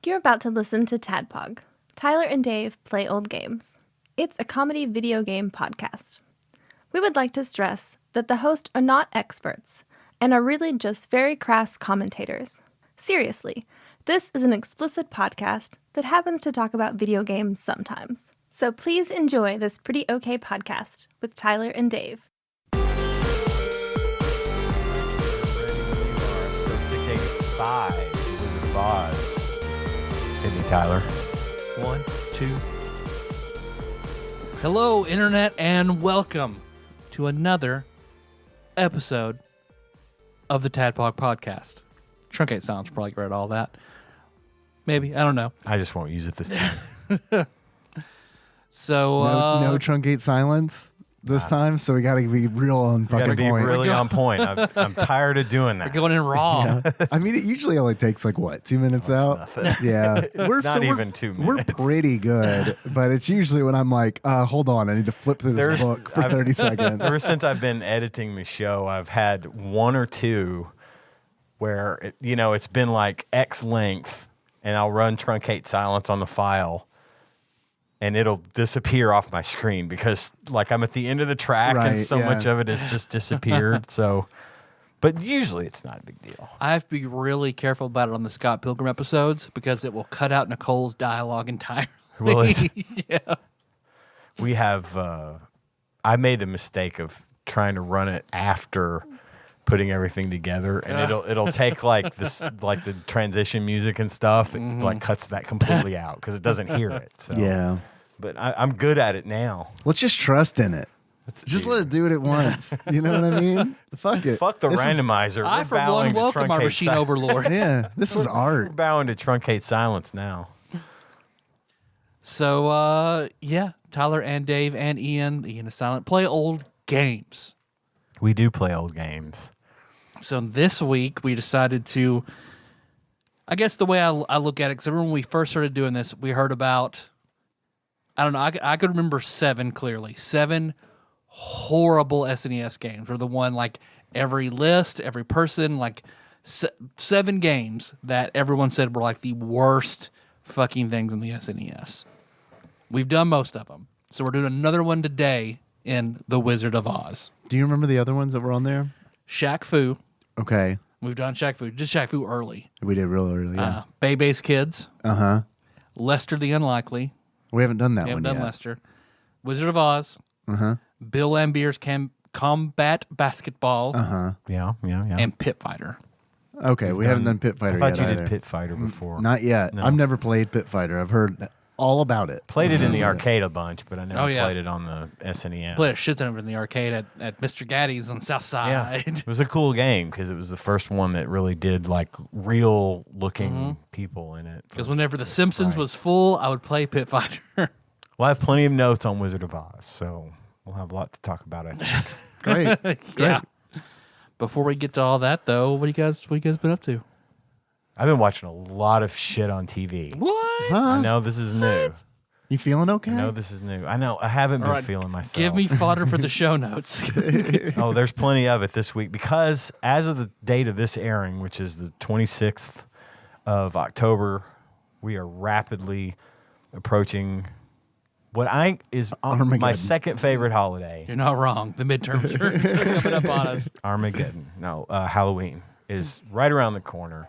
You're about to listen to TADPOG. Tyler and Dave play old games. It's a comedy video game podcast. We would like to stress that the hosts are not experts and are really just very crass commentators. Seriously, this is an explicit podcast that happens to talk about video games sometimes. So please enjoy this pretty okay podcast with Tyler and Dave. Episode 685, Wizard of Oz. Hit me, Tyler. 1, 2. Hello, Internet, and welcome to another episode of the TADPOG podcast. Truncate Silence probably read all that. Maybe, I don't know. I just won't use it this time. So, no truncate silence this time, so we got to be real on Got to fucking be point. really on point. I'm tired of doing we're that. going in raw. Yeah. I mean, it usually only takes like what, 2 minutes out? Nothing. Yeah, It's not even 2 We're minutes. pretty good, but it's usually when I'm like, hold on, I need to flip through this book for 30 seconds. Ever since I've been editing the show, I've had one or two where it's been like X length, and I'll run truncate silence on the file, and it'll disappear off my screen because like I'm at the end of the track, and so much of it has just disappeared. So, but usually it's not a big deal. I have to be really careful about it on the Scott Pilgrim episodes because it will cut out Nicole's dialogue entirely. Will it? Yeah. We have. I made the mistake of trying to run it after putting everything together, and it'll take like this, like the transition music and stuff. It like cuts that completely out because it doesn't hear it. So. Yeah. But I'm good at it now. Let's just trust in it. Just let it do it at once. You know what I mean? Fuck it. Fuck the This is- randomizer. I, We're for bowing one, to welcome our truncate machine si- overlords. Yeah, this is We're art. bowing to truncate silence now. So, yeah, Tyler and Dave and Ian is silent, play old games. We do play old games. So this week we decided to, I guess the way I look at it, because when we first started doing this, we heard about, I don't know, I could remember 7 clearly. 7 horrible SNES games were the one, like every list, every person, like 7 games that everyone said were like the worst fucking things in the SNES. We've done most of them. So we're doing another one today in The Wizard of Oz. Do you remember the other ones that were on there? Shaq Fu. Okay. We've done Shaq Fu. Just Shaq Fu early. We did real early, yeah. Bay's Kids. Uh-huh. Lester the Unlikely. We haven't done that We one haven't done yet. Lester. Wizard of Oz. Uh-huh. Bill Lambier's Combat Basketball. Uh-huh. Yeah. And Pit Fighter. Okay, we haven't done Pit Fighter I thought yet you did either. Pit Fighter before. Not yet. No. I've never played Pit Fighter. I've heard all about it. Played it in the arcade a bunch, but I never Oh, yeah. played it on the SNES. Played a shit ton of it in the arcade at Mr. Gaddy's on South Yeah, Side. it was a cool game because it was the first one that really did like real looking people in it. Because whenever The Simpsons was full, I would play Pit Fighter. Well, I have plenty of notes on Wizard of Oz, so we'll have a lot to talk about, I think. Great. Yeah. Before we get to all that, though, what you guys been up to? I've been watching a lot of shit on TV. What? I know this is new. You feeling okay? I know this is new. I know I haven't been All right, feeling myself. Give me fodder for the show notes. Oh, there's plenty of it this week because as of the date of this airing, which is the 26th of October, we are rapidly approaching what is my Armageddon. second favorite holiday. You're not wrong. The midterms are coming up on us. Armageddon. No, Halloween is right around the corner.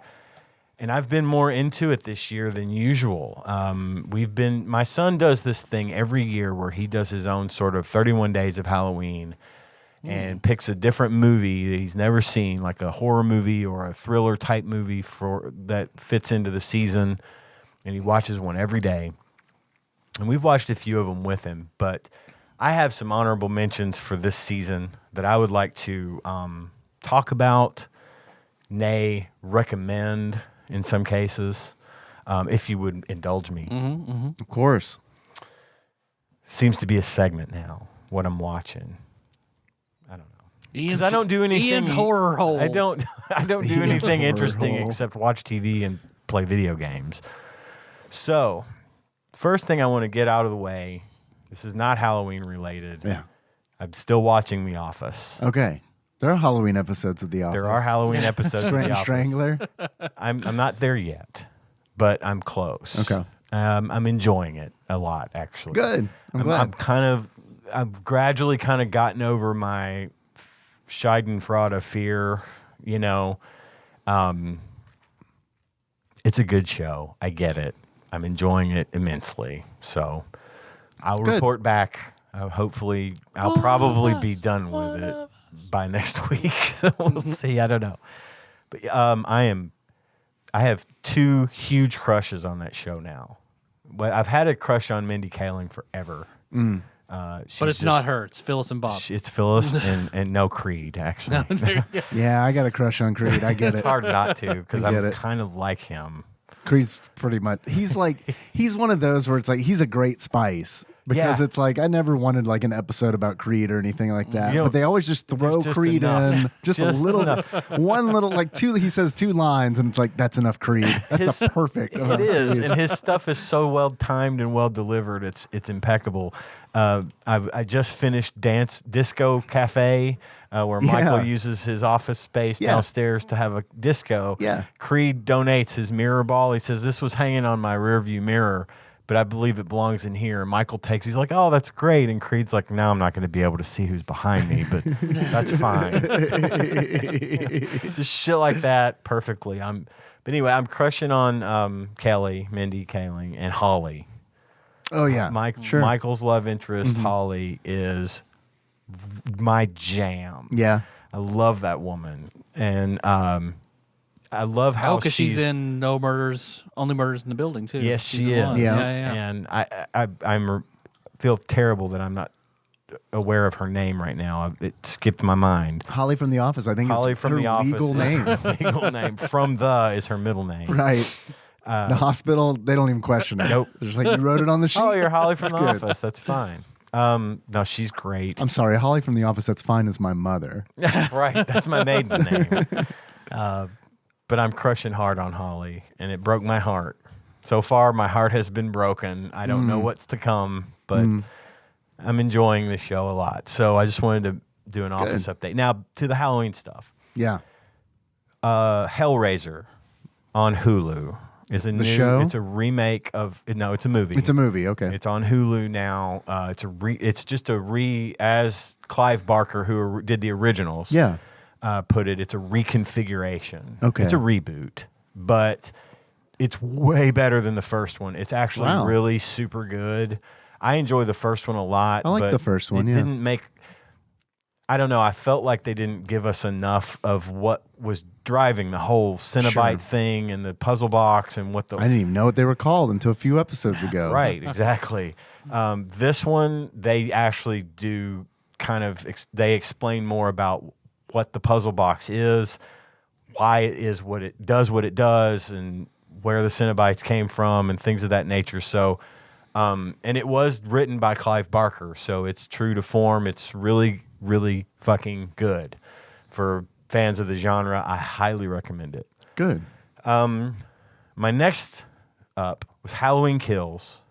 And I've been more into it this year than usual. My son does this thing every year where he does his own sort of 31 days of Halloween and picks a different movie that he's never seen, like a horror movie or a thriller type movie that fits into the season. And he watches one every day. And we've watched a few of them with him, but I have some honorable mentions for this season that I would like to talk about, nay, recommend in some cases, if you would indulge me. Of course. Seems to be a segment now, what I'm watching. I don't know. Because Ian's, I don't do anything. Ian's horror hole. I don't do Ian's anything horror interesting hole. except watch TV and play video games. So, first thing I want to get out of the way, this is not Halloween related. Yeah. I'm still watching The Office. Okay. There are Halloween episodes of The Office. There are Halloween episodes of The Office. Strangler. I'm not there yet, but I'm close. Okay. I'm enjoying it a lot, actually. Good. I'm glad. I've gradually kind of gotten over my Schadenfreude fear, you know. It's a good show. I get it. I'm enjoying it immensely. So I'll report back. Hopefully, I'll probably be done with it by next week. So we'll see. I don't know. But I have 2 huge crushes on that show now. Well, I've had a crush on Mindy Kaling forever. But it's not her. It's Phyllis and Bob. It's Phyllis and no Creed, actually. Yeah, I got a crush on Creed. I get It's it. hard not to because I get I'm it. kind of like him. Creed's pretty much. He's one of those where it's like he's a great spice because Yeah. it's like I never wanted like an episode about Creed or anything like that. You know, But they always just throw there's just Creed enough. in, just a Just little, enough. one little like 2. He says 2 lines, and it's like that's enough Creed. That's a perfect. It is, and his stuff is so well timed and well delivered. It's impeccable. I just finished Disco Cafe, where Michael uses his office space downstairs to have a disco. Yeah. Creed donates his mirror ball. He says, "This was hanging on my rearview mirror, but I believe it belongs in here." And Michael takes. He's like, "Oh, that's great." And Creed's like, "Now I'm not going to be able to see who's behind me, but that's fine." Just shit like that perfectly. But anyway, I'm crushing on Mindy Kaling, and Holly. Oh yeah, sure. Michael's love interest, Holly, is my jam. Yeah. I love that woman, and I love how because she's in No Murders, Only Murders in the Building too. Yes, she is. Yeah. And I feel terrible that I'm not aware of her name right now. It skipped my mind. Holly from The Office. I think Holly is from her The Office legal is name. her legal name. From the is her middle name. Right. The hospital, they don't even question it. Nope. They're just like, you wrote it on the sheet. Oh, you're Holly from The good. Office. That's fine. No, she's great. I'm sorry, Holly from The Office. That's fine as my mother. Right. That's my maiden name. But I'm crushing hard on Holly, and it broke my heart. So far, my heart has been broken. I don't know what's to come, but I'm enjoying the show a lot. So I just wanted to do an office update. Now, to the Halloween stuff. Yeah. Hellraiser on Hulu is a new show? It's a remake of it's a movie. It's a movie. Okay. It's on Hulu now. It's just as Clive Barker, who did the originals, Yeah. put it. It's a reconfiguration. Okay. It's a reboot, but it's way better than the first one. It's actually really super good. I enjoy the first one a lot. I like but the first one, It yeah. didn't make. I don't know. I felt like they didn't give us enough of what was driving the whole Cinnabite thing and the puzzle box and what the. I didn't even know what they were called until a few episodes ago. Right, exactly. This one, they actually do kind of, they explain more about what the puzzle box is, why it is what it does, and where the Cinnabites came from and things of that nature. So, and it was written by Clive Barker, so it's true to form. It's really, really fucking good. For fans of the genre, I highly recommend it. Good. My next up was Halloween Kills.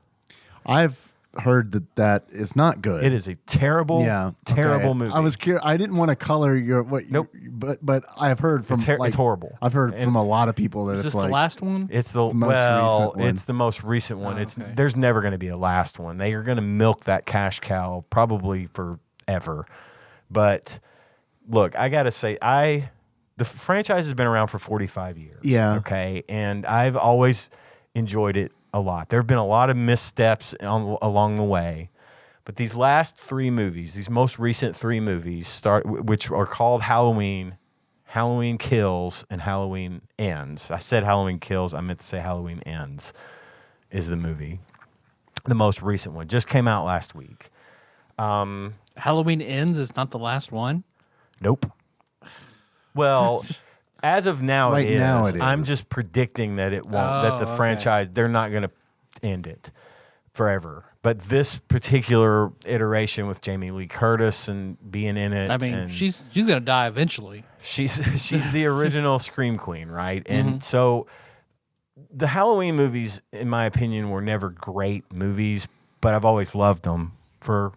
I've heard that is not good. It is a terrible, terrible movie. I was curious. I didn't want to color your what. Nope. But I've heard from It's horrible. I've heard from a lot of people that Is it's this like the last one? It's the most recent one. it's the most recent one. Oh, It's okay. there's never going to be a last one. They are going to milk that cash cow probably forever. But look, I got to say, the franchise has been around for 45 years. Yeah. Okay, and I've always enjoyed it a lot. There have been a lot of missteps along the way. But these last 3 movies, these most recent 3 movies, which are called Halloween, Halloween Kills, and Halloween Ends. I said Halloween Kills. I meant to say Halloween Ends is the movie. The most recent one. Just came out last week. Halloween Ends is not the last one. Nope. Well, as of now, Right now it I'm is. just predicting that it won't, that the okay. franchise, they're not going to end it forever. But this particular iteration with Jamie Lee Curtis and being in it. I mean, and she's gonna die eventually. she's the original Scream Queen, right? And so the Halloween movies, in my opinion, were never great movies, but I've always loved them for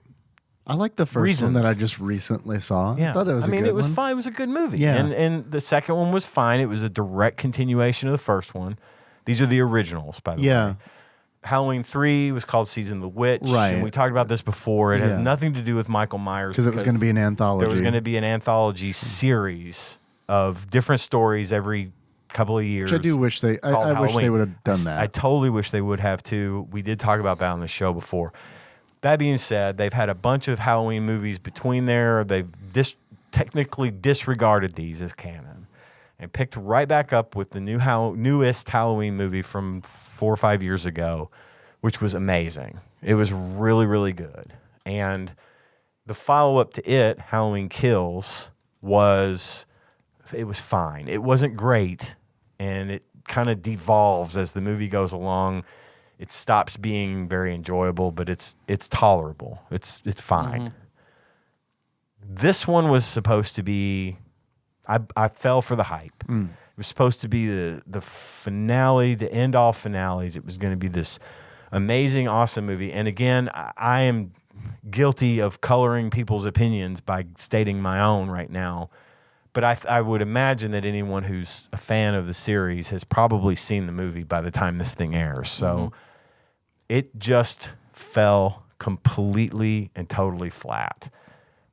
I like the first reasons. one that I just recently saw. Yeah, I thought it was. it was fine. It was a good movie. Yeah. and the second one was fine. It was a direct continuation of the first one. These are the originals, by the way. Halloween 3 was called Season of the Witch. Right. And we talked about this before. It has nothing to do with Michael Myers. Because it was going to be an anthology. There was going to be an anthology series of different stories every couple of years. Which I do wish I wish they would have done that. I totally wish they would have too. We did talk about that on the show before. That being said, they've had a bunch of Halloween movies between there. They've technically disregarded these as canon and picked right back up with the newest Halloween movie from 4 or 5 years ago, which was amazing. It was really, really good. And the follow-up to it, Halloween Kills, was fine. It wasn't great, and it kind of devolves as the movie goes along. It stops being very enjoyable, but it's tolerable. It's fine. Mm-hmm. This one was supposed to be. I fell for the hype. It was supposed to be the finale, the end all finales. It was going to be this amazing, awesome movie. And again, I am guilty of coloring people's opinions by stating my own right now. But I would imagine that anyone who's a fan of the series has probably seen the movie by the time this thing airs. So it just fell completely and totally flat.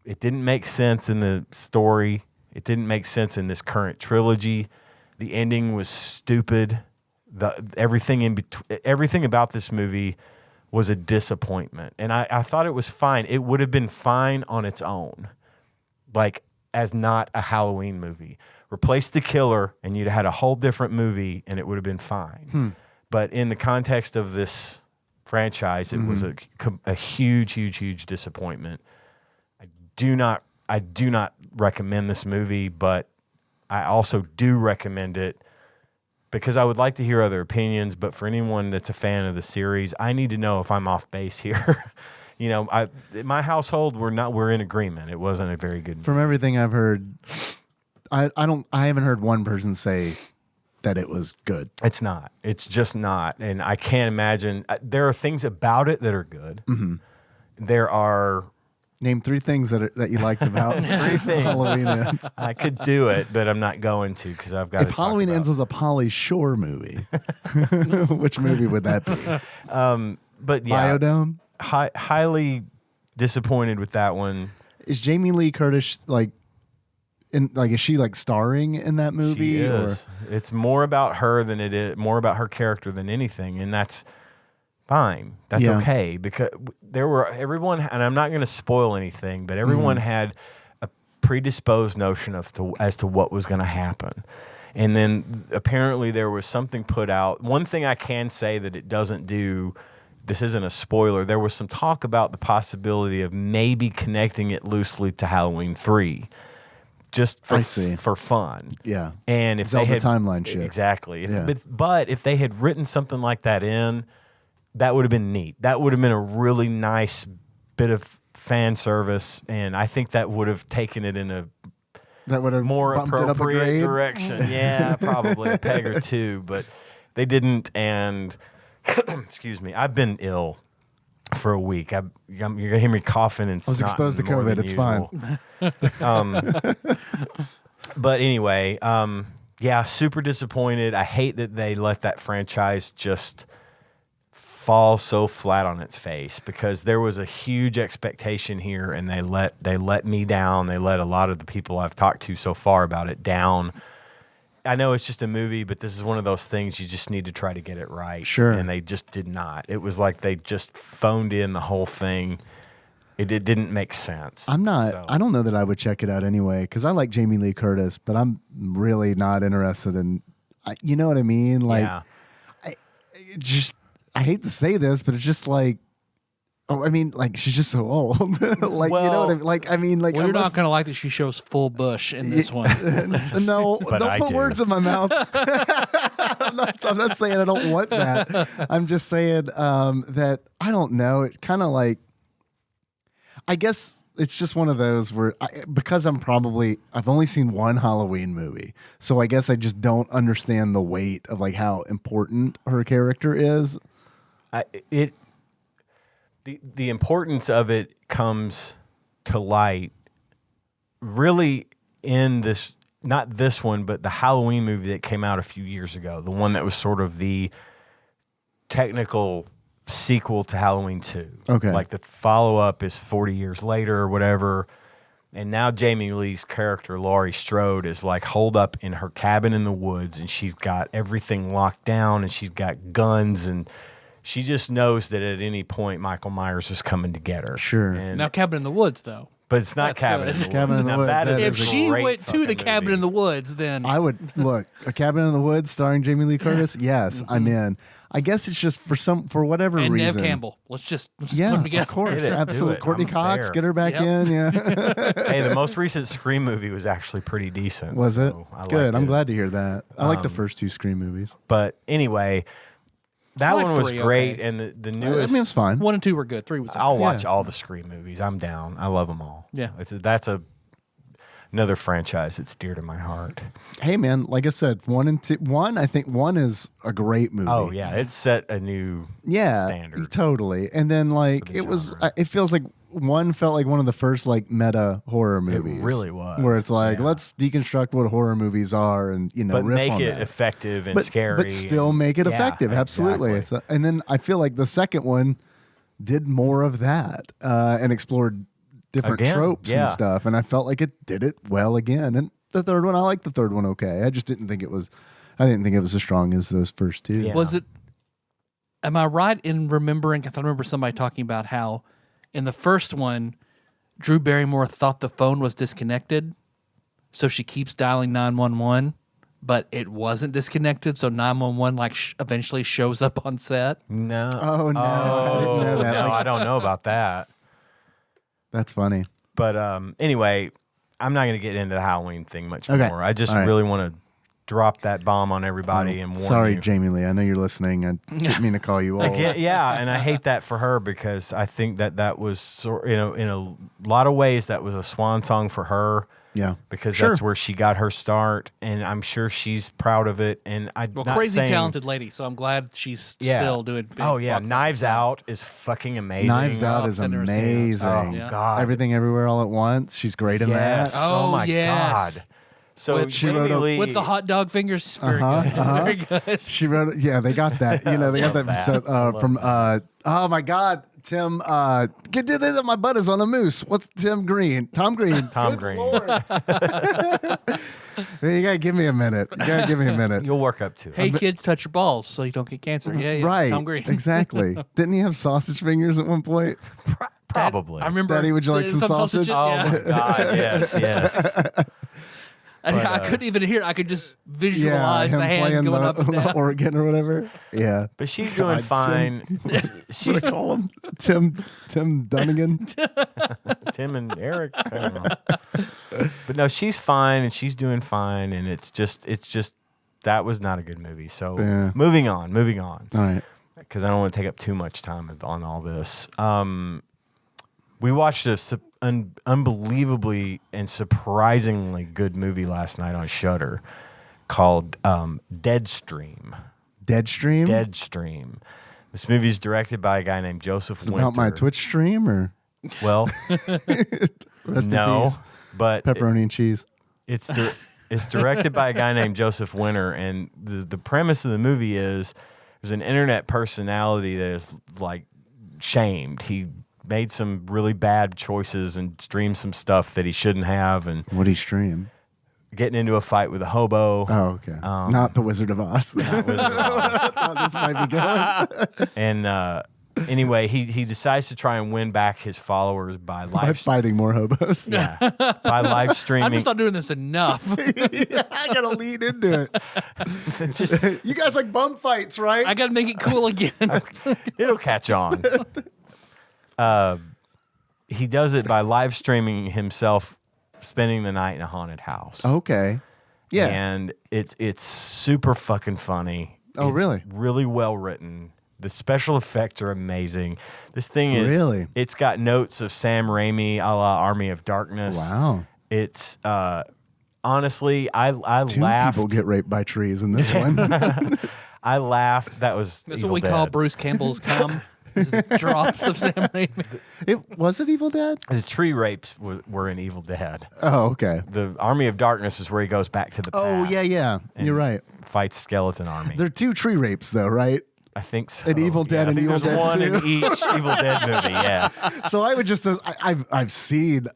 It didn't make sense in the story. It didn't make sense in this current trilogy. The ending was stupid. Everything about this movie was a disappointment. And I thought it was fine. It would have been fine on its own, like as not a Halloween movie. Replace the killer and you'd have had a whole different movie and it would have been fine. But in the context of this franchise, it was a huge, huge, huge disappointment. I do not recommend this movie, but I also do recommend it because I would like to hear other opinions. But for anyone that's a fan of the series, I need to know if I'm off base here. You know, in my household, we're in agreement. It wasn't a very good movie. From everything I've heard, I haven't heard one person say that it was good. It's not. It's just not. And I can't imagine. There are things about it that are good. There are. Name 3 things that you liked about 3 things. Halloween Ends. I could do it, but I'm not going to because I've got. If Halloween Ends was a Pauly Shore movie, which movie would that be? But yeah, Biodome. Highly disappointed with that one. Is Jamie Lee Curtis is she like starring in that movie? She is. Or? It's more about her than it is more about her character than anything, and that's fine. That's okay because everyone, and I'm not going to spoil anything, but everyone had a predisposed notion as to what was going to happen. And then apparently there was something put out. One thing I can say that it doesn't do, this isn't a spoiler, there was some talk about the possibility of maybe connecting it loosely to Halloween 3. Just for fun. Yeah. And if Zelda they had timeline shit. Exactly. But if they had written something like that in, that would have been neat. That would have been a really nice bit of fan service, and I think that would have taken it in a more appropriate direction. Yeah, probably a peg or two, but they didn't. And excuse me, I've been ill for a week. You're gonna hear me coughing and I was exposed to COVID. It's fine. But anyway, yeah, super disappointed. I hate that they let that franchise just fall so flat on its face because there was a huge expectation here, and they let me down. They let a lot of the people I've talked to so far about it down. I know it's just a movie, but this is one of those things you just need to try to get it right. Sure. And they just did not. It was like they just phoned in the whole thing. It didn't make sense. I don't know that I would check it out anyway because I like Jamie Lee Curtis, but I'm really not interested in, you know what I mean? Like, yeah. I hate to say this, but it's just like, I mean, like she's just so old. Like, you know what I mean? Like, I mean, like, well, you're not gonna like that she shows full bush in this one. No, don't put words in my mouth. I'm not saying I don't want that. I'm just saying that I don't know. It kind of like, I guess it's just one of those where because I've only seen one Halloween movie, so I guess I just don't understand the weight of like how important her character is. The importance of it comes to light really in this not this one, but the Halloween movie that came out a few years ago, the one that was sort of the technical sequel to Halloween 2. Okay. Like the follow-up is 40 years later or whatever. And now Jamie Lee's character, Laurie Strode, is like holed up in her cabin in the woods, and she's got everything locked down, and she's got guns, and she just knows that at any point Michael Myers is coming to get her. Sure. And, Now, Cabin in the Woods, though. but it's not That's Cabin good. in the Woods. Cabin in the Now, Woods, that that is If a she great went to the fucking Cabin movie. in the Woods, then I would look A Cabin in the Woods starring Jamie Lee Curtis. Yes, I'm in. I guess it's just for whatever and reason. Nev Campbell. Let's just put Yeah, them together. of course, Get it, do absolutely. it. Courtney I'm Cox, there. get her back Yep. in. Yeah, Hey, the most recent Scream movie was actually pretty decent. was it so I good? liked I'm it. glad to hear that. I like the first 2 Scream movies. But anyway, that I like one was 3, great, okay. and the I newest. mean, it's fine. 1 and 2 were good. 3 was okay. I'll watch all the Scream movies. I'm down. I love them all. Yeah. That's another franchise that's dear to my heart. Hey, man, like I said, 1 and 2. 1, I think 1 is a great movie. Oh yeah, it set a new standard. totally. And then like for the it was, genre. it feels like 1 felt like one of the first like meta horror movies. really was, where it's like yeah. let's deconstruct what horror movies are and But riff make on it that. effective and but, scary, but still and- make it yeah, effective. Absolutely. exactly. And then I feel like the second one did more of that and explored different Again, tropes yeah. and stuff. And I felt like it did it well again. And the third one, I liked the third one okay. I just didn't think it was. I didn't think it was as strong as those first 2. Yeah. Was it? Am I right in remembering? I remember somebody talking about how in the first one, Drew Barrymore thought the phone was disconnected, so she keeps dialing 911, but it wasn't disconnected, so 911 like eventually shows up on set. No. Oh, no. I didn't know that. No, Like, I don't know about that. that's funny. But anyway, I'm not going to get into the Halloween thing much Okay. more. I just All right. really want to drop that bomb on everybody and warn Sorry, you. Jamie Lee. I know you're listening. I didn't mean to call you old. Yeah, and I hate that for her because I think that was in a lot of ways that was a swan song for her. Yeah. Because Sure. that's where she got her start, and I'm sure she's proud of it. And Well, not crazy saying, talented lady, so I'm glad she's Yeah. still doing. Big Oh yeah, box Knives office Out is fucking amazing. Knives Out is Send her a scene. amazing. Oh Yeah. God, Everything Everywhere All at Once. She's great in Yes. that. Oh, Oh my yes. God. So With- Jamie wrote a- Lee, with the hot dog fingers. Very Uh-huh, good. uh-huh. Very good. She wrote it. Yeah, they got that. They got that, Love that. episode, Love from oh my God, Tim get this, my butt is on a moose. What's Tim Green? Tom Green. Tom Good Green. Lord. You gotta give me a minute. You gotta give me a minute. You'll work up to it. Hey kids, touch your balls so you don't get cancer. Yeah, yeah. Right. Tom Green. Exactly. Didn't he have sausage fingers at one point? Probably. I remember. Daddy, would you like some sausage? Oh Yeah. my God, yes. I couldn't even hear. I could just visualize him the hands playing going up and the down. organ or whatever. Yeah. But she's doing God, fine. She's call him Tim Dunnigan. Tim and Eric. I don't know. But no, she's fine and she's doing fine, and it's just that was not a good movie. So Yeah. moving on, All right. because I don't want to take up too much time on all this. We watched an unbelievably and surprisingly good movie last night on Shudder called Deadstream. Deadstream. Deadstream. This movie is directed by a guy named Joseph It's Winter. about my Twitch stream or Well, rest in no, peace. but Pepperoni and cheese. it's directed by a guy named Joseph Winter, and the premise of the movie is there's an internet personality that is like shamed. He made some really bad choices and streamed some stuff that he shouldn't have, and What do you stream? getting into a fight with a hobo. Oh, okay. Not the Wizard of Oz. Not Wizard of Oz. I thought this might be good. And anyway, he decides to try and win back his followers by By live fighting more hobos. yeah, by live I'm streaming. just not doing this enough. Yeah, I gotta lead into it. Just You guys like bum fights, right? I got to make it cool again. it'll catch on. He does it by live streaming himself spending the night in a haunted house. Okay. Yeah. And it's super fucking funny. Oh, It's really? Really well written. The special effects are amazing. This thing is Really? It's got notes of Sam Raimi a la Army of Darkness. Wow. It's honestly, I Two laughed. people get raped by trees in this one. I laughed. That was That's Evil what we call Dead. Bruce Campbell's cum. Drops of Sam Raimi. Was it Evil Dead? The tree rapes were in Evil Dead. Oh, okay. The Army of Darkness is where he goes back to the past. Oh, yeah. and You're right. Fights Skeleton Army. There are 2 tree rapes, though, right? I think so. An Evil Dead I and think Evil there's Dead one 2. in each Evil Dead movie. Yeah. So I would just, I've seen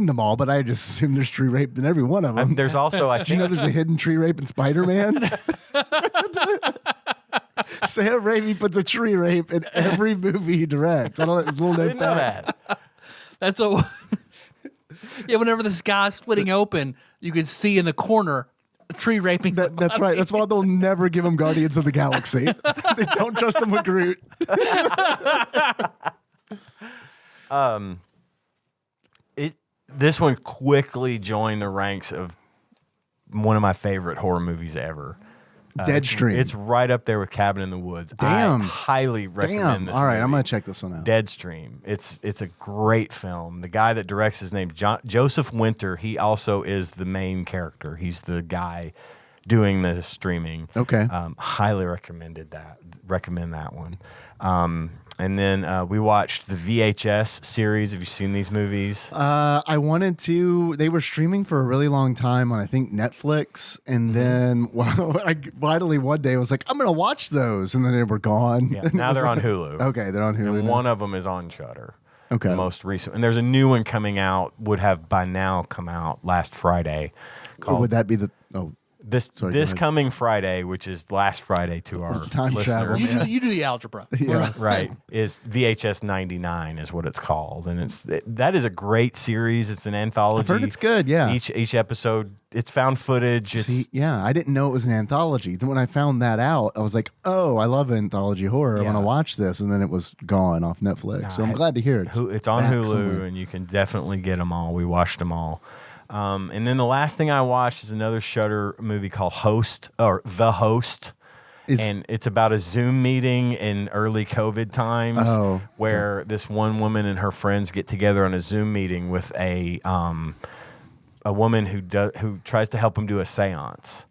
them all, but I just assume there's tree rape in every one of them. There's also, I Do you know think, there's a hidden tree rape in Spider-Man? Sam Raimi puts a tree rape in every movie he directs. I don't. It's a little I didn't know that. That's a yeah. Whenever the sky's splitting open, you can see in the corner a tree raping. That's right. That's why they'll never give him Guardians of the Galaxy. They don't trust him with Groot. This one quickly joined the ranks of one of my favorite horror movies ever. Deadstream. It's right up there with Cabin in the Woods. Damn. I highly recommend Damn. this All right, movie. I'm gonna check this one out. Deadstream. It's a great film. The guy that directs his name Joseph Winter. He also is the main character. He's the guy doing the streaming. Okay. Highly recommend that one. And then we watched the VHS series. Have you seen these movies? I wanted to. They were streaming for a really long time on, I think, Netflix, and then I finally one day was like, I'm gonna watch those, and then they were gone. Yeah, now they're on Hulu. Okay, they're on Hulu. And now. one of them is on Shudder. Okay. The most recent, and there's a new one coming out. Would have by now come out last Friday. Or would that be the? Oh, This Sorry, go this ahead. coming Friday, which is last Friday to our Time travel, listeners, man. You do the algebra. yeah. right? Is VHS 99 is what it's called, and that is a great series. It's an anthology. I've heard it's good. Yeah. Each episode, it's found footage. See, It's yeah, I didn't know it was an anthology. Then when I found that out, I was like, "Oh, I love anthology horror. I want to Yeah. watch this." And then it was gone off Netflix. So I'm glad to hear it's on back Hulu, somewhere. and you can definitely get them all. We watched them all. And then the last thing I watched is another Shudder movie called Host, or The Host. And it's about a Zoom meeting in early COVID times where this one woman and her friends get together on a Zoom meeting with a woman who tries to help them do a seance,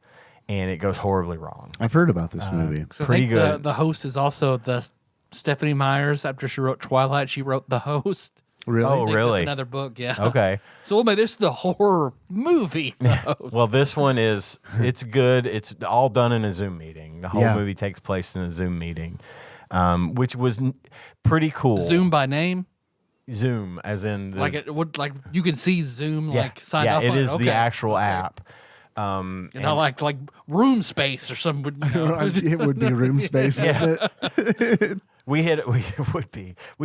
and it goes horribly wrong. I've heard about this movie. So Pretty I think good. The host is also the Stephanie Myers. After she wrote Twilight, she wrote The Host. Really? I Oh, think really? That's another book, yeah. Okay. So this is the horror movie. The Host. Well, this one it's good. It's all done in a Zoom meeting. The whole Yeah. movie takes place in a Zoom meeting, which was pretty cool. Zoom by name, Zoom, as in the, like it would, like you can see Zoom, yeah, like sign yeah, up. it on is Okay. the actual Okay. app. You know, like room space or something. You know. It would be room space. Yeah. Wouldn't it? We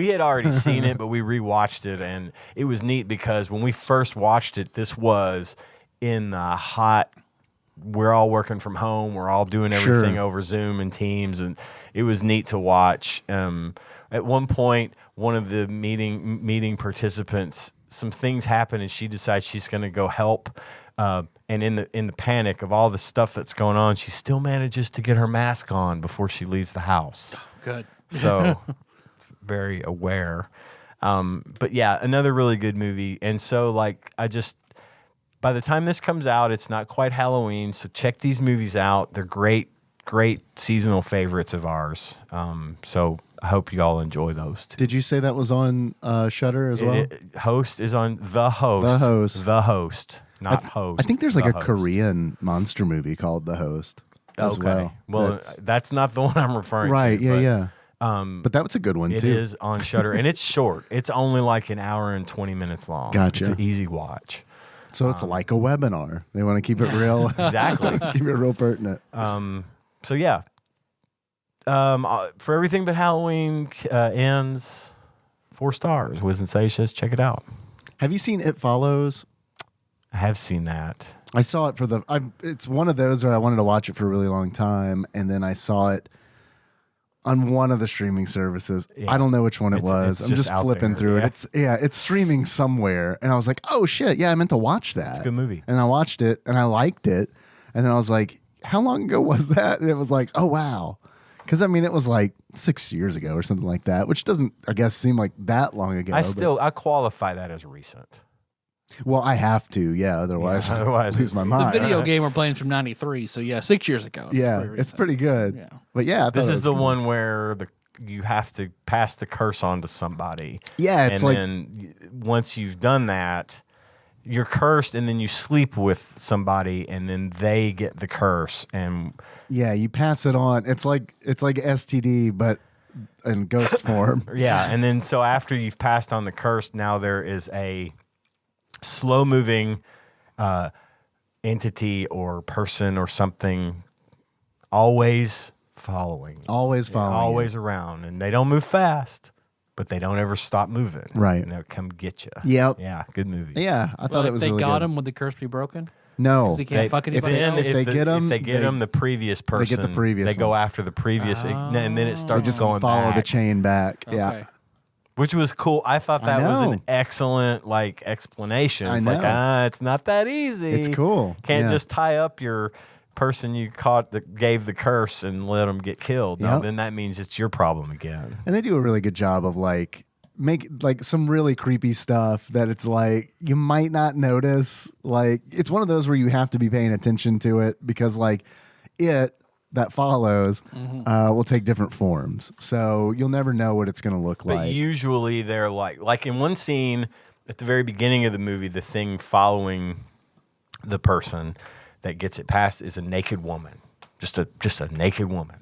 had already seen it, but we rewatched it, and it was neat because when we first watched it, this was in the hot. We're all working from home. We're all doing everything over Zoom and Teams, and it was neat to watch. At one point, one of the meeting participants, some things happen, and she decides she's going to go help. And in the panic of all the stuff that's going on, she still manages to get her mask on before she leaves the house. Good. So very aware. But yeah, another really good movie. And so by the time this comes out, it's not quite Halloween. So check these movies out. They're great seasonal favorites of ours. So I hope you all enjoy those too. Did you say that was on Shudder as well? Host is on The Host. The Host. The Host, not Host. I think there's like The a Host. Korean monster movie called The Host as Okay. well. That's not the one I'm referring to. Right. Yeah. but, Yeah. But that was a good one It too. is on Shudder, and it's short. It's only like an hour and 20 minutes long. Gotcha. It's an easy watch. So it's like a webinar. They want to keep it real. Exactly. Keep it real pertinent. So yeah. For everything but Halloween ends 4 stars. Wiz and Sage says check it out. Have you seen It Follows? I have seen that. I saw it it's one of those where I wanted to watch it for a really long time, and then I saw it on one of the streaming services. Yeah. I don't know which one it was. it's I'm just just out flipping there, through yeah. it. It's streaming somewhere, and I was like, oh shit, yeah, I meant to watch that. It's a good movie. And I watched it, and I liked it, and then I was like, how long ago was that? And it was like, oh wow, because I mean, it was like 6 years ago or something like that, which doesn't, I guess, seem like that long ago. I qualify that as recent. Well, I have to, yeah. Otherwise, Yeah, otherwise I lose my the The mind. video game we're playing from '93, so yeah, 6 years ago. Yeah, it's recent. pretty good. Yeah. But yeah, I thought This it is was the cool. one where you have to pass the curse on to somebody. Yeah, it's and then once you've done that, you're cursed, and then you sleep with somebody, and then they get the curse, and yeah, you pass it on. It's like STD, but in ghost form. yeah, and then so after you've passed on the curse, now there is a slow-moving entity or person or something always following, Always always around, and they don't move fast, but they don't ever stop moving. Right. And they'll come get you. Yep. Yeah, good movie. Yeah, I thought Well, it if was they really got good. him, would the curse be broken? No, Because he can't fuck anybody then else? if they get if they get them, the previous person, get the previous they go one. after the previous, and then it they starts just going follow back. the chain back. Okay. Yeah, Which was cool. I thought that was know. an excellent explanation. I It's know. it's not that easy. It's cool. Can't Yeah. just tie up your person you caught that gave the curse and let them get killed. No, Yep. then that means it's your problem again. and they do a really good job of make some really creepy stuff that it's you might not notice. It's one of those where you have to be paying attention to it because it that follows will take different forms. So you'll never know what it's going to look But like. usually they're like in one scene at the very beginning of the movie, the thing following the person that gets it past is a naked woman, just a naked woman,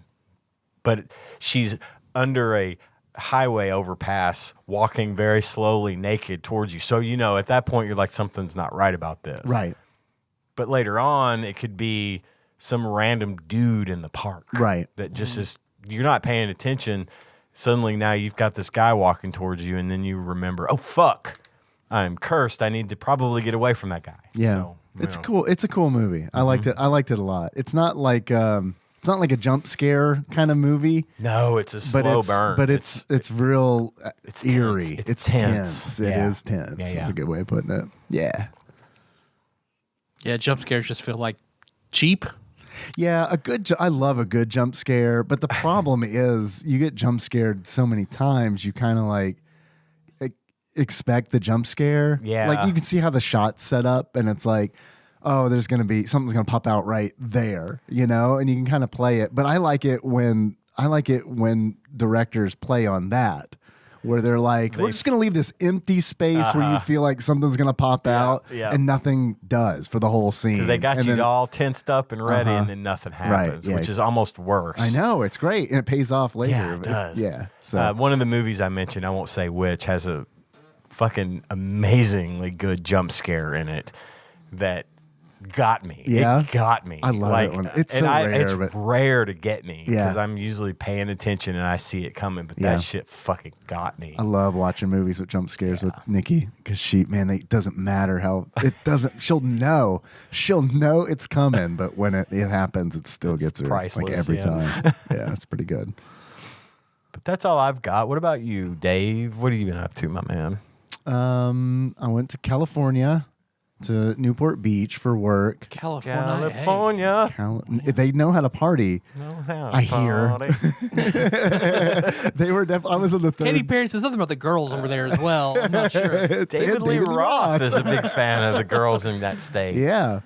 but she's under a highway overpass, walking very slowly, naked towards you. So at that point you're like, something's not right about this, Right. But later on, it could be some random dude in the park, Right. that just is, you're not paying attention. Suddenly now you've got this guy walking towards you, and then you remember, oh fuck, I'm cursed. I need to probably get away from that guy. Yeah. So, It's cool. It's a cool movie. I liked it. I liked it a lot. It's not like a jump scare kind of movie. No, it's a slow burn. But it's real it's eerie. tense. It's tense. tense. Yeah. It is tense. Yeah, yeah. That's a good way of putting it. Yeah. Yeah, jump scares just feel like cheap. Yeah, I love a good jump scare, but the problem is you get jump scared so many times, you kind of expect the jump scare. Yeah. You can see how the shot's set up, and it's oh, there's going to be something's going to pop out right there, and you can kind of play it. But I like it when directors play on that, where they're we're just going to leave this empty space where you feel like something's going to pop out, yeah. and nothing does for the whole scene. They got and you then, all tensed up and ready, and then nothing happens, yeah. which is almost worse. I know, it's great, and it pays off later. Yeah, it does. Yeah. So One of the movies I mentioned, I won't say which, has a fucking amazingly good jump scare in it that got me. Yeah? It got me. I love it when it's so rare, it's but- rare to get me Yeah. because I'm usually paying attention and I see it coming, but Yeah. that shit fucking got me. I love watching movies with jump scares with Nikki because it doesn't matter how it doesn't. She'll know it's coming, but when it happens, it still gets her priceless, every yeah. time. Yeah, it's pretty good. But that's all I've got. What about you, Dave? What have you been up to, my man? I went to California, to Newport Beach for work. California. California. They know how to party. I hear. They were definitely. I was in the third. Katy Perry says something about the girls over there as well. I'm not sure. David Lee Roth is a big fan of the girls in that state. Yeah.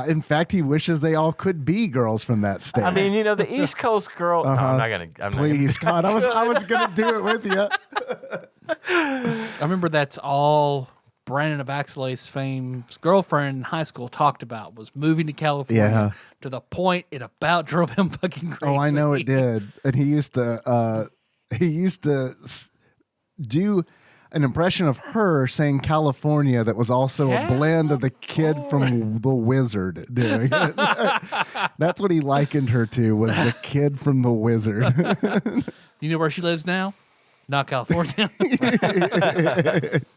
In fact, he wishes they all could be girls from that state. I mean, the East Coast girl. No, I'm not gonna. Please, God, I was gonna do it with you. I remember that's all Brandon of Axelay's fame's girlfriend in high school talked about was moving to California Yeah. to the point it about drove him fucking crazy. Oh, I know it did. And he used to do an impression of her saying California that was also a blend of the kid from The Wizard doing it. That's what he likened her to, was the kid from The Wizard. You know where she lives now? Not California.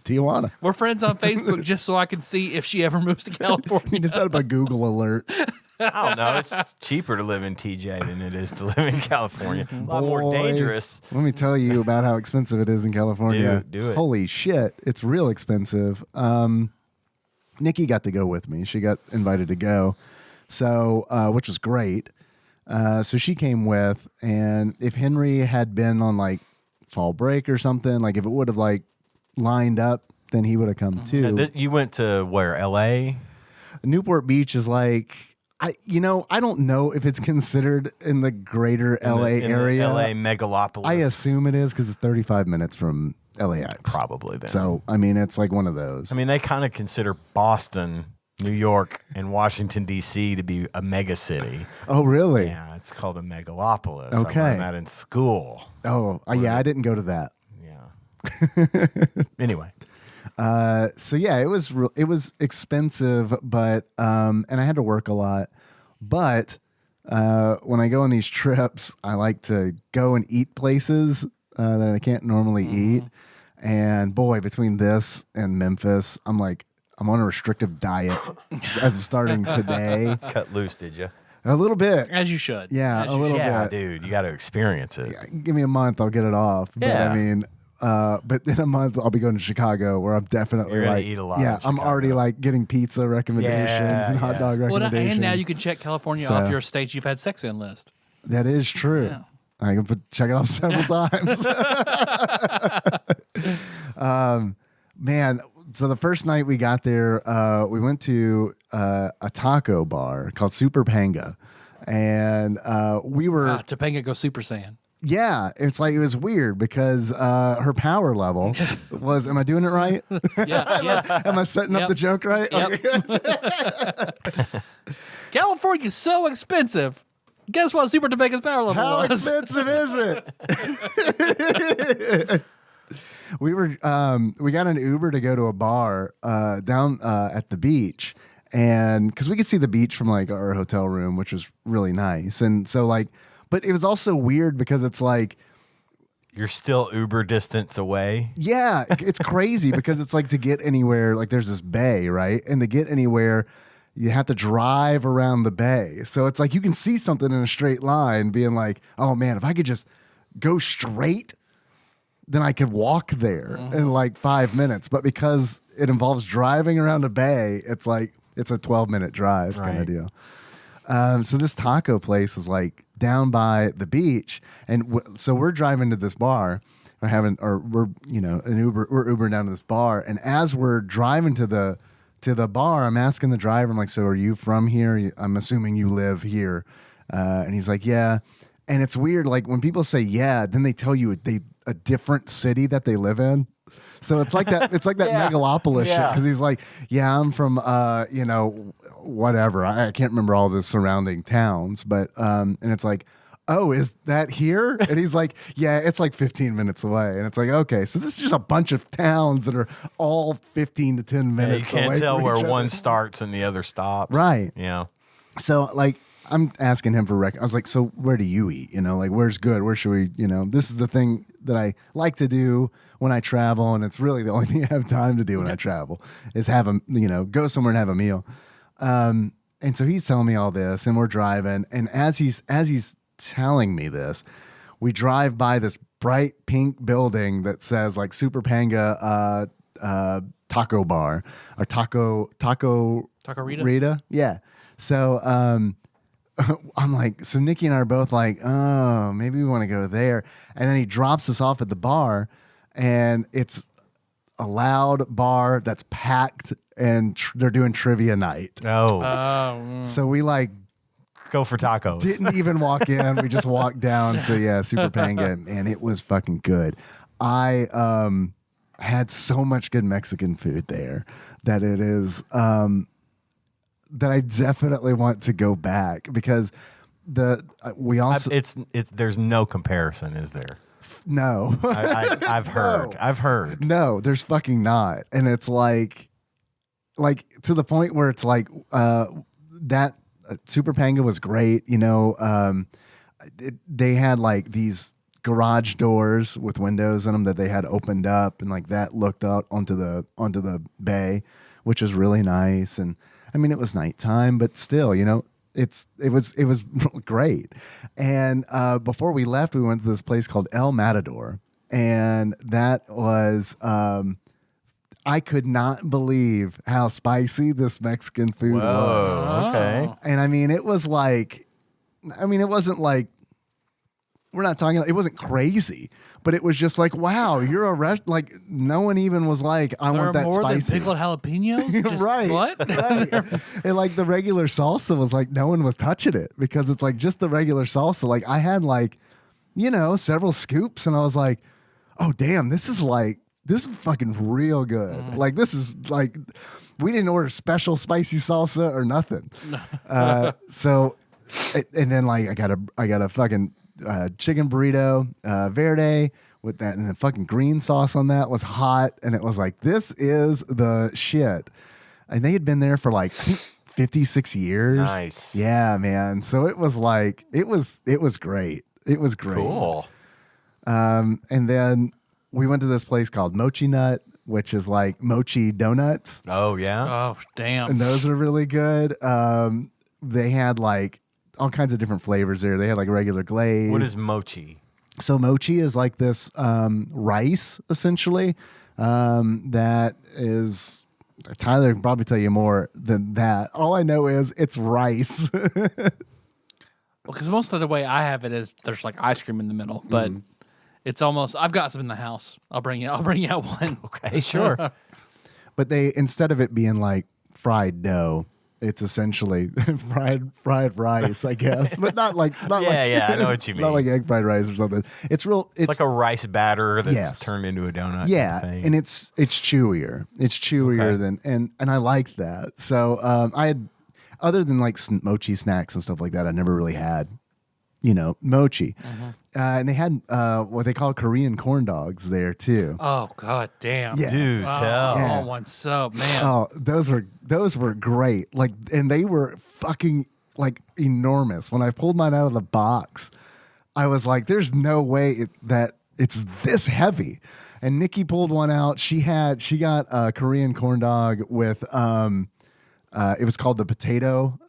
Tijuana. We're friends on Facebook just so I can see if she ever moves to He California. just set up a Google alert. I don't know. It's cheaper to live in TJ than it is to live in California. A lot more Boy, dangerous. Let me tell you about how expensive it is in California. Do it. Holy shit. It's real expensive. Nikki got to go with me. She got invited to go. So, which was great. So she came with, and if Henry had been on fall break or something, if it would have lined up, then he would have come too. You went to where? LA? Newport Beach is I don't know if it's considered in the greater LA area. The LA megalopolis. I assume it is because it's 35 minutes from LAX. Probably then. So, I mean, it's like one of those. I mean, they kind of consider Boston, New York, and Washington, D.C. to be a mega city. Oh, really? Yeah, it's called a megalopolis. Okay. I learned that in school. Oh, yeah, I didn't go to that. Yeah. Anyway. So yeah, it was expensive, but and I had to work a lot. But when I go on these trips, I like to go and eat places that I can't normally eat. And boy, between this and Memphis, I'm on a restrictive diet as of starting today. Cut loose, did you? A little bit. As you should. Yeah, As a you little Yeah, bit. dude, you got to experience it. Give me a month, I'll get it off. But Yeah. I mean, but in a month I'll be going to Chicago, where I'm definitely You're gonna like, eat a lot yeah, in I'm already Chicago. like getting pizza recommendations and hot dog Well, recommendations. and now you can check California So- off your states you've had sex in list. That is true. Yeah. I can check it off several times. Man, so the first night we got there, we went to a taco bar called Super Panga, and we were Topanga goes Super Saiyan. yeah. It's like it was weird because her power level was. Am I doing it right? Yeah, yes. Am I setting up Yep. the joke right? Yep. California's so expensive. Guess what Super Topanga's power level How was? expensive is it? We got an Uber to go to a bar down at the beach, and because we could see the beach from like our hotel room, which was really nice. And so like, but it was also weird because it's like, You're still Uber distance away. yeah, it's crazy because it's like to get anywhere, like there's this bay, right? And to get anywhere, you have to drive around the bay. So it's like you can see something in a straight line, being like, oh man, if I could just go straight, then I could walk there in like 5 minutes. But because it involves driving around a bay, it's like it's a 12-minute drive kind of Right. deal. So this taco place was like down by the beach, and so we're driving to this bar. We're Ubering down to this bar, and as we're driving to the bar, I'm asking the driver, I'm like, so are you from here? I'm assuming you live here. And he's like, yeah. And it's weird, like when people say yeah, then they tell you a different city that they live in. So it's like that. It's like that Yeah. megalopolis shit. Yeah. Because he's like, yeah, I'm from whatever. I can't remember all the surrounding towns, but and it's like, oh, is that here? And he's like, yeah, it's like 15 minutes away. And it's like, okay, so this is just a bunch of towns that are all 15 to 10 Yeah, you minutes away. can't tell from where each one other. starts and the other stops. Right. Yeah. So like I'm asking him for I was like, so where do you eat? Like where's good? Where should we? This is the thing that I like to do when I travel, and it's really the only thing I have time to do when I travel is have go somewhere and have a meal. And so he's telling me all this, and we're driving, and as he's telling me this, we drive by this bright pink building that says like Super Panga taco bar or taco Taco-Rita? Rita. Yeah. So I'm like, so Nikki and I are both like, oh, maybe we want to go there. And then he drops us off at the bar, and it's a loud bar that's packed, and they're doing trivia night. Oh, So we like go for tacos. didn't even walk in. We just walked down to Super Panga, and it was fucking good. I had so much good Mexican food there that it is that I definitely want to go back, because we also There's no comparison, is there? no. I've heard. No. I've heard. No, there's fucking not. And it's like to the point where it's like that Super Panga was great. They had like these garage doors with windows in them that they had opened up, and like that looked out onto the bay, which was really nice. And I mean, it was nighttime, but still, it was great. And before we left, we went to this place called El Matador, and that was I could not believe how spicy this Mexican food was. Whoa. Okay. And I mean, it was like, it wasn't like we're not talking. It wasn't crazy, but it was just like, wow, you're a like. No one even was like, I want that more spicy. Than pickled jalapenos. Just, right? What? Right. And like the regular salsa was like, no one was touching it because it's like just the regular salsa. Like I had like, several scoops, and I was like, oh damn, this is fucking real good. Like this is like, we didn't order special spicy salsa or nothing. So, and then like I got a fucking chicken burrito verde with that, and the fucking green sauce on that was hot, and it was like, this is the shit. And they had been there for like, I think 56 years. Nice. Yeah, man. So it was like, it was great. It was great. Cool. And then we went to this place called Mochi Nut, which is like mochi donuts. Oh yeah. Oh damn. And those are really good. They had like all kinds of different flavors there. They had like regular glaze. What is mochi? So mochi is like this rice, essentially, that is... Tyler can probably tell you more than that. All I know is it's rice. Well, because most of the way I have it is there's like ice cream in the middle, but it's almost... I've got some in the house. I'll bring you out one. Okay, sure. But they, instead of it being like fried dough, it's essentially fried rice, I guess, but not like Yeah, I know what you mean. Not like egg fried rice or something. It's like a rice batter that's Yes. turned into a donut. yeah, kind of thing. and it's chewier. It's chewier Okay. than and I liked that. So I had, other than like mochi snacks and stuff like that, I never really had, mochi. And they had what they call Korean corn dogs there too. Oh god damn. Yeah. Dude, Oh, tell. Yeah. one so man. Oh, those were great. Like, and they were fucking like enormous. When I pulled mine out of the box, I was like, "There's no way that it's this heavy." And Nikki pulled one out. She got a Korean corn dog with it was called the potato.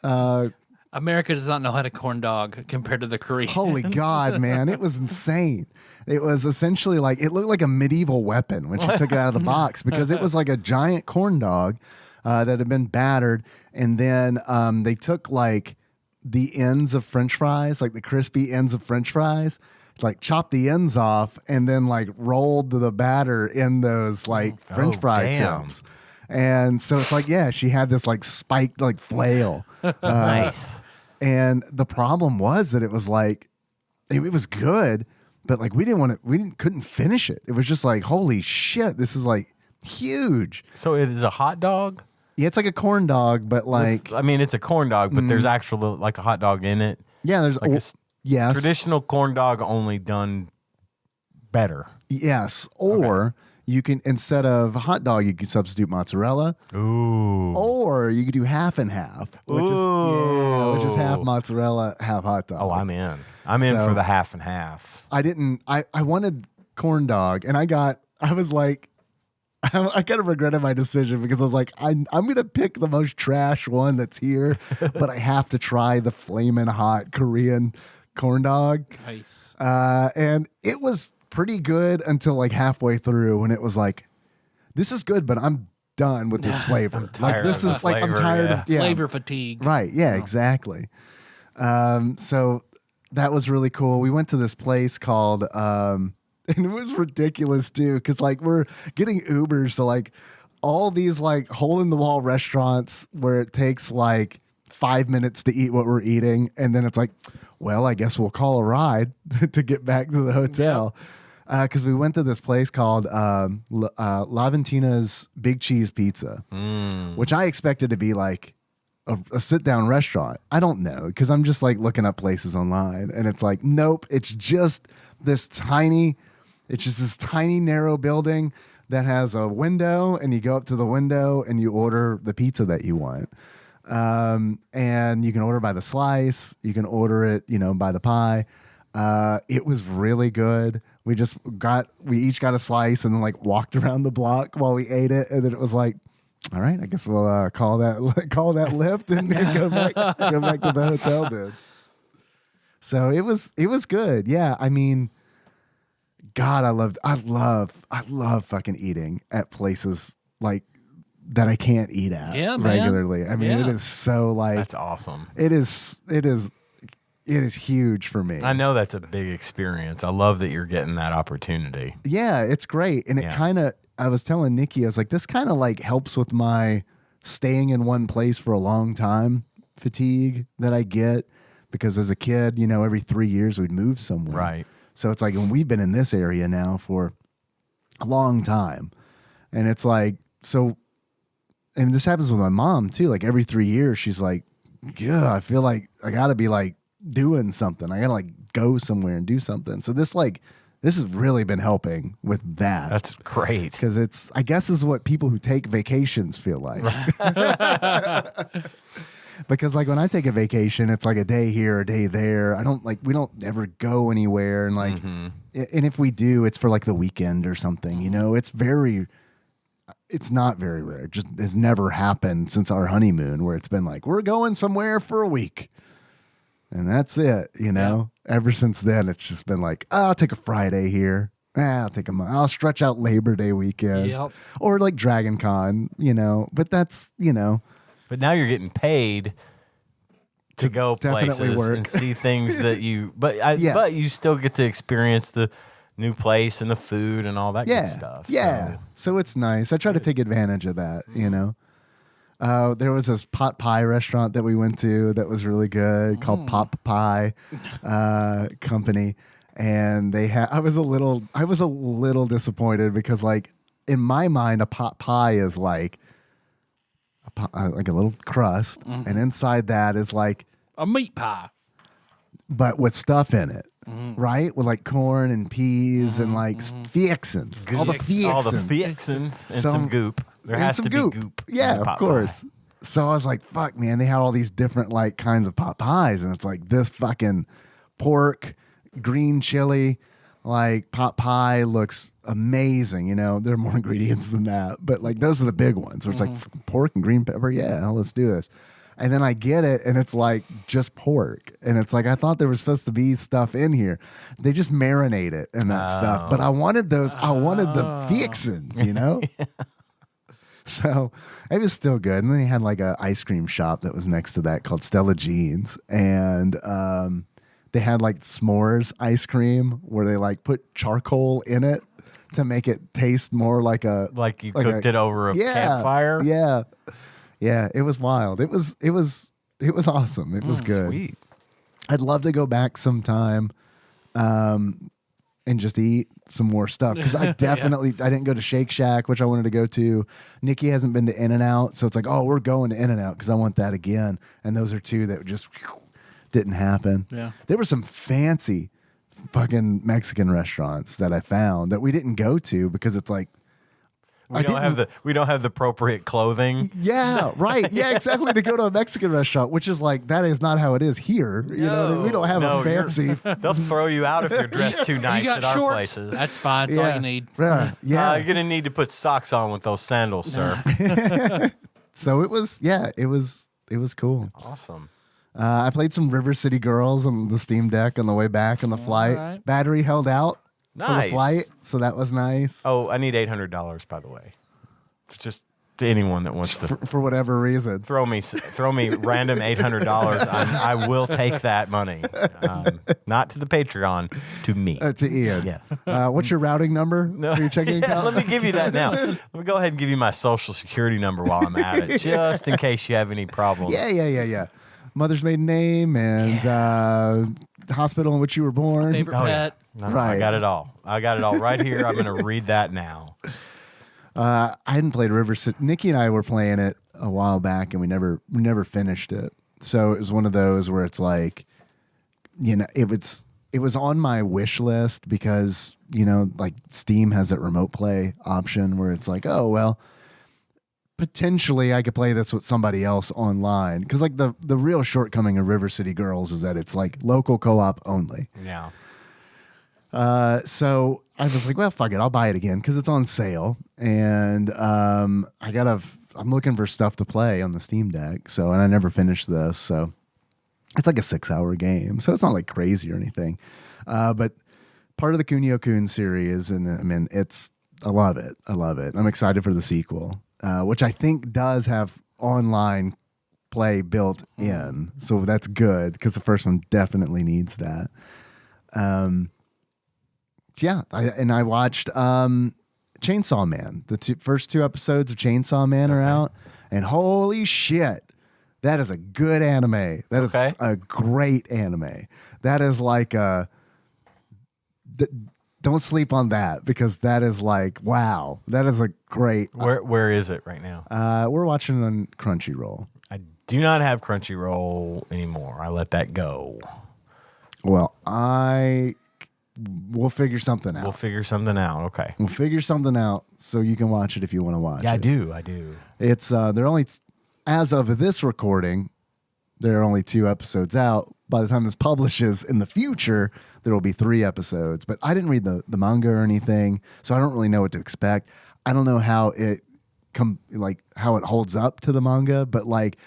America does not know how to corn dog compared to the Koreans. Holy God, man. It was insane. It was essentially like, it looked like a medieval weapon when she took it out of the box, because it was like a giant corn dog that had been battered. And then they took like the ends of French fries, like the crispy ends of French fries, like chopped the ends off and then like rolled the batter in those like French fry damn. tips. And so it's like, yeah, she had this like spiked like flail. Nice. And the problem was that it was like, it was good, but like we couldn't finish it. It was just like, holy shit, this is like huge. So it is a hot dog? Yeah, it's like a corn dog, but like, it's a corn dog, but there's actual like a hot dog in it. yeah, there's Like yes, traditional corn dog, only done better. yes, or you can, instead of a hot dog, you can substitute mozzarella, Ooh. or you could do half and half, which is half mozzarella, half hot dog. Oh, I'm in. I'm in So- for the half and half. I wanted corn dog, and I was like, I kind of regretted my decision, because I was like, I'm going to pick the most trash one that's here, but I have to try the flaming hot Korean corn dog. Nice. And it was pretty good until like halfway through, when it was like, this is good, but I'm done with this flavor. Like, tired this of is the like, I'm flavor, tired yeah. of, yeah. Flavor fatigue. Right. Yeah, exactly. So that was really cool. We went to this place called, and it was ridiculous too, because like we're getting Ubers to like all these like hole in the wall restaurants where it takes like 5 minutes to eat what we're eating. And then it's like, well, I guess we'll call a ride to get back to the hotel. Because we went to this place called Laventina's Big Cheese Pizza, which I expected to be like a sit-down restaurant. I don't know, because I'm just like looking up places online, and it's like, nope, it's just this tiny narrow building that has a window, and you go up to the window and you order the pizza that you want. And you can order by the slice, you can order it, by the pie. It was really good. We each got a slice and then like walked around the block while we ate it. And then it was like, all right, I guess we'll call that Lyft and go back to the hotel, dude. So it was good. Yeah. I mean, God, I love fucking eating at places like that I can't eat at Yeah, man. regularly. I mean, Yeah. it is so like, That's awesome. it is It is huge for me. I know that's a big experience. I love that you're getting that opportunity. Yeah, it's great. And it kind of, I was telling Nikki, I was like, this kind of like helps with my staying in one place for a long time fatigue that I get, because as a kid, you know, every 3 years we'd move somewhere. Right. So it's like, when we've been in this area now for a long time, and it's like, so, and this happens with my mom too. Like every 3 years, she's like, yeah, I feel like I got to be like doing something. I got to like go somewhere and do something. So this has really been helping with that. That's great. Because it's, I guess, is what people who take vacations feel like. Because like when I take a vacation, it's like a day here, a day there. We don't ever go anywhere. And like, and if we do, it's for like the weekend or something, you know. It's not very rare. It just has never happened since our honeymoon, where it's been like, we're going somewhere for a week. And that's it, you know. Yeah. Ever since then, it's just been like, I'll take a Friday here. I'll stretch out Labor Day weekend. Yep. Or like Dragon Con, you know. But that's, you know. But now you're getting paid to go places and see things that you, but you still get to experience the new place and the food and all that good stuff. Yeah. So it's nice. I try to take advantage of that, you know. There was this pot pie restaurant that we went to that was really good, called Pop Pie Company. And I was a little disappointed, because like in my mind, a pot pie is like a little crust, and inside that is like a meat pie, but with stuff in it, right? With like corn and peas and like fixins, all the fixins, and some goop. There has to be goop. Yeah, of course. Pie. So I was like, fuck, man, they had all these different like kinds of pot pies, and it's like this fucking pork, green chili, like pot pie looks amazing. You know, there are more ingredients than that, but like those are the big ones where it's like pork and green pepper. Yeah, let's do this. And then I get it, and it's like just pork. And it's like, I thought there was supposed to be stuff in here. They just marinate it and that stuff. But I wanted I wanted the fixins, you know? So it was still good. And then they had like an ice cream shop that was next to that called Stella Jeans. And they had like s'mores ice cream where they like put charcoal in it to make it taste more like you cooked it over a campfire. Yeah. Yeah, it was wild. It was awesome. It was good. Sweet. I'd love to go back sometime and just eat some more stuff, because I definitely I didn't go to Shake Shack, which I wanted to go to. Nikki hasn't been to In-N-Out, so it's like, oh, we're going to In-N-Out because I want that again. And those are two that just didn't happen. Yeah. There were some fancy fucking Mexican restaurants that I found that we didn't go to because it's like, we don't have the appropriate clothing. Yeah, right. Yeah, exactly. To go to a Mexican restaurant, which is like, that is not how it is here. You know, we don't have a fancy. They'll throw you out if you're dressed too nice at shorts. Our places. That's fine. That's all you need. Yeah. You're gonna need to put socks on with those sandals, sir. So it was cool. Awesome. I played some River City Girls on the Steam Deck on the way back on the flight. Right. Battery held out. Nice. For the flight, so that was nice. Oh, I need $800, by the way. Just to anyone that wants to, for whatever reason, throw me random $800. I will take that money. Not to the Patreon, to me, to Ian. Yeah. What's your routing number for your checking account? Let me give you that now. Let me go ahead and give you my social security number while I'm at it, just in case you have any problems. Yeah. Mother's maiden name and hospital in which you were born. Favorite pet. No, right. I got it all right here. I'm going to read that now. I hadn't played River City. Nikki and I were playing it a while back, and we never finished it. So it was one of those where it's like, you know, it was on my wish list because, you know, like Steam has that remote play option where it's like, oh, well, potentially I could play this with somebody else online. Because like the real shortcoming of River City Girls is that it's like local co-op only. Yeah. So I was like, well, fuck it, I'll buy it again because it's on sale, and I'm looking for stuff to play on the Steam Deck. So, and I never finished this, so it's like a 6-hour game, so it's not like crazy or anything. But part of the Kunio-kun series, and I mean, I love it. I'm excited for the sequel, which I think does have online crossplay built in, so that's good because the first one definitely needs that. Yeah, I watched Chainsaw Man. The first 2 episodes of Chainsaw Man are out, and holy shit, that is a good anime. That is a great anime. That is like don't sleep on that, because that is like, wow, that is a great. Where is it right now? We're watching it on Crunchyroll. I do not have Crunchyroll anymore. I let that go. Well, we'll figure something out. We'll figure something out. Okay. We'll figure something out so you can watch it if you want to watch it. Yeah, I do. It's they're only, as of this recording, there are only 2 episodes out. By the time this publishes in the future, there will be 3 episodes. But I didn't read the manga or anything, so I don't really know what to expect. I don't know how it how it holds up to the manga, but like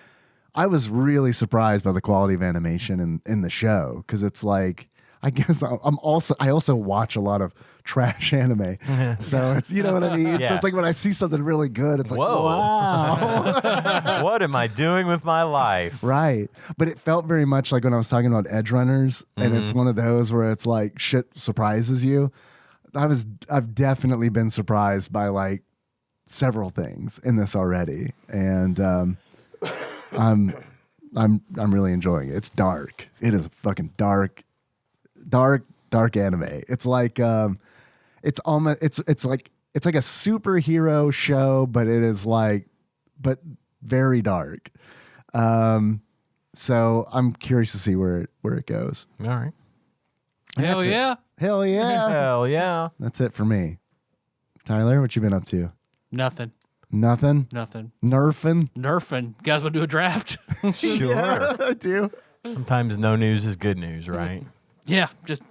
I was really surprised by the quality of animation in the show, because it's like, I guess I also watch a lot of trash anime, so it's, you know what I mean. So it's like when I see something really good, it's like, wow, what am I doing with my life? Right. But it felt very much like when I was talking about Edge Runners, and it's one of those where it's like shit surprises you. I've definitely been surprised by like several things in this already, and I'm really enjoying it. It's dark. It is fucking dark anime. It's like it's almost it's like a superhero show, but it is like, but very dark. So I'm curious to see where it goes. All right. Hell yeah. Hell yeah. Hell yeah. That's it for me. Tyler, what you been up to? Nothing. Nothing. Nerfing. You guys want to do a draft? Sure. Yeah, I do. Sometimes no news is good news, right? Yeah, just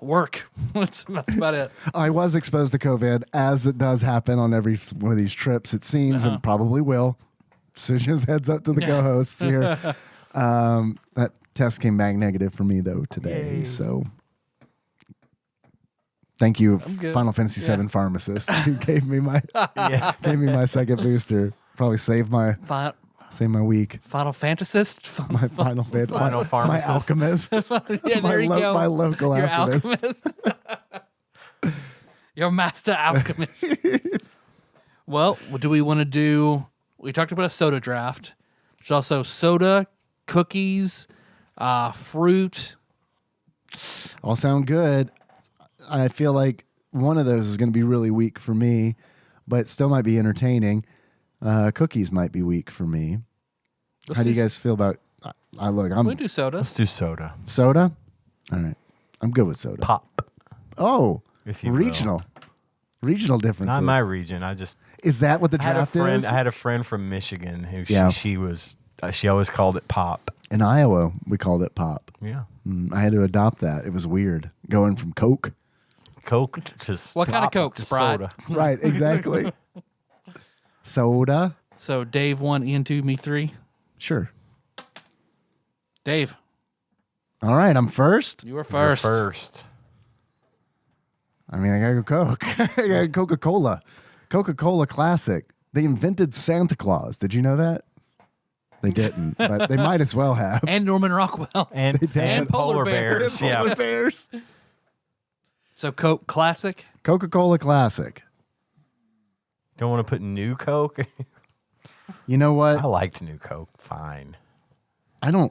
work. That's about it. I was exposed to COVID, as it does happen on every one of these trips, it seems, and probably will. So just heads up to the co-hosts here. That test came back negative for me though today. Yay. So thank you, Final Fantasy VII pharmacist, who gave me my second booster. Probably saved my week. Final Fantasist? My final Pharmacist. My alchemist. Yeah, there you go. My local Your alchemist. Your master alchemist. Well, what do we want to do? We talked about a soda draft. There's also soda, cookies, fruit. All sound good. I feel like one of those is going to be really weak for me, but still might be entertaining. Cookies might be weak for me. How do you guys feel about? We do soda. Let's do soda. Soda. All right, I'm good with soda. Pop. Oh, If you regional differences. Not my region. Is that what the draft is? I had a friend from Michigan who Yeah. she always called it pop. In Iowa, we called it pop. Yeah. I had to adopt that. It was weird going from Coke. Coke to What kind of pop Coke? to Sprite? soda. Right, exactly. Soda. So Dave 1, Ian 2, me 3. Sure. Dave, All right, I'm first. you were You're first. first. I mean, I gotta go Coke. I gotta Coca-Cola. Coca-Cola Classic. They invented Santa Claus. Did you know that? They didn't, but they might as well have. And Norman Rockwell. And polar bears. bears. Yeah. Polar bears. So Coke Classic. Coca-Cola Classic. Don't want to put new Coke? You know what? I liked new Coke. Fine. I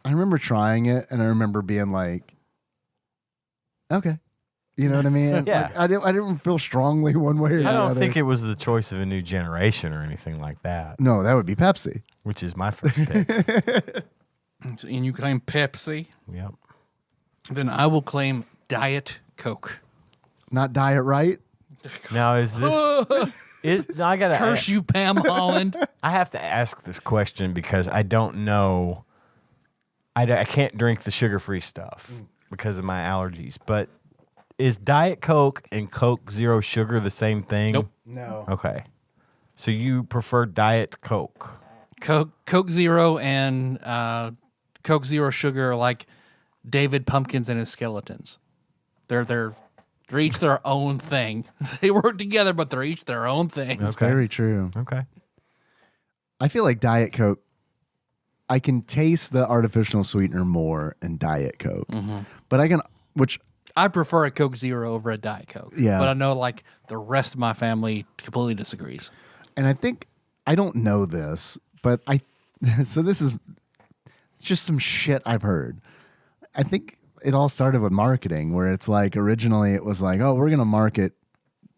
remember trying it, and I remember being like, okay. You know what I mean? Yeah. Like, I didn't feel strongly one way or the I other. don't think it was the choice of a new generation or anything like that, No, that would be Pepsi. which is my first pick. And you claim Pepsi. Yep. Then I will claim Diet Coke. Not Diet Right. Now I gotta Curse you, Pam Holland. I have to ask this question because I don't know. I can't drink the sugar-free stuff because of my allergies. But is Diet Coke and Coke Zero Sugar the same thing? Nope. No. Okay. So you prefer Diet Coke? Coke Zero and Coke Zero Sugar are like David Pumpkins and his skeletons. They're each their own thing. They work together, but they're each their own thing. It's very true. Okay. I feel like Diet Coke I can taste the artificial sweetener more in Diet Coke, but I prefer a Coke Zero over a Diet Coke. Yeah. But I know like the rest of my family completely disagrees. and I don't know this, but so this is just some shit I've heard. I think it all started with marketing, where it's like originally it was like, oh, we're going to market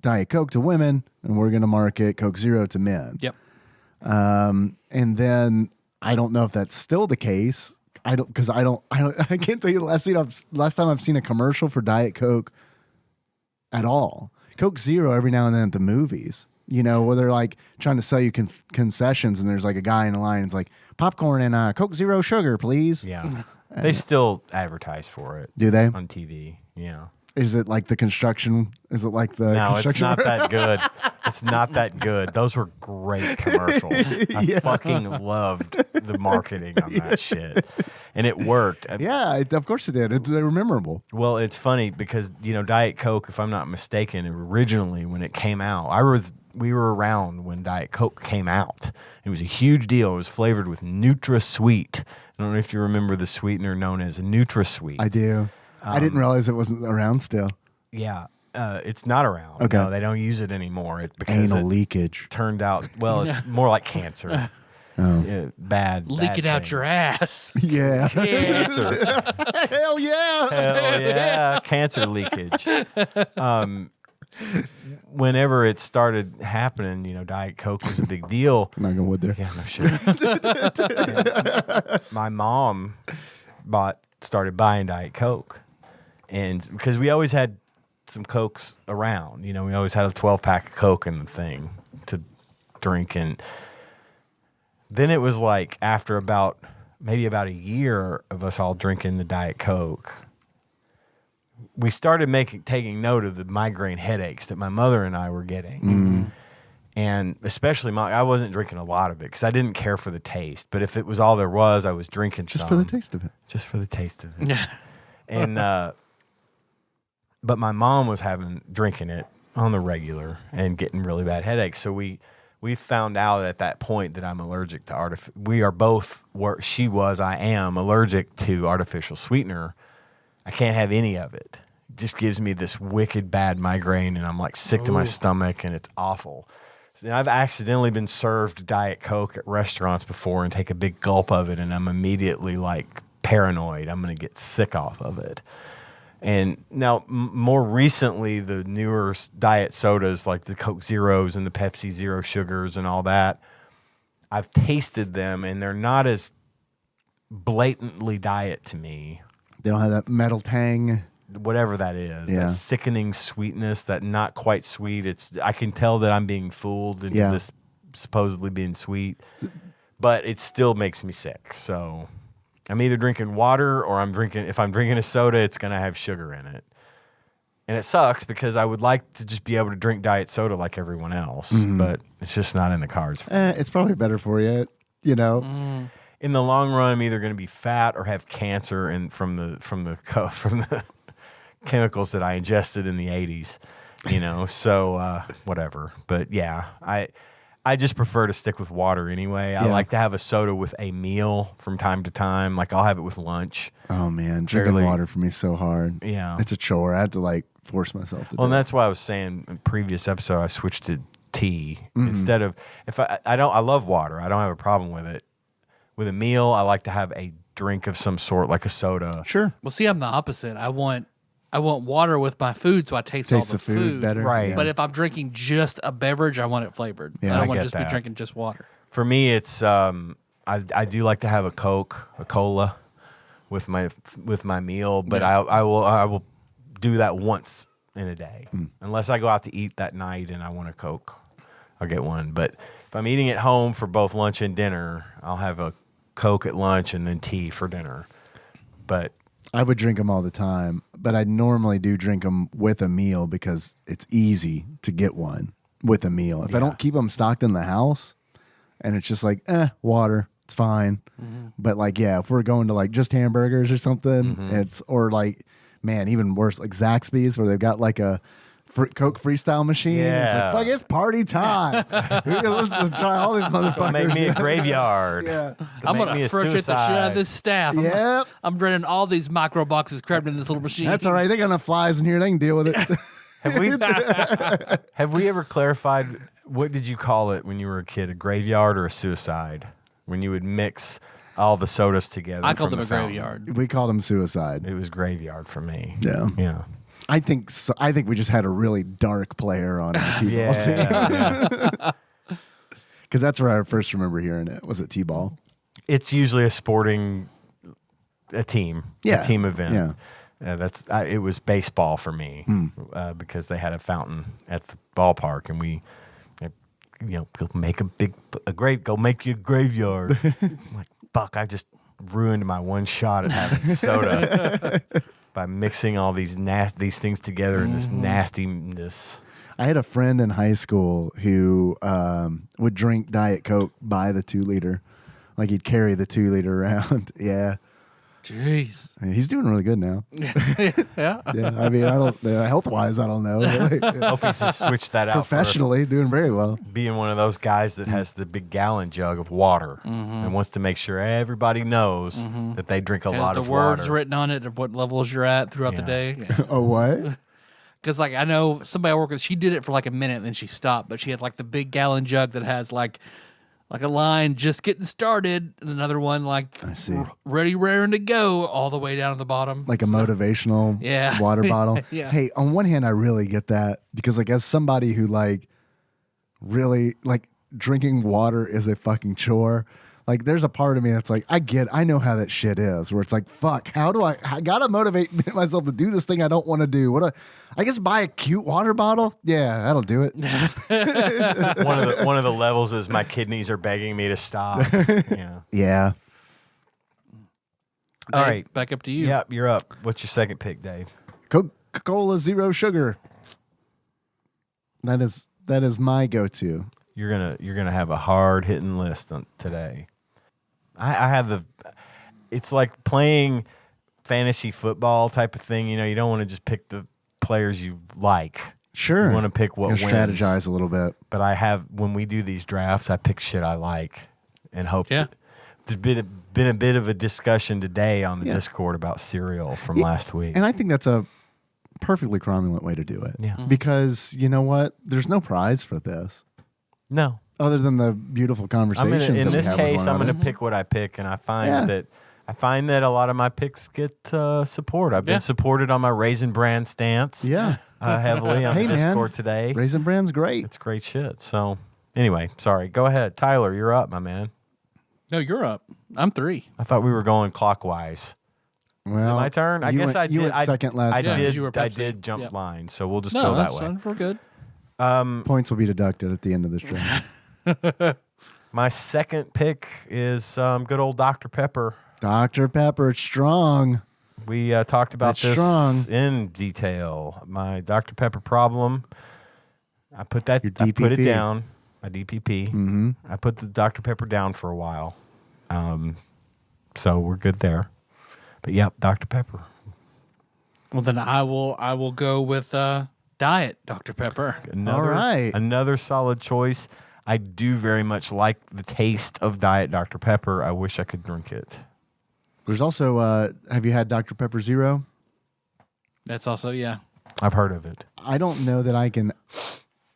Diet Coke to women and we're going to market Coke Zero to men. Yep. And then I don't know if that's still the case. I can't tell you the last time I've seen a commercial for Diet Coke at all. Coke Zero every now and then at the movies, where they're like trying to sell you concessions, and there's like a guy in the line. It's like popcorn and Coke Zero sugar, please. Yeah. They still advertise for it. Do they? On TV. Yeah. Is it like the construction? Is it like the No, it's construction? not that good. It's not that good. Those were great commercials. I fucking loved the marketing on that shit. And it worked. Yeah, of course it did. It's memorable. Well, it's funny because, Diet Coke, if I'm not mistaken, originally when it came out, we were around when Diet Coke came out. It was a huge deal. It was flavored with NutraSweet. I don't know if you remember the sweetener known as NutraSweet. I do. I didn't realize it wasn't around still. Yeah. It's not around. Okay. No, they don't use it anymore. Because Anal leakage. Turned out, well, it's more like cancer. Oh. Yeah, bad. Leak it out things. your ass. Yeah. Cancer. Hell yeah. Hell yeah. Cancer leakage. Whenever it started happening, Diet Coke was a big deal. I'm not going with there. Yeah, no shit. My mom started buying Diet Coke. And because we always had some Cokes around, we always had a 12-pack of Coke in the thing to drink. And then it was like after maybe about a year of us all drinking the Diet Coke, we started taking note of the migraine headaches that my mother and I were getting. Mm-hmm. And especially I wasn't drinking a lot of it because I didn't care for the taste. But if it was all there was, I was drinking Just some. for the taste of it. Just for the taste of it. And but my mom was drinking it on the regular and getting really bad headaches. So we found out at that point that I'm allergic to we are both, I am allergic to artificial sweetener. I can't have any of it. It just gives me this wicked bad migraine, and I'm like sick to my stomach, and it's awful. So I've accidentally been served Diet Coke at restaurants before and take a big gulp of it, and I'm immediately like paranoid. I'm going to get sick off of it. And now, more recently, the newer diet sodas like the Coke Zeros and the Pepsi Zero Sugars and all that, I've tasted them, and they're not as blatantly diet to me. They don't have that metal tang. Whatever that is, Yeah. that sickening sweetness, that not quite sweet. I can tell that I'm being fooled into Yeah. this supposedly being sweet, but it still makes me sick. So I'm either drinking water or if I'm drinking a soda, it's going to have sugar in it. And it sucks because I would like to just be able to drink diet soda like everyone else, but it's just not in the cards. It's probably better for you, In the long run, I'm either going to be fat or have cancer from the chemicals that I ingested in the 80s, so whatever. But yeah, I just prefer to stick with water anyway. I like to have a soda with a meal from time to time. Like I'll have it with lunch. Oh man, drinking water for me is so hard. Yeah. It's a chore. I have to force myself to do And it. that's why I was saying in previous episode, I switched to tea instead of, I love water. I don't have a problem with it. With a meal, I like to have a drink of some sort, like a soda. Sure. Well, see, I'm the opposite. I want water with my food, so I taste all the food better. Right. But if I'm drinking just a beverage, I want it flavored. Yeah, I I don't want get to just be that. drinking just water. For me, it's I do like to have a cola with my meal, but Yeah. I will do that once in a day, unless I go out to eat that night and I want a Coke, I'll get one. But if I'm eating at home for both lunch and dinner, I'll have a Coke at lunch and then tea for dinner. But I would drink them all the time, but I normally do drink them with a meal because it's easy to get one with a meal. If I don't keep them stocked in the house and it's just like, water, it's fine. But if we're going to just hamburgers or something, it's, or man, even worse, like Zaxby's where they've got a Coke freestyle machine. Yeah. It's like, fuck, it's party time. Let's try all these motherfuckers. Make me a graveyard. Yeah. I'm Make going me to a frustrate the shit out of this staff. Yep. I'm draining all these micro boxes crammed in this little machine. That's all right. They got enough flies in here. They can deal with it. Have we ever clarified what did you call it when you were a kid? A graveyard or a suicide? When you would mix all the sodas together. I called from them the a fountain. graveyard. We called them suicide. It was graveyard for me. Yeah. Yeah. I think we just had a really dark player on our T-ball team. Yeah. Because that's where I first remember hearing it. Was it T-ball? It's usually a team. A team event. Yeah. It was baseball for me because they had a fountain at the ballpark, and we, go make go make you a graveyard. I'm like, fuck! I just ruined my one shot at having soda by mixing all these things together in this nastiness. I had a friend in high school who would drink Diet Coke by the 2-liter. Like he'd carry the 2-liter around. Yeah. Jeez. I mean, he's doing really good now. Yeah. Yeah. I mean, health-wise, I don't know. I hope he's just switched that out. Professionally, doing very well. Being one of those guys that has the big gallon jug of water and wants to make sure everybody knows that they drink a lot Has of the words water. written on it of what levels you're at throughout the day. Yeah. Oh, what? Because I know somebody I work with, she did it for like a minute and then she stopped, but she had like the big gallon jug that has like a line just getting started and another one like I see. Ready, raring to go all the way down to the bottom. Like a motivational Yeah. water bottle. Yeah. Hey, on one hand, I really get that because, like, as somebody who really drinking water is a fucking chore. Like, there's a part of me that's like, I know how that shit is. Where it's like, fuck, how do I gotta motivate myself to do this thing I don't want to do? I guess buy a cute water bottle. Yeah, that'll do it. One of the levels is my kidneys are begging me to stop. Yeah. Yeah. All Dave, right. back up to you. Yep, you're up. What's your second pick, Dave? Coca-Cola Zero Sugar. That is my go-to. You're gonna have a hard hitting list today. I have it's like playing fantasy football type of thing. You don't want to just pick the players you like. Sure. You want to pick what wins. Strategize a little bit. But when we do these drafts, I pick shit I like and hope. Yeah. There's been a bit of a discussion today on the Discord about cereal from last week. And I think that's a perfectly cromulent way to do it. Yeah. Because you know what? There's no prize for this. No. Other than the beautiful conversations. In that this we have with case, one I'm going to another. pick what I pick, and I find that a lot of my picks get support. I've been supported on my Raisin Bran stance. Yeah. Heavily on Hey, the man. Discord today. Raisin Bran's great. It's great shit. So anyway, sorry. Go ahead, Tyler. You're up, my man. No, you're up. I'm 3. I thought we were going clockwise. Well, Is it my turn? I guess I did. You went second last I time. Yeah, you were I Pepsi. did jump Yep. line, so we'll just No, go that that's way. fine. We're good. Points will be deducted at the end of this draft. My second pick is good old Dr. Pepper. Dr. Pepper, it's strong. We talked about That's this strong. in detail. My Dr. Pepper problem. I put it DPP. down. My DPP. Mm-hmm. I put the Dr. Pepper down for a while. So we're good there. But yep, Dr. Pepper. Well, then I will go with Diet Dr. Pepper. All right. Another solid choice. I do very much like the taste of Diet Dr. Pepper. I wish I could drink it. There's also, have you had Dr. Pepper Zero? That's also, yeah. I've heard of it. I don't know that I can.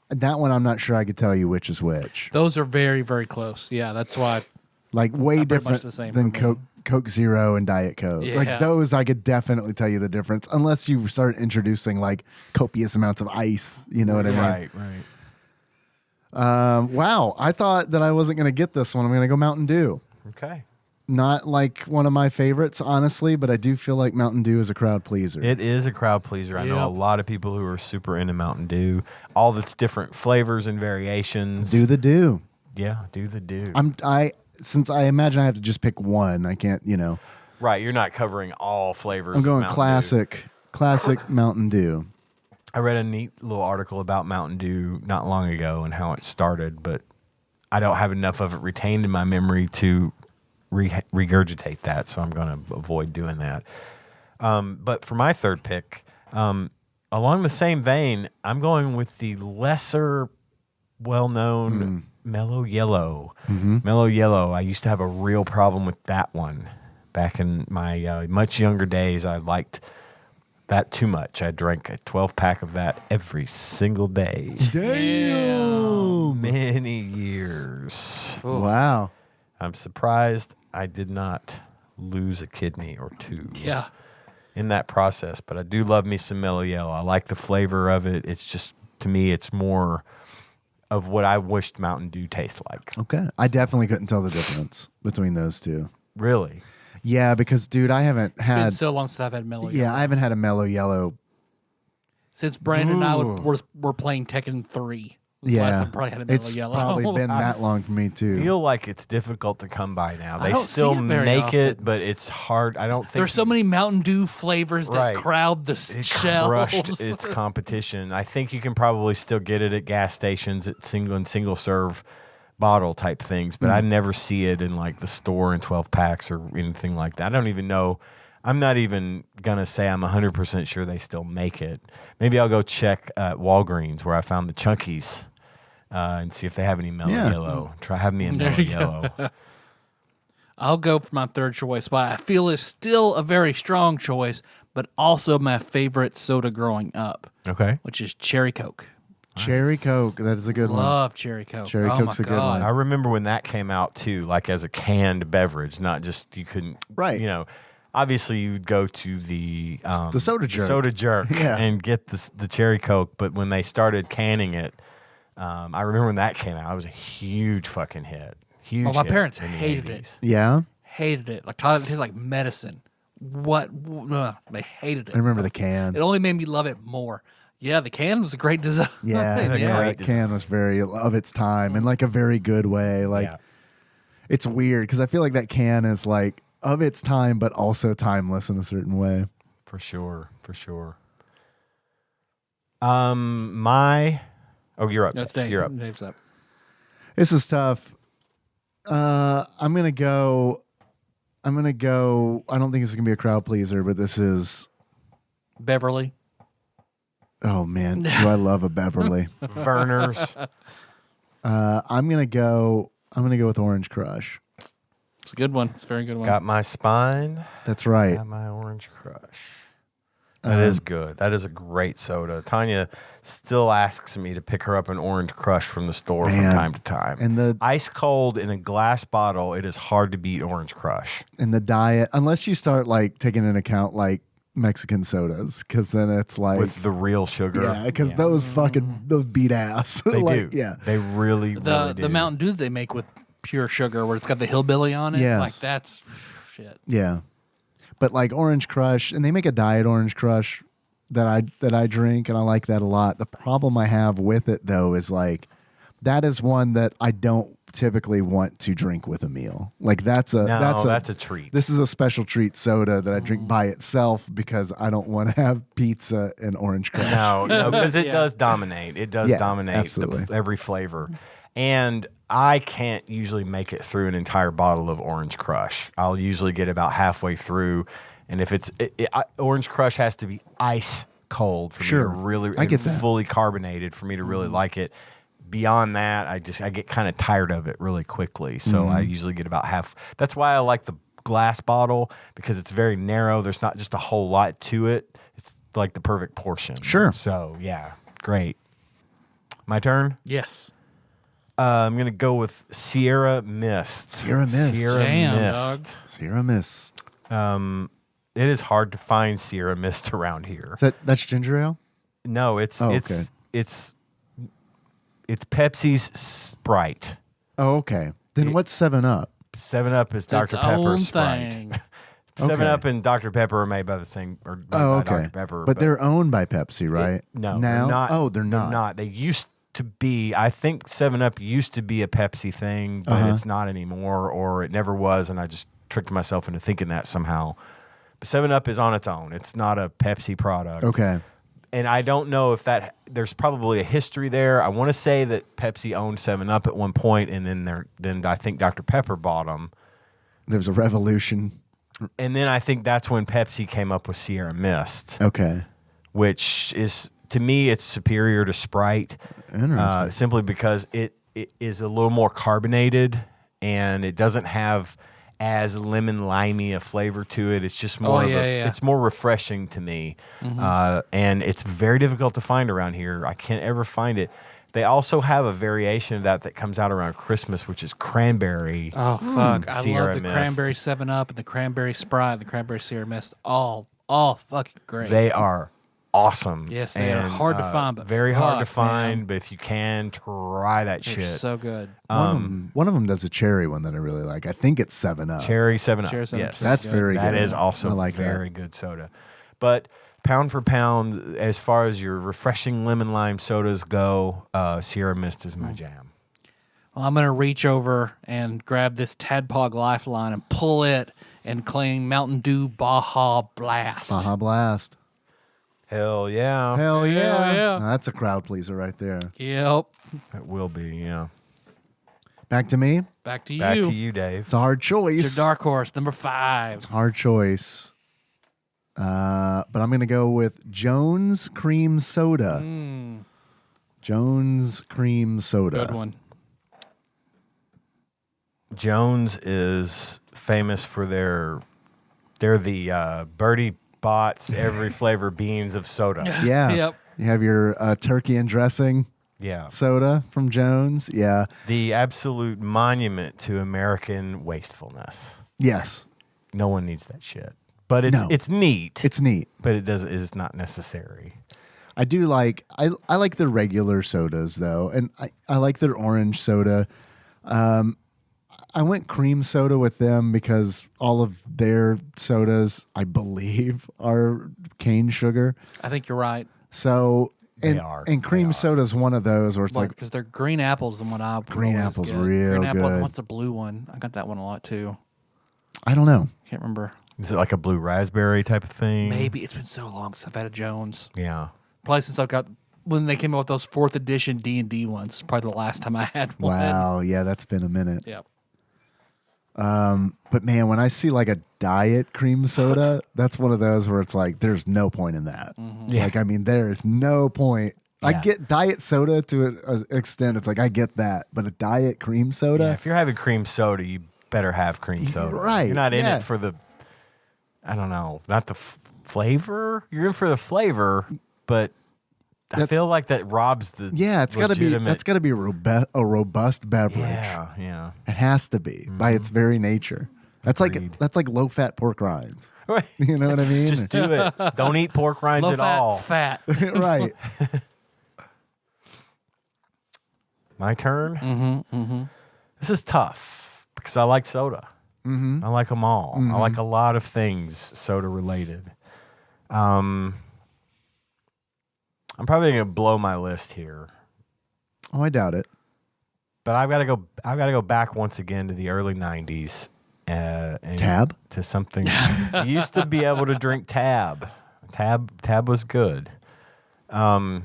That one, I'm not sure I could tell you which is which. Those are very, very close. Yeah, that's why. Like way Pretty much different the same than for me. Coke Zero and Diet Coke. Yeah. Like those, I could definitely tell you the difference, unless you start introducing like copious amounts of ice. You know what I mean? Right. Wow, I thought that I wasn't going to get this one. I'm going to go Mountain Dew. Okay. Not like one of my favorites, honestly, but I do feel like Mountain Dew is a crowd pleaser. It is a crowd pleaser. I know a Yep. lot of people who are super into Mountain Dew. All its different flavors and variations. Do the Dew. Yeah, do the Dew. Since I imagine I have to just pick one, I can't, Right, you're not covering all flavors. I'm of going Mountain Dew. classic Mountain Dew. I read a neat little article about Mountain Dew not long ago and how it started, but I don't have enough of it retained in my memory to regurgitate that, so I'm going to avoid doing that. But for my third pick, along the same vein, I'm going with the lesser well-known Mellow Yellow. Mellow Yellow. I used to have a real problem with that one. Back in my much younger days, I liked that too much. I drank a 12-pack of that every single day. Damn. Many years. Wow. I'm surprised I did not lose a kidney or two in that process. But I do love me some Mellow Yellow. I like the flavor of it. It's just, to me, it's more of what I wished Mountain Dew tasted like. Okay. I definitely couldn't tell the difference between those two. Really? Yeah, because, dude, I haven't It's had... been so long since I've had Mellow Yellow. Yeah, I haven't had a Mellow Yellow. Since Brandon and I were playing Tekken 3. Was the last time I probably had a Mellow it's Yellow. probably been that long for me, too. I feel like it's difficult to come by now. I They don't still see it very make often. it, but it's hard. I don't think There's so many Mountain Dew flavors that Right. crowd the it shelves. crushed its competition. I think you can probably still get it at gas stations at single serve bottle type things, but I never see it in like the store in 12 packs or anything like that. I don't even know. I'm not even gonna say I'm 100% sure they still make it. Maybe I'll go check at Walgreens where I found the Chunkies and see if they have any Mellow Yellow. Try have me a There Mellow you go. Yellow. I'll go for my third choice, but I feel is still a very strong choice, but also my favorite soda growing up, Okay. which is Cherry Coke. Cherry Coke. That is a good one. Love Cherry Coke. Cherry oh Coke's my a good God. one. I remember when that came out too, like as a canned beverage, not just you couldn't, Right. You know, obviously you'd go to the soda jerk. soda jerk, Yeah. and get the cherry Coke. But when they started canning it, I remember when that came out, it was a huge fucking hit. Huge. Well, my hit parents in the hated 80s. it. Yeah? Hated it. Like it tastes like medicine. What? They hated it. I remember the can. It only made me love it more. Yeah, the can was a great design. Yeah, Great that design. can was very of its time in like a very good way. Like Yeah. it's weird because I feel like that can is like of its time, but also timeless in a certain way. For sure. You're up. That's Dave. You're up. Dave's up. This is tough. I'm gonna go. I don't think this is gonna be a crowd pleaser, but this is. Beverly. Oh man, do I love a Beverly? Verner's. I'm gonna go with Orange Crush. It's a good one. It's a very good one. Got my spine. That's right. Got my Orange Crush. That is good. That is a great soda. Tanya still asks me to pick her up an Orange Crush from the store from Man. time to time. And the Ice cold in a glass bottle, it is hard to beat Orange Crush. diet, unless you start like taking into account like Mexican sodas, because then it's like With the real sugar. yeah, because those beat ass. They like, do. Yeah. They really, The really do. the Mountain Dew they make with pure sugar, where it's got the hillbilly on it. Yes. Like that's shit. Yeah. But like Orange Crush, and they make a diet Orange Crush that I drink, and I like that a lot. The problem I have with it though is like that is one that I don't typically want to drink with a meal. Like that's a treat. This is a special treat soda that I drink by itself because I don't want to have pizza and Orange Crush. No, because it Yeah. does dominate. It does Yeah, dominate absolutely. every flavor. And I can't usually make it through an entire bottle of Orange Crush. I'll usually get about halfway through. And if it's Orange Crush has to be ice cold for Sure. me to really I get and that. fully carbonated for me to really like it. Beyond that, I get kind of tired of it really quickly. So I usually get about half. That's why I like the glass bottle, because it's very narrow. There's not just a whole lot to it. It's like the perfect portion. Sure. So yeah, great. My turn. Yes. I'm gonna go with Sierra Mist. Sierra Mist. Damn, dog. Sierra Mist. It is hard to find Sierra Mist around here. That's ginger ale? No, it's okay. it's Pepsi's Sprite. Oh, okay. Then what's 7-Up? 7-Up is It's Dr. its Pepper own Sprite. thing. 7-Up and Dr. Pepper are made by the same, or made Oh, by okay. Dr. Pepper. But they're owned by Pepsi, right? No, Now? they're not. Oh, they're not. They used to be. I think 7-Up used to be a Pepsi thing, but it's not anymore, or it never was, and I just tricked myself into thinking that somehow. But 7-Up is on its own. It's not a Pepsi product. Okay. And I don't know if there's probably a history there. I want to say that Pepsi owned 7-Up at one point, and then I think Dr. Pepper bought them. There was a revolution. And then I think that's when Pepsi came up with Sierra Mist. Okay. which is, to me, it's superior to Sprite. Interesting. Simply because it is a little more carbonated and it doesn't have as lemon limey a flavor to it. It's just more it's more refreshing to me. And it's very difficult to find around here. I can't ever find it. They also have a variation of that comes out around Christmas, which is cranberry. Oh fuck! I Sierra love the Mist. cranberry 7-Up and the cranberry Sprite, the cranberry Sierra Mist. All fucking great. They are awesome. Yes, they are hard to find, but very hard to fuck, find. man. But if you can, try that They're shit. so good. One of them does a cherry one that I really like. I think it's 7-Up. Cherry 7-Up. Cherry 7-Up. Yes, That's very good. That is also I like very good soda. But pound for pound, as far as your refreshing lemon lime sodas go, Sierra Mist is my jam. Well, I'm gonna reach over and grab this Tadpog Lifeline and pull it and claim Mountain Dew Baja Blast. Baja Blast. Hell yeah. Hell yeah. yeah. Now, that's a crowd pleaser right there. Yep. It will be, yeah. Back to me. Back to you. Back to you, Dave. It's a hard choice. It's your dark horse, number 5. It's a hard choice. But I'm going to go with Jones Cream Soda. Jones Cream Soda. Good one. Jones is famous for they're the Birdie Bots every flavor beans of soda. Yeah. Yep. You have your turkey and dressing Yeah. soda from Jones. Yeah. The absolute monument to American wastefulness. Yes. No one needs that shit. But No. it's neat. It's neat. But is not necessary. I do like I like the regular sodas though, and I like their orange soda. I went cream soda with them because all of their sodas, I believe, are cane sugar. I think you're right. So They and are. and cream They are. soda is one of those where it's like Because they're green apples, the one I Green always apple's get. real green apple. good. What's the blue one? I got that one a lot too. I don't know. Can't remember. Is it like a blue raspberry type of thing? Maybe it's been so long since I've had a Jones. Yeah. Probably since I got when they came out with those 4th edition D&D ones. It's probably the last time I had one. Wow, yeah, that's been a minute. Yep. But man, when I see like a diet cream soda, that's one of those where it's like there's no point in that. Yeah. Like I mean, there is no point. I Yeah. get diet soda to an extent. It's like I get that, but a diet cream Yeah, soda, if you're having cream soda, you better have cream soda. right, You're not in yeah. it for the, I don't know, not the flavor. You're in for the flavor, but I That's- feel like that robs the yeah, it's got to be. legitimate- That's got to be a robust beverage. Yeah. It has to be by its very nature. That's Agreed. like low fat pork rinds. Right. You know what I mean? Just do it. Don't eat pork rinds Low at fat, all. fat. right. My turn. This is tough because I like soda. I like them all. I like a lot of things soda related. I'm probably gonna blow my list here, Oh, I doubt it. but I've got to go. I've got to go back once again to the early '90s. And Tab? to something. You used to be able to drink Tab. Tab was good. Tapping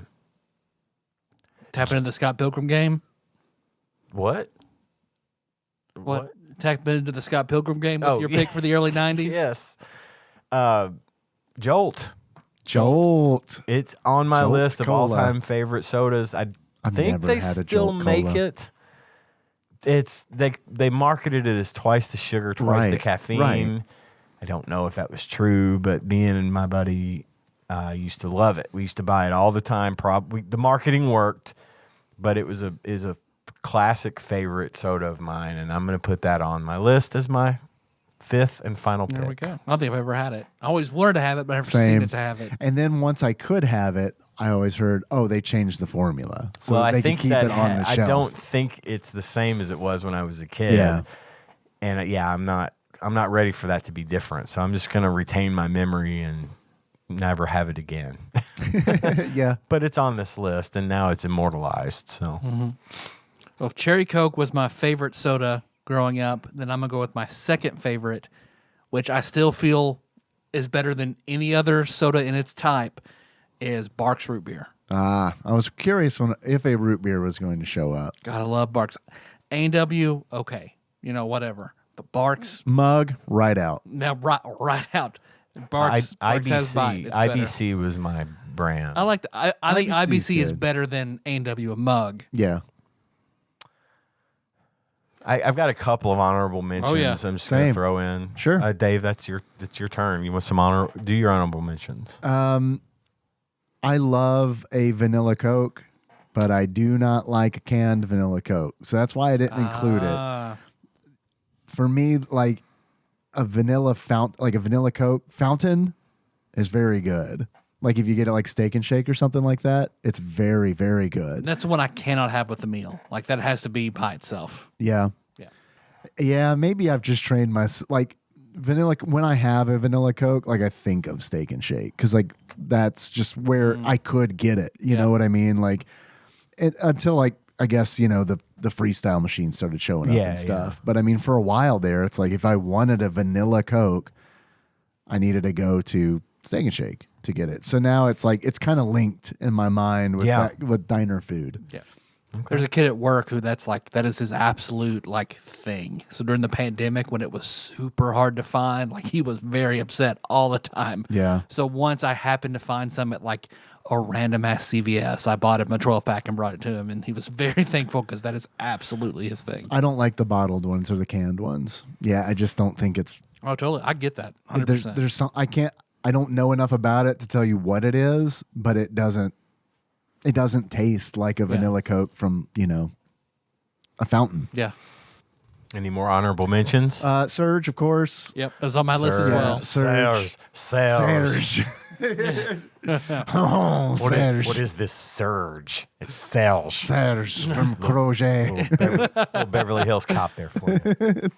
into the Scott Pilgrim game. What? What? Tapping into the Scott Pilgrim game with Oh, your yeah. pick for the early 90s? Yes. Jolt. Jolt. It's on my Jolt list of Cola. all-time favorite sodas. I I've think never they had a still Jolt make Cola. it. It's they marketed it as twice the sugar, twice the Right, caffeine. right. I don't know if that was true, but me and my buddy used to love it. We used to buy it all the time. The marketing worked, but it was a classic favorite soda of mine, and I'm going to put that on my list as my fifth and final pick. There we go. I don't think I've ever had it. I always wanted to have it, but I've never Same. seen it to have it. And then once I could have it, I always heard, oh, they changed the formula. So Well, they I think can keep that it on the I shelf. don't think it's the same as it was when I was a kid. Yeah. And I'm not ready for that to be different. So I'm just going to retain my memory and never have it again. Yeah. But it's on this list, and now it's immortalized. So Well, if Cherry Coke was my favorite soda growing up, then I'm going to go with my second favorite, which I still feel is better than any other soda in its type, is Barks Root Beer. I was curious if a root beer was going to show up. Gotta love Barks. A&W, okay, whatever. But Barks, Mug, right out. now right out. Barks has bite. IBC It's better. IBC was my brand. I think IBC is IBC is good. better than A&W mug. Yeah. I've got a couple of honorable mentions. yeah. I'm just going to Same. throw in. Sure. Dave, it's your turn. You want some do your honorable mentions. I love a vanilla Coke, but I do not like a canned vanilla Coke. So that's why I didn't include it. For me, like a vanilla Coke fountain is very good. Like if you get it like Steak and Shake or something like that, it's very, very good. That's one I cannot have with a meal. Like that has to be by itself. Yeah. Yeah. Yeah, maybe I've just trained like vanilla. When I have a vanilla Coke, like I think of Steak and Shake because like that's just where I could get it. You know what I mean? Like until like I guess the freestyle machine started showing up and stuff. But I mean, for a while there, it's like if I wanted a vanilla Coke, I needed to go to Steak and Shake to get it. So now it's like it's kind of linked in my mind with diner food. Yeah. Okay. There's a kid at work who that is his absolute like thing. So during the pandemic when it was super hard to find, like he was very upset all the time. Yeah. So once I happened to find some at like a random ass CVS, I bought him a 12-pack and brought it to him, and he was very thankful because that is absolutely his thing. I don't like the bottled ones or the canned ones. Yeah, I just don't think it's. Oh, totally. I get that. 100%. There's some I don't know enough about it to tell you what it is, but it doesn't taste like a vanilla Coke from, a fountain. Yeah. Any more honorable mentions? Surge, of course. Yep. That's on my list as well. Surge. Surge. Oh, Surge. What is this surge? It's Surge. Surge from Crochet. Little Beverly Hills Cop there for you.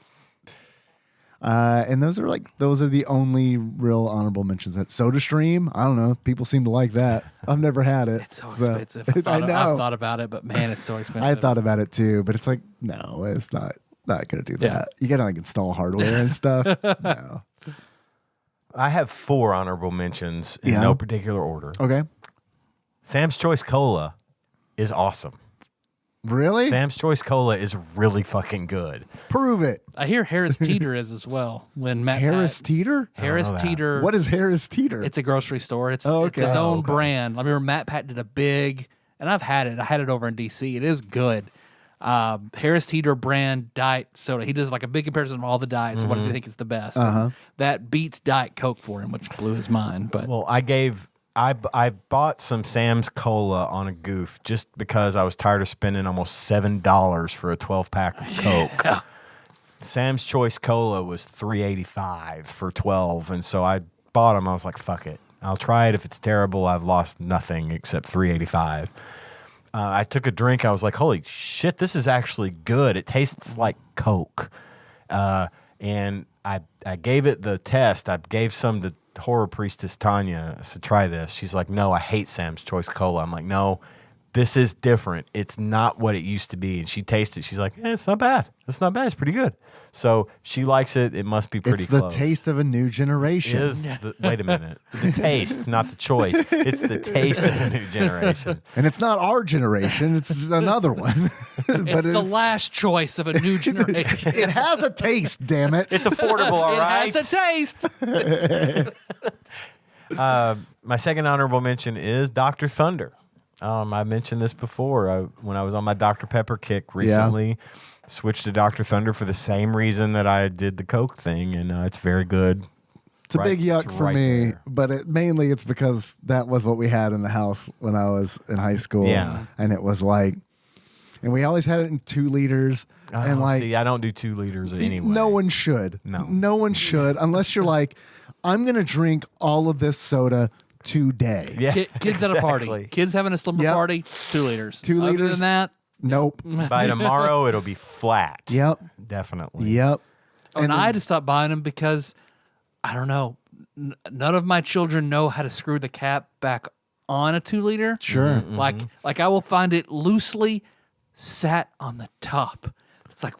And those are the only real honorable mentions. That Soda Stream, I don't know. People seem to like that. I've never had it. It's so expensive. I know. I've thought about it, but man, it's so expensive. I thought about it too, but it's like, no, it's not going to do that. You got to like install hardware and stuff. No. I have 4 honorable mentions in no particular order. Okay. Sam's Choice Cola is awesome. Really? Sam's Choice Cola is really fucking good. Prove it. I hear Harris Teeter is as well. When Matt Harris Teeter? Harris Teeter. What is Harris Teeter? It's a grocery store. It's okay. It's its own brand. I remember Matt Pat did a big, and I've had it. I had it over in DC. It is good. Harris Teeter brand diet soda. He does like a big comparison of all the diets. What does he think is the best? That beats Diet Coke for him, which blew his mind. But well, I bought some Sam's Cola on a goof just because I was tired of spending almost $7 for a 12-pack of Coke. Yeah. Sam's Choice Cola was $3.85 for 12, and so I bought them. I was like, fuck it. I'll try it. If it's terrible, I've lost nothing except $3.85. I took a drink. I was like, holy shit, this is actually good. It tastes like Coke. And I gave it the test. I gave some to horror priestess Tanya. I said, try this. She's like, no, I hate Sam's Choice Cola. I'm like, no, this is different. It's not what it used to be. And she tasted it. She's like, it's not bad. It's not bad. It's pretty good. So she likes it. It must be pretty close. It's the taste of a new generation. Wait a minute. The taste, not the choice. It's the taste of a new generation. And it's not our generation. It's another one. It's the last choice of a new generation. It has a taste, damn it. It's affordable, all right? It has a taste. My second honorable mention is Dr. Thunder. I mentioned this before. When I was on my Dr. Pepper kick recently, switched to Dr. Thunder for the same reason that I did the Coke thing, and it's very good. It's a big yuck for me, but mainly it's because that was what we had in the house when I was in high school. Yeah. And it was like, and we always had it in 2 liters. And like, see, I don't do 2 liters anyway. No one should. No one should, unless you're like, I'm going to drink all of this soda today. Yeah, kids at a party. Kids having a slumber party, 2 liters. 2 liters. Other than that, nope. By tomorrow, it'll be flat. Yep. Definitely. Yep. And I had to stop buying them because, I don't know, none of my children know how to screw the cap back on a 2 liter. Sure. Mm-hmm. Like I will find it loosely sat on the top. It's like,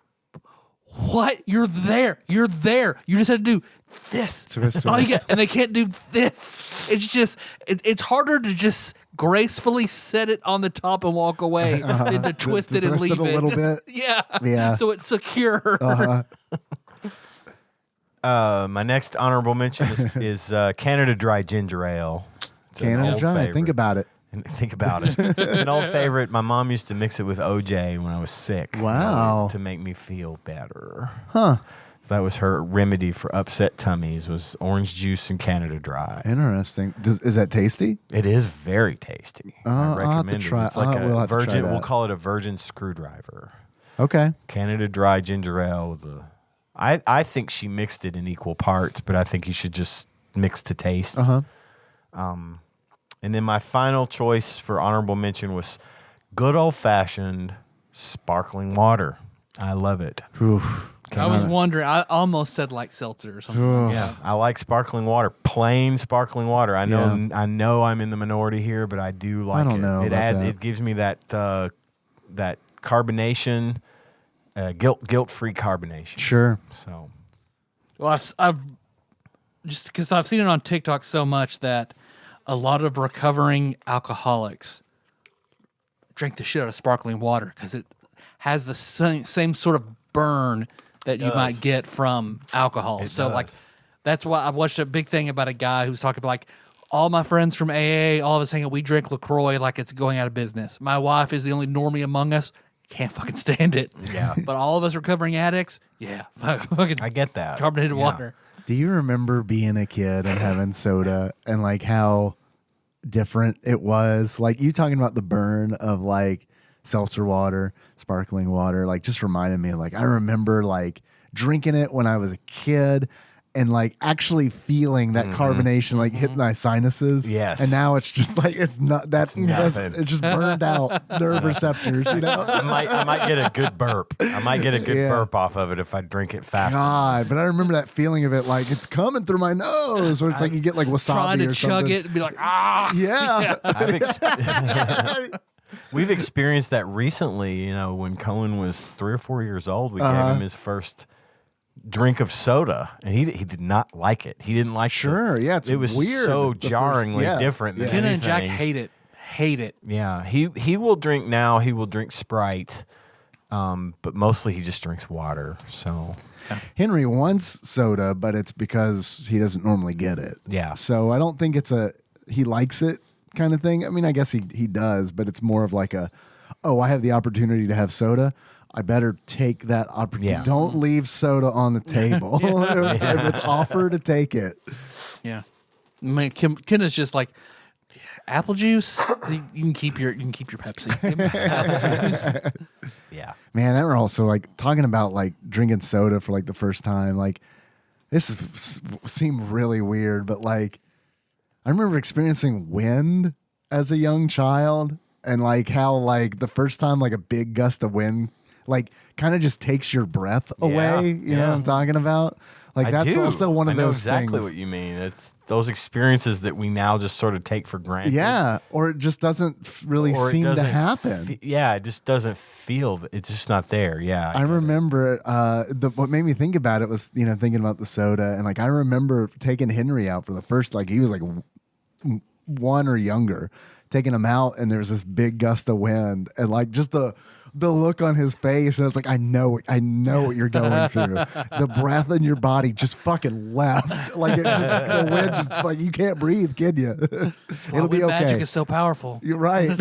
what? You're there. You just had to do this. All you get, and they can't do this. It's just, it's harder to just gracefully set it on the top and walk away than to twist it and leave it a little bit. Yeah. So it's secure. My next honorable mention is Canada Dry Ginger Ale. Canada old Dry. favorite. Think about it. And think about it. It's an old favorite. My mom used to mix it with OJ when I was sick. Wow. To make me feel better. Huh. So that was her remedy for upset tummies, was orange juice and Canada Dry. Interesting. Is that tasty? It is very tasty. I I'll have to recommend try- it. It's like we'll a have to try virgin. that. We'll call it a virgin screwdriver. Okay. Canada Dry ginger ale with I think she mixed it in equal parts, but I think you should just mix to taste. Uh-huh. And then my final choice for honorable mention was good old fashioned sparkling water. I love it. Oof. I was wondering. I almost said like seltzer or something. Yeah, I like sparkling water, plain sparkling water. I know I'm in the minority here, but I do like it. don't know It about adds, that. it gives me that carbonation, guilt-free carbonation. Sure. So Well, I've just because I've seen it on TikTok so much that a lot of recovering alcoholics drink the shit out of sparkling water because it has the same sort of burn that you might get from alcohol. It So does. like that's why I watched a big thing about a guy who's talking about like all my friends from AA, all of us hanging out, we drink LaCroix like it's going out of business. My wife is the only normie among us. Can't fucking stand it. Yeah. But all of us recovering addicts, yeah, fucking I get that. carbonated Yeah. water. Do you remember being a kid and having soda and like how different it was? Like you talking about the burn of like seltzer water, sparkling water, like just reminded me of like I remember like drinking it when I was a kid and like actually feeling that carbonation like hit my sinuses. Yes. And now it's just like it's nothing. it's just burned out nerve receptors, you know? I might get a good burp. I might get a good Yeah. burp off of it if I drink it fast. God, but I remember that feeling of it like it's coming through my nose, where it's like you get like wasabi Trying to or chug something. it and be like, ah. Yeah. We've experienced that recently. You know, when Cohen was 3 or 4 years old, we gave him his first drink of soda, and he did not like it. He didn't like Sure, yeah, it's it was weird, so the first- jarringly yeah, different. Than yeah. Jenna and Jack anything. hate it. Hate it. Yeah, he will drink now. He will drink Sprite, but mostly he just drinks water. So Henry wants soda, but it's because he doesn't normally get it. Yeah. So I don't think it's he likes it kind of thing. I mean, I guess he does, but it's more of like I have the opportunity to have soda. I better take that opportunity. Yeah. Don't leave soda on the table. If it's offered, to take it. Yeah. I mean, Ken is just like apple juice. You can keep your Pepsi. Give me apple juice. yeah, Man, that were also like talking about like drinking soda for like the first time. Like seemed really weird, but like I remember experiencing wind as a young child and like how like the first time like a big gust of wind like kind of just takes your breath away. You know what I'm talking about? Like I that's do. also one of I know those exactly things. what you mean. It's those experiences that we now just sort of take for granted. Yeah, or it just doesn't really Or it seem to doesn't happen. yeah, it just doesn't feel. It's just not there. Yeah, I remember what made me think about it was thinking about the soda and like I remember taking Henry out for the first he was like 1 or younger, taking him out and there was this big gust of wind and like just the look on his face and it's like I know what you're going through. The breath in your body just fucking left. Like it just the wind just like you can't breathe, can you? It'll be Wind okay. Magic is so powerful. You're right.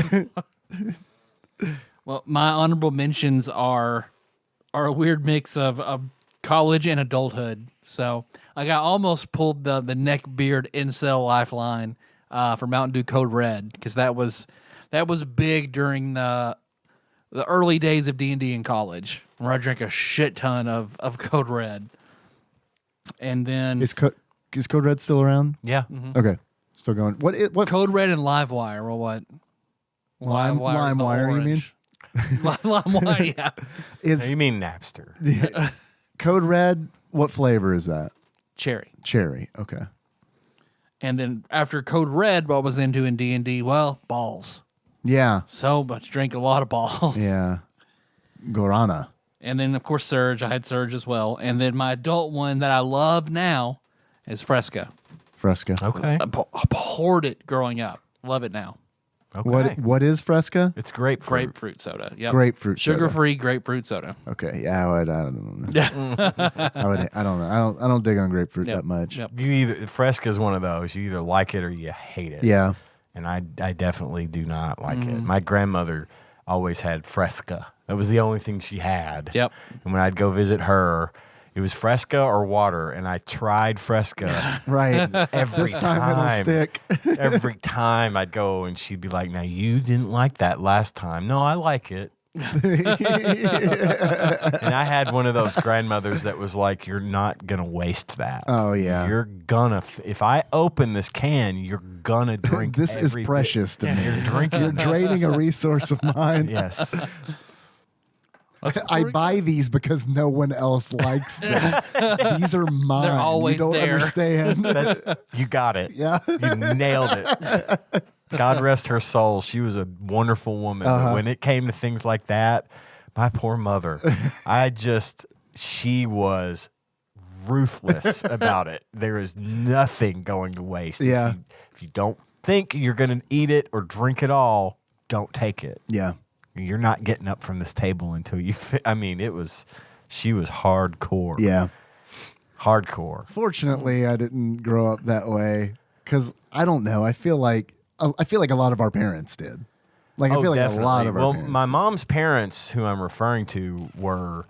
Well, my honorable mentions are a weird mix of college and adulthood. So like I almost pulled the neck beard incel lifeline for Mountain Dew Code Red because that was big during the early days of D&D in college where I drank a shit ton of Code Red. And then Is Code Red still around? Yeah. Okay. Still going. What Code Red and Livewire or what? LimeWire, you mean? LimeWire, yeah. is You mean Napster? Code Red? What flavor is that? Cherry. Cherry. Okay. And then after Code Red, what was into in D&D? Well, balls. Yeah. So much. Drank a lot of balls. Yeah. Guarana. And then, of course, Surge. I had Surge as well. And then my adult one that I love now is Fresca. Fresca. Okay. I abhorred it growing up. Love it now. Okay. What is Fresca? It's grapefruit. Grapefruit soda. Yep. Grapefruit soda. Sugar-free grapefruit soda. Okay. Yeah. I don't know. I don't know. I don't dig on grapefruit Yep. that much. Yep. Fresca is one of those. You either like it or you hate it. Yeah. and I definitely do not like it. My grandmother always had Fresca. That was the only thing she had. Yep. And when I'd go visit her, it was Fresca or water, and I tried Fresca. Right. Every This time it'll stick. Every time I'd go, and she'd be like, "Now you didn't like that last time." No, I like it. And I had one of those grandmothers that was like, "You're not gonna waste that. Oh yeah. You're gonna. If I open this can, you're gonna drink. This is every precious to me. You're drinking. You're draining a resource of mine. Yes. I buy these because no one else likes them. These are mine. They're always you don't there. understand. You got it. Yeah. You nailed it. God rest her soul. She was a wonderful woman. But when it came to things like that, my poor mother, she was ruthless about it. There is nothing going to waste. Yeah. If you don't think you're going to eat it or drink it all, don't take it. Yeah. You're not getting up from this table until you. She was hardcore. Yeah. Hardcore. Fortunately, I didn't grow up that way because I don't know. I feel like a lot of our parents did. Like I feel like definitely. a lot of our parents. My mom's parents, who I'm referring to, were.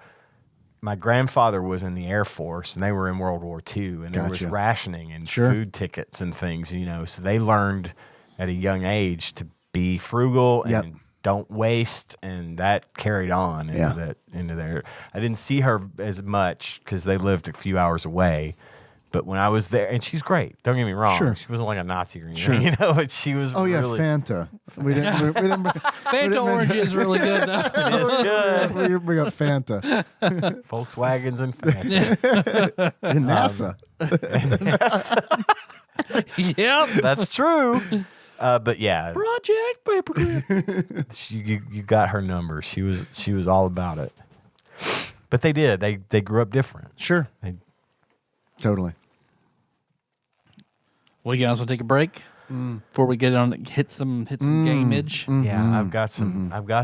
My grandfather was in the Air Force, and they were in World War II, and there was Gotcha. rationing and Sure. food tickets and things, so they learned at a young age to be frugal and Yep. don't waste, and that carried on into there. I didn't see her as much because they lived a few hours away, but when I was there, and she's great. Don't get me wrong. Sure. She wasn't like a Nazi or anything, but she was. Oh yeah, really, Fanta. We didn't. Fanta orange is really good though. It's good. We didn't bring up Fanta Volkswagens and Fanta. and NASA. Yep. That's true. But yeah, Project Paperclip. you got her number. She was all about it. But they did. They grew up different. Sure. Totally. Well, you guys want to take a break before we get on? Hit some gameage. Yeah, I've got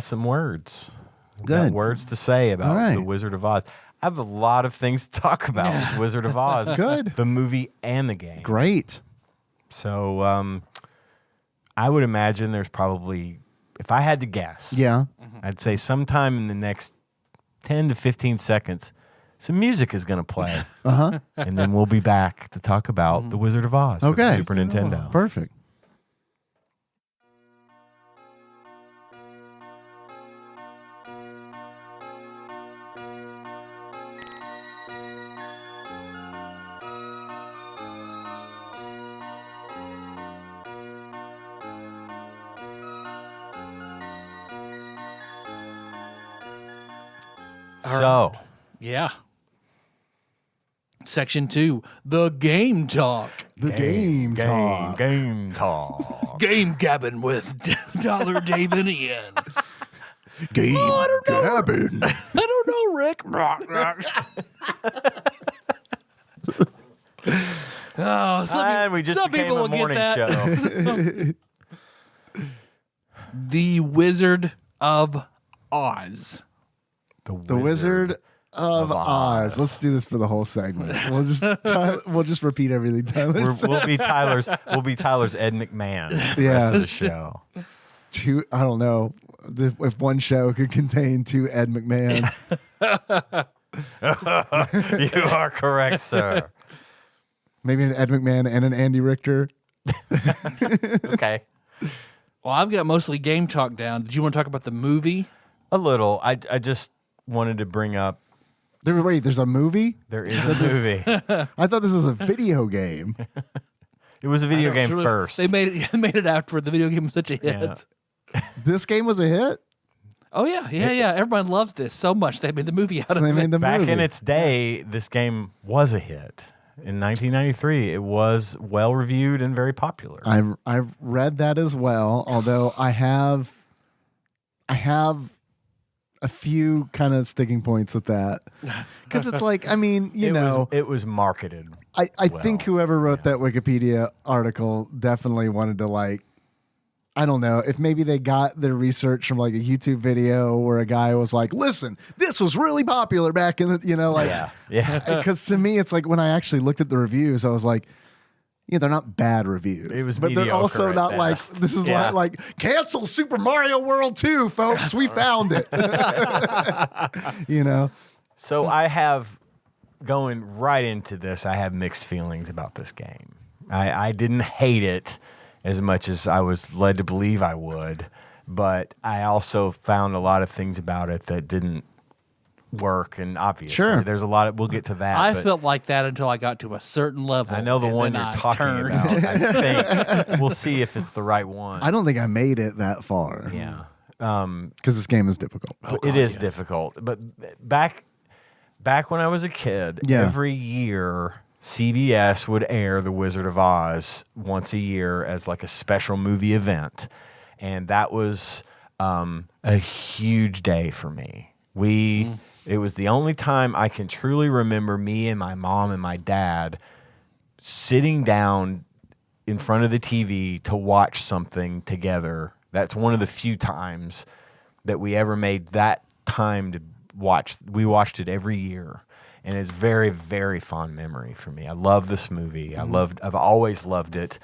some words. I've Good. got words to say about All right. The Wizard of Oz. I have a lot of things to talk about with Wizard of Oz. Good. The movie and the game. Great. So I would imagine there's probably, if I had to guess, Yeah. I'd say sometime in the next 10 to 15 seconds, some music is going to play. And then we'll be back to talk about The Wizard of Oz for the Okay. Super Nintendo. Perfect. So, Yeah. Section 2, the game talk. The game talk. Game talk. Game gabbing with Dollar Dave and Ian. Game I don't know. gabbing. I don't know, Rick. Oh, And we just some became people a will get morning that. show. The Wizard of Oz. The Wizard of Oz. Let's do this for the whole segment. We'll just repeat everything Tyler said. We'll be Tyler's Ed McMahon the Yeah. rest of the show. I don't know if one show could contain two Ed McMahons. You are correct, sir. Maybe an Ed McMahon and an Andy Richter. Okay. Well, I've got mostly game talk down. Did you want to talk about the movie? A little. I just wanted to bring up There's a movie? there is a movie. I thought this was a video game. It was a video game Sure, first. They made it after the video game was such a hit. Yeah. This game was a hit? Oh yeah. Everyone loves this so much they made the movie out So of they it. made the Back movie. in its day, this game was a hit. In 1993, it was well reviewed and very popular. I've read that as well, although I have a few kind of sticking points with that. Because it's like, I mean, it was marketed. I well, think whoever wrote that Wikipedia article definitely wanted to I don't know if maybe they got their research from like a YouTube video where a guy was like, listen, this was really popular back in the, yeah. because to me, it's like when I actually looked at the reviews, I was like, Yeah, they're not bad reviews. It was but they're also mediocre not at like best. this is Yeah. like cancel Super Mario World 2, folks. We found it. You know. So I have, going right into this, I have mixed feelings about this game. I didn't hate it as much as I was led to believe I would, but I also found a lot of things about it that didn't work, and obviously Sure. there's a lot of, we'll get to that. I but felt like that until I got to a certain level. I know the and one then you're I talking turned. about. I think we'll see if it's the right one. I don't think I made it that far. Yeah. Because this game is difficult. But it is difficult. But back when I was a kid, Yeah. every year CBS would air The Wizard of Oz once a year as like a special movie event, and that was a huge day for me. It was the only time I can truly remember me and my mom and my dad sitting down in front of the TV to watch something together. That's one of the few times that we ever made that time to watch. We watched it every year, and it's very, very fond memory for me. I love this movie. I've always loved it.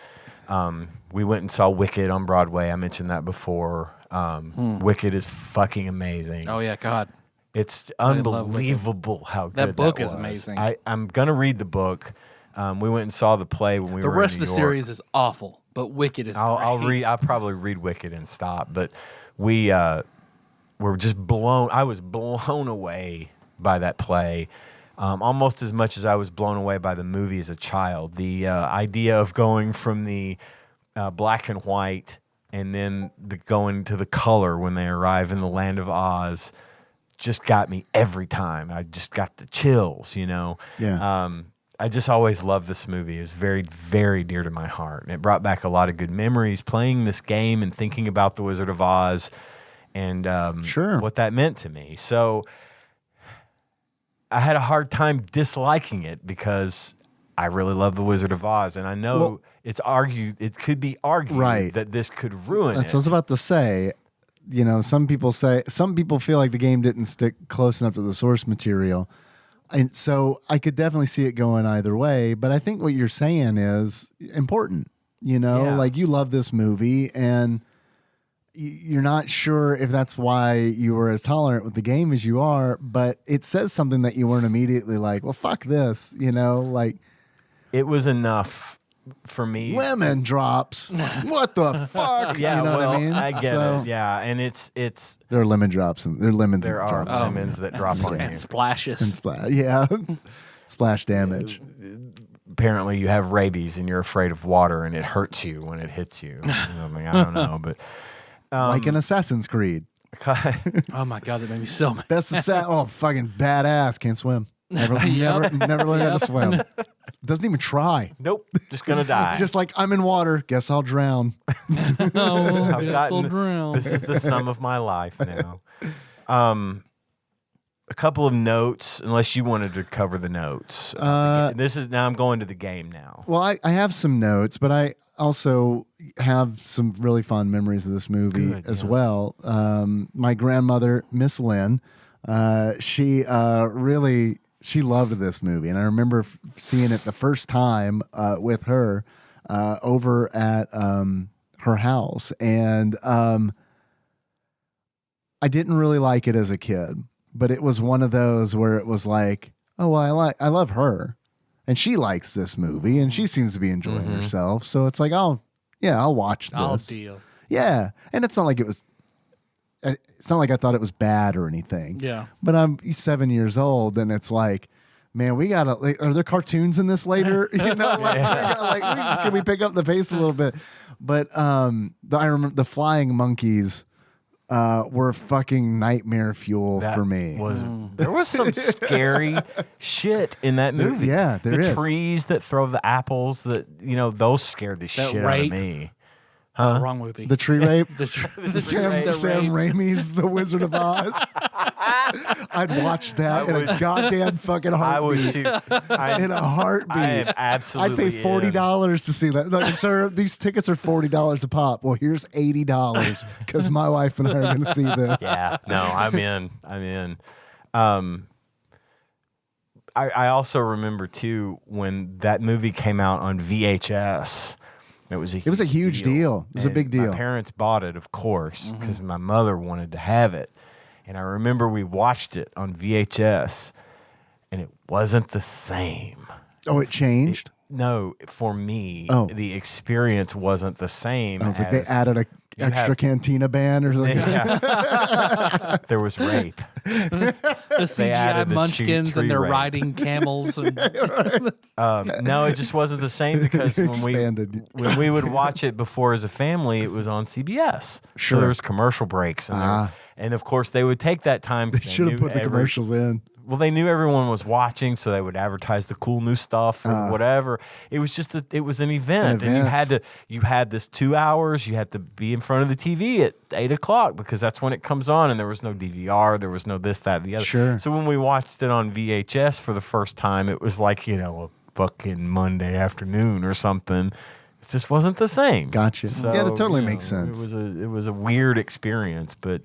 We went and saw Wicked on Broadway. I mentioned that before. Wicked is fucking amazing. Oh yeah, God. It's love Wicked. unbelievable how good That book is was. amazing. I'm gonna read the book. We went and saw the play when we The were rest in of New the York. series is awful, but Wicked is I'll great. read. I'll probably read Wicked and stop. But we were just blown. I was blown away by that play, almost as much as I was blown away by the movie as a child. The idea of going from the black and white and then going to the color when they arrive in the land of Oz just got me every time. I just got the chills, you know. Yeah. I just always loved this movie. It was very, very dear to my heart. And it brought back a lot of good memories playing this game and thinking about The Wizard of Oz and Sure. what that meant to me. So I had a hard time disliking it because I really love The Wizard of Oz. And I know it could be argued Right. that this could ruin That's it. what I was about to say. You know, some people feel like the game didn't stick close enough to the source material. And so I could definitely see it going either way. But I think what you're saying is important. You know, Yeah. like you love this movie and you're not sure if that's why you were as tolerant with the game as you are, but it says something that you weren't immediately like, well, fuck this, you know, like It was enough for me. women drops. What the fuck? Yeah, you know well, what I mean? I get So, it. Yeah, and it's There are lemon drops and there are lemons. there are drops. lemons that drop on and you. splashes. Yeah. Splash damage. Apparently, you have rabies and you're afraid of water, and it hurts you when it hits you. I mean, I don't know, but Like in Assassin's Creed. Oh my God, that made me so mad. Best assassin. Oh, fucking badass. Can't swim. Never learned how to swim. Doesn't even try. nope, just gonna die. Just like, I'm in water. Guess I'll drown. Oh, I've yes, I'll gotten, drown. this is the sum of my life now. A couple of notes, unless you wanted to cover the notes. This is now. I'm going to the game now. Well, I have some notes, but I also have some really fond memories of this movie Good, as yeah. well. My grandmother, Miss Lynn, she loved this movie, and I remember seeing it the first time with her over at her house, and I didn't really like it as a kid, but it was one of those where it was like, oh, well, I love her, and she likes this movie, and she seems to be enjoying herself, so it's like, oh, yeah, I'll watch this. I'll deal. Yeah, and it's not like it's not like I thought it was bad or anything. Yeah. But I'm 7 years old, and it's like, man, we gotta. Like, are there cartoons in this later? You know, can we pick up the pace a little bit? But I remember the flying monkeys were fucking nightmare fuel That for me. There was some scary shit in that movie. yeah, there the is. trees that throw the apples that those scared the shit out of rape. me. Wrong movie. The tree rape. The Sam Raimi's The Wizard of Oz. I'd watch that in a goddamn fucking heartbeat. I would too. In a heartbeat. I am absolutely. I'd pay $40 to see that. Like, sir, these tickets are $40 a pop. Well, here's $80 because my wife and I are going to see this. Yeah, no, I'm in. I also remember too when that movie came out on VHS. It was a huge deal. It was a big deal. My parents bought it, of course, because my mother wanted to have it. And I remember we watched it on VHS, and it wasn't the same. Oh, it changed? No, for me, the experience wasn't the same. I was like they added a extra cantina band or something. Yeah. There was rape. The CGI munchkins and they're riding camels. And no, it just wasn't the same because when we would watch it before as a family, it was on CBS. Sure. So there was commercial breaks. And of course, they would take that time. They should have put the commercials in. Well, they knew everyone was watching, so they would advertise the cool new stuff or whatever. It was just it was an event, and you had this 2 hours. You had to be in front of the TV at 8:00 because that's when it comes on, and there was no DVR, there was no this, that, the other. Sure. So when we watched it on VHS for the first time, it was like a fucking Monday afternoon or something. It just wasn't the same. Gotcha. So, yeah, that totally makes sense. It was a weird experience, but.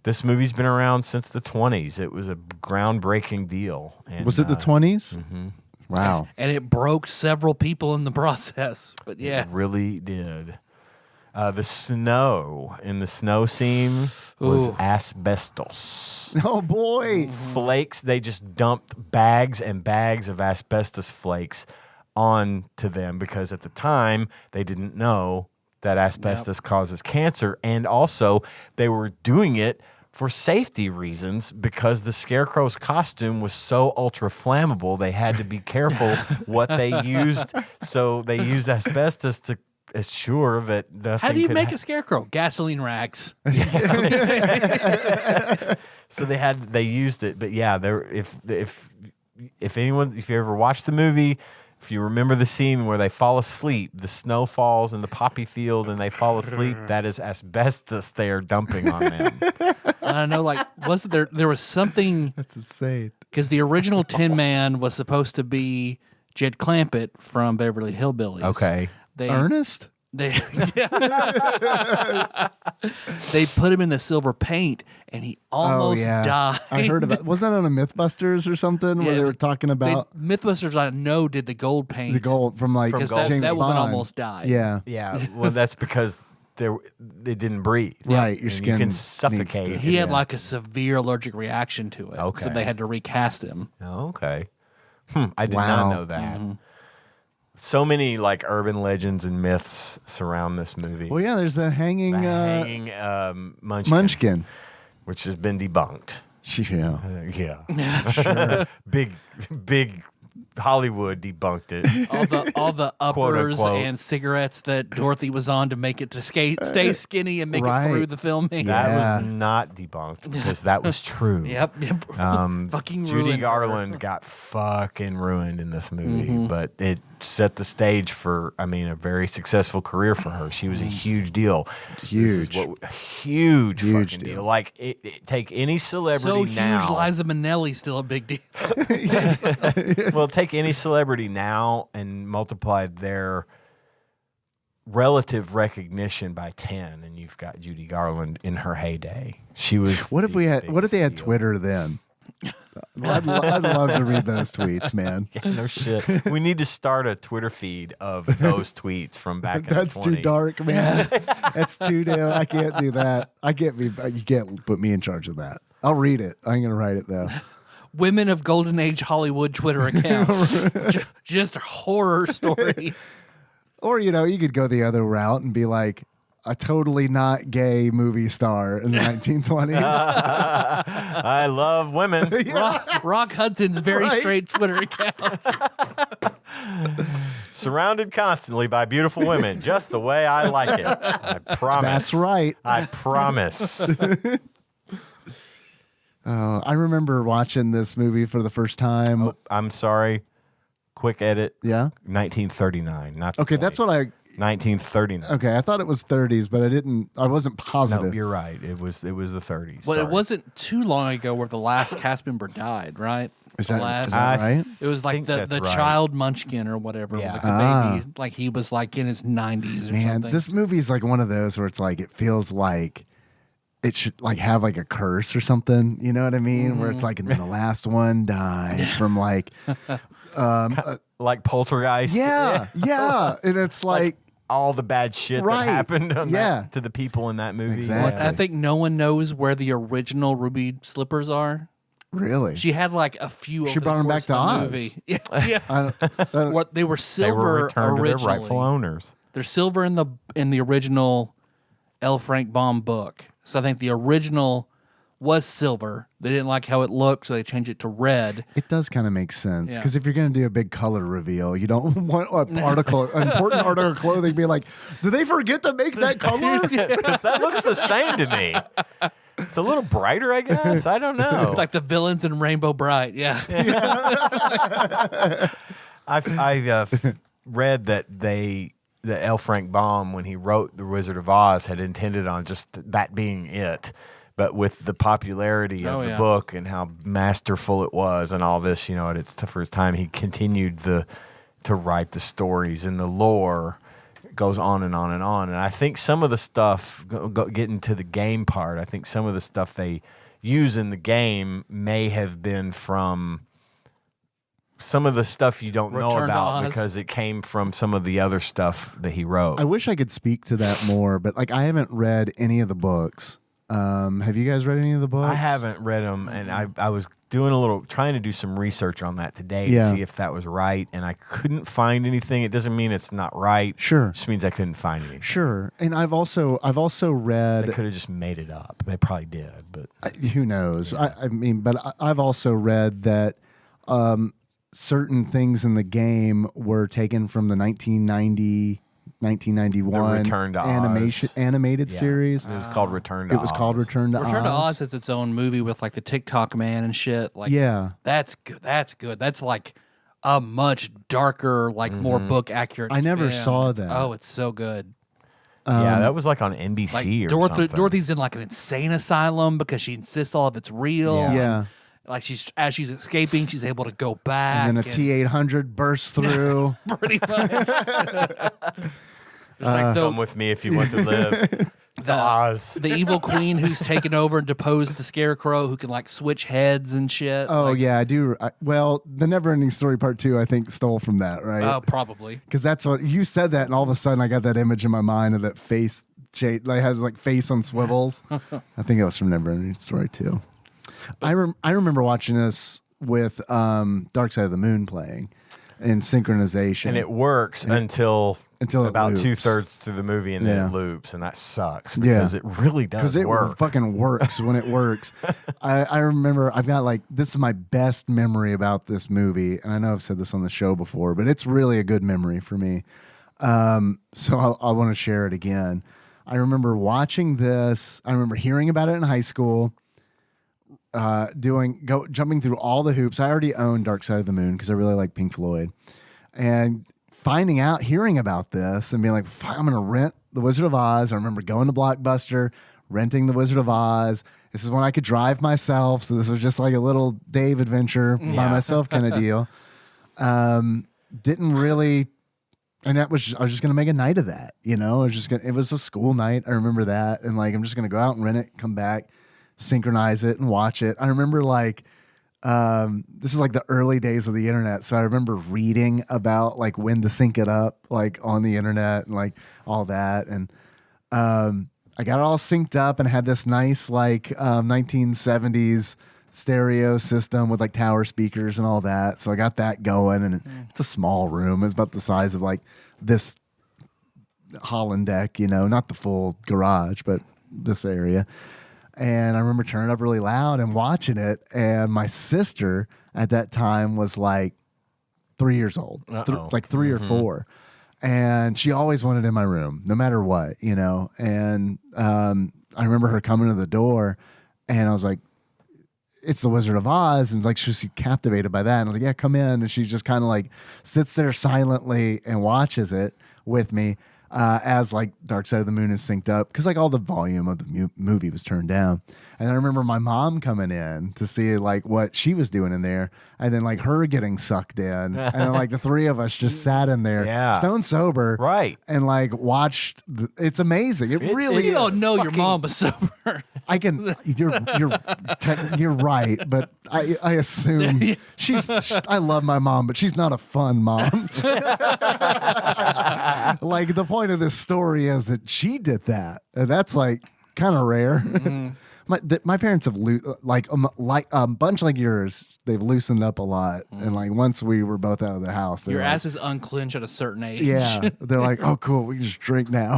This movie's been around since the 20s. It was a groundbreaking deal. And, was it the 20s? Mm-hmm. Wow. And it broke several people in the process. But yeah. It really did. The snow in the snow scene was asbestos. Oh, boy. Flakes, they just dumped bags and bags of asbestos flakes onto them because at the time they didn't know that asbestos causes cancer. And also, they were doing it for safety reasons because the Scarecrow's costume was so ultra flammable. They had to be careful what they used. So they used asbestos to assure that nothing. How do you make a Scarecrow? Gasoline racks. So they used it. But yeah, if you ever watch the movie, if you remember the scene where they fall asleep, the snow falls in the poppy field and they fall asleep, that is asbestos they are dumping on them. I don't know, wasn't there was something. That's insane. Because the original Tin Man was supposed to be Jed Clampett from Beverly Hillbillies. Okay. Ernest? They put him in the silver paint and he almost died. I heard about. Wasn't that on a MythBusters or something where they were talking about MythBusters? I know did the gold paint, the gold from because James that woman Bond. almost died. Yeah, yeah. Well, that's because they didn't breathe. Right, your skin you can suffocate. He had like a severe allergic reaction to it. Okay. So they had to recast him. Oh, okay. I did not know that. Mm-hmm. So many urban legends and myths surround this movie. Well, yeah, there's the hanging Munchkin, which has been debunked. Yeah, sure. Big Hollywood debunked it. All the uppers and cigarettes that Dorothy was on to make it to stay skinny and make it through the filming. That was not debunked because that was true. Yep. Fucking Judy Garland got fucking ruined in this movie, but it set the stage for, a very successful career for her. She was a huge deal. Huge fucking deal. Take any celebrity now. So huge, Liza Minnelli's still a big deal. Well, take any celebrity now and multiply their relative recognition by 10, and you've got Judy Garland in her heyday. She was. What if they had Twitter then? I'd love to read those tweets, man. Yeah, no shit. We need to start a Twitter feed of those tweets from back in the 20s. That's too dark, man. That's too damn. I can't do that. You can't put me in charge of that. I'll read it. I'm gonna write it though. Women of Golden Age Hollywood Twitter account. Just horror stories. Or, you could go the other route and be like a totally not gay movie star in the 1920s. I love women. Rock Hudson's very straight Twitter account. Surrounded constantly by beautiful women, just the way I like it. I promise. That's right. I promise. I remember watching this movie for the first time. Oh, I'm sorry. Quick edit. Yeah? 1939. Not okay, that's what I... 1939. Okay, I thought it was 30s, but I wasn't positive. No, you're right. It was the 30s. Well, sorry. It wasn't too long ago where the last cast member died, right? Is that right? It was like the right. child Munchkin or whatever. Yeah. Like the baby, like he was in his 90s or something. This movie is like one of those where it's like it feels like it should like have like a curse or something. You know what I mean? Where it's like, and then the last one died from like, like Poltergeist. yeah, and it's like all the bad shit Right. that happened on Yeah. to the people in that movie. Exactly. I think no one knows where the original ruby slippers are. really. She had like a few. She over the brought 'em back course to of the Oz. movie. Yeah. What they were They silver were returned to originally. their rightful owners. They're silver in the original L. Frank Baum book. So I think the original was silver. They didn't like how it looked, so they changed it to red. It does kind of make sense Yeah. because if you're going to do a big color reveal, you don't want an important article of clothing be like, did they forget to make that color? Because that looks the same to me. It's a little brighter, I guess. I don't know. It's like the villains in Rainbow Bright. Yeah. I've read that L. Frank Baum, when he wrote The Wizard of Oz, had intended on just that being it. But with the popularity of the book and how masterful it was and all this, at its first time, he continued to write the stories, and the lore goes on and on and on. And I think some of the stuff, getting to the game part, I think some of the stuff they use in the game may have been from some of the stuff you don't know Return to about Oz. because it came from some of the other stuff that he wrote. I wish I could speak to that more, but like I haven't read any of the books. Have you guys read any of the books? I haven't read them, and I was trying to do some research on that today Yeah. to see if that was right, and I couldn't find anything. It doesn't mean it's not right. Sure. It just means I couldn't find anything. Sure. And I've also They read, could have just made it up. They probably did, but who knows? I mean, but I've also read that certain things in the game were taken from the 1991 The Return to Oz. animated Yeah. series. It was called Return to Oz. It was called Return to Oz. Return to Oz is its own movie with like the TikTok man and shit. Like, Yeah. that's good. That's good. That's like a much darker, like more book accurate. I never spin. saw It's- that. Oh, it's so good. Yeah, that was like on NBC Like or something. Dorothy's in like an insane asylum because she insists all of it's real. Yeah. Yeah. Like as she's escaping, she's able to go back. And then a T-800 bursts through. pretty much. There's like Come with me if you want to live. to Oz. the evil queen who's taken over and deposed the scarecrow who can like switch heads and shit. Oh, like, yeah, I do. Well, the Neverending Story Part 2, I think, stole from that, right? probably. Because that's what you said that, and all of a sudden I got that image in my mind of that face, like has like face on swivels. I think it was from Neverending Story 2. I remember watching this with Dark Side of the Moon playing in synchronization, And it works until it about loops. 2/3 through the movie, and then Yeah. it loops, and that sucks because it really does because it work. fucking works when it works. I remember I've got like this is my best memory about this movie, and I know I've said this on the show before, but it's really a good memory for me. So I want to share it again. I remember watching this. I remember hearing about it in high school. Jumping through all the hoops. I already owned Dark Side of the Moon because I really like Pink Floyd, and hearing about this and being like, I'm going to rent The Wizard of Oz. I remember going to Blockbuster, renting The Wizard of Oz. This is when I could drive myself, so this was just like a little Dave adventure by myself kind of deal. Didn't really. And I was just gonna make a night of that, it was a school night. I remember that, and like I'm just gonna go out and rent it, come back, synchronize it, and watch it. I remember like this is like the early days of the internet, so I remember reading about like when to sync it up, like on the internet and like all that, and I got it all synced up and had this nice like 1970s stereo system with like tower speakers and all that. So I got that going, and it's a small room. It's about the size of like this Holland deck, not the full garage, but this area. And I remember turning it up really loud and watching it. And my sister at that time was like 3 years old, like 3 or 4. And she always wanted in my room, no matter what, And I remember her coming to the door, and I was like, it's The Wizard of Oz, and like she's captivated by that. And I was like, yeah, come in. And she just kind of like sits there silently and watches it with me as like Dark Side of the Moon is synced up, because like all the volume of the movie was turned down. And I remember my mom coming in to see like what she was doing in there, and then like her getting sucked in, and then like the three of us just sat in there, stone sober, right, and like watched. It's amazing. It really. You don't know your mom was sober. I can. You're right, but I assume I love my mom, but she's not a fun mom. Like the point of this story is that she did that. And that's like kind of rare. Mm-hmm. My parents have like a bunch like yours. They've loosened up a lot, and like once we were both out of the house, your like, ass is unclenched at a certain age. Yeah, they're like, "Oh, cool, we can just drink now."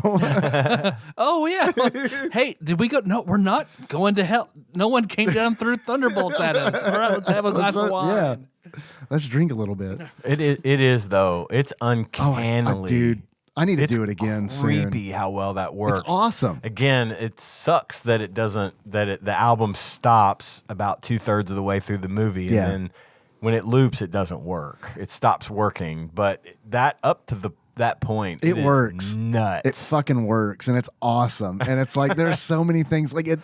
Oh yeah. Hey, did we go? No, we're not going to hell. No one came down through thunderbolts at us. All right, let's have a glass of wine. Yeah, let's drink a little bit. It is though. It's uncannily, dude. I need to do it again soon. Creepy how well that works. It's awesome. Again, it sucks that it doesn't. The album stops about 2/3 of the way through the movie, and then when it loops, it doesn't work. It stops working. But that up to that point, it works. Nuts. It fucking works, and it's awesome. And it's like there's so many things like it.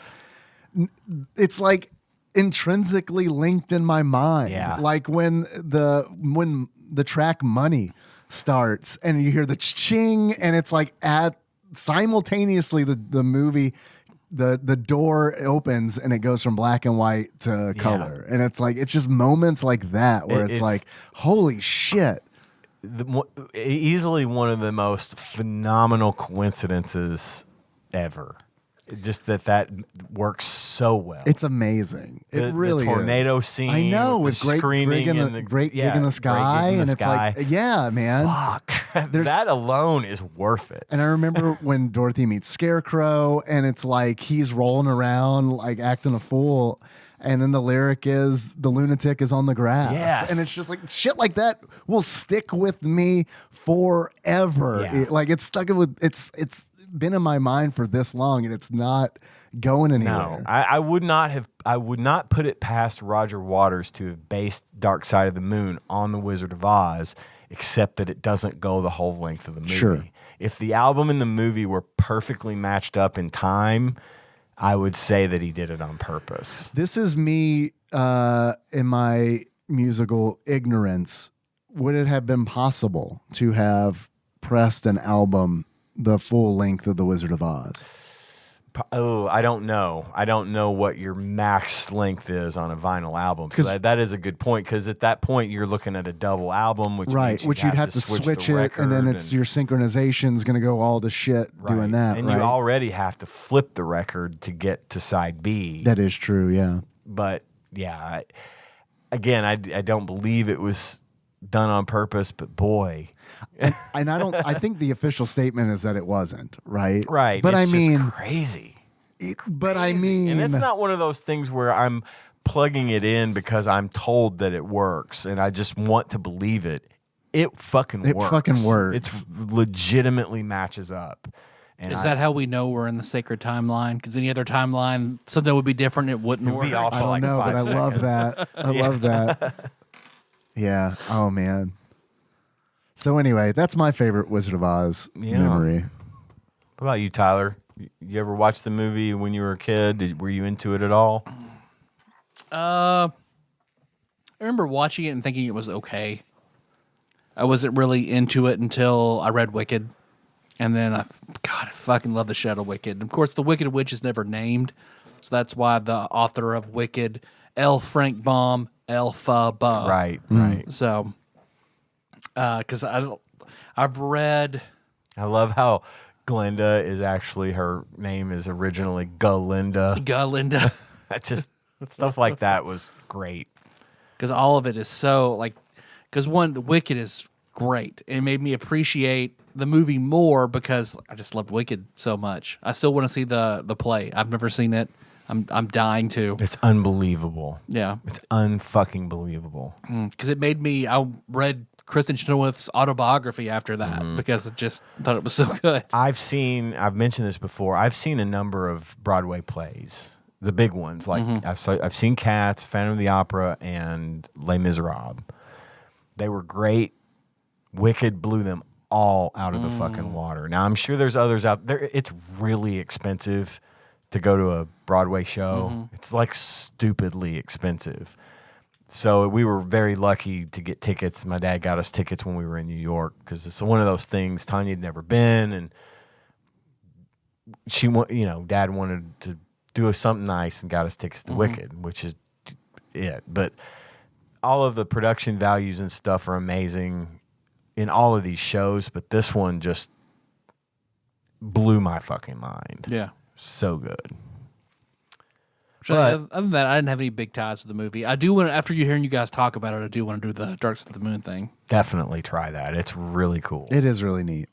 It's like intrinsically linked in my mind. Yeah. Like when the track "Money" starts and you hear the ching, and it's like simultaneously the movie, the door opens and it goes from black and white to color, and it's like it's just moments like that where it's like holy shit. Easily one of the most phenomenal coincidences ever. Just that works so well. It's amazing. It really the tornado is. scene. I know, with great screaming and the great gig in the sky, and it's like, yeah, man. Fuck, that alone is worth it. And I remember when Dorothy meets Scarecrow, and it's like he's rolling around like acting a fool, and then the lyric is "the lunatic is on the grass," and it's just like shit like that will stick with me forever. Yeah. Like it's stuck with it's been in my mind for this long, and it's not going anywhere. No, I would not put it past Roger Waters to have based Dark Side of the Moon on The Wizard of Oz, except that it doesn't go the whole length of the movie. Sure. If the album and the movie were perfectly matched up in time, I would say that he did it on purpose. This is me in my musical ignorance. Would it have been possible to have pressed an album the full length of The Wizard of Oz? Oh, I don't know. I don't know what your max length is on a vinyl album. So that is a good point, because at that point you're looking at a double album, which you'd have to switch it, and then it's your synchronization's going to go all to shit doing that. And you already have to flip the record to get to side B. That is true, yeah. But yeah, I don't believe it was done on purpose, but boy. And I think the official statement is that it wasn't, right? Right. But it's just crazy. And it's not one of those things where I'm plugging it in because I'm told that it works and I just want to believe it. It fucking works. It's legitimately matches up. And is that how we know we're in the sacred timeline? Because any other timeline, something would be different. It wouldn't work. I don't know, but I love that. I love that. Yeah. Oh man. So anyway, that's my favorite Wizard of Oz memory. What about you, Tyler? You ever watch the movie when you were a kid? Were you into it at all? I remember watching it and thinking it was okay. I wasn't really into it until I read Wicked. And then I fucking love the Shadow Wicked. Of course, the Wicked Witch is never named. So that's why the author of Wicked, L. Frank Baum, Elphaba. Right. So, because I've read. I love how Glinda is actually, her name is originally Galinda. Galinda. That's just stuff like that was great. Because all of it is so like, because one, the Wicked is great. It made me appreciate the movie more because I just loved Wicked so much. I still want to see the play. I've never seen it. I'm dying to. It's unbelievable. Yeah, it's unfucking believable. Because it made me. I read Kristen Chenoweth's autobiography after that because I just thought it was so good. I've mentioned this before. I've seen a number of Broadway plays, the big ones. Like I've seen Cats, Phantom of the Opera, and Les Miserables. They were great. Wicked blew them all out of the fucking water. Now I'm sure there's others out there. It's really expensive to go to a Broadway show. It's like stupidly expensive. So we were very lucky to get tickets. My dad got us tickets when we were in New York because it's one of those things. Tanya had never been, and Dad wanted to do something nice and got us tickets to Wicked, which is it. But all of the production values and stuff are amazing in all of these shows, but this one just blew my fucking mind. Yeah. So good. Other than that, I didn't have any big ties to the movie. I do want to, after you hearing you guys talk about it, I do want to do the Dark Side of the Moon thing. Definitely try that. It's really cool. It is really neat.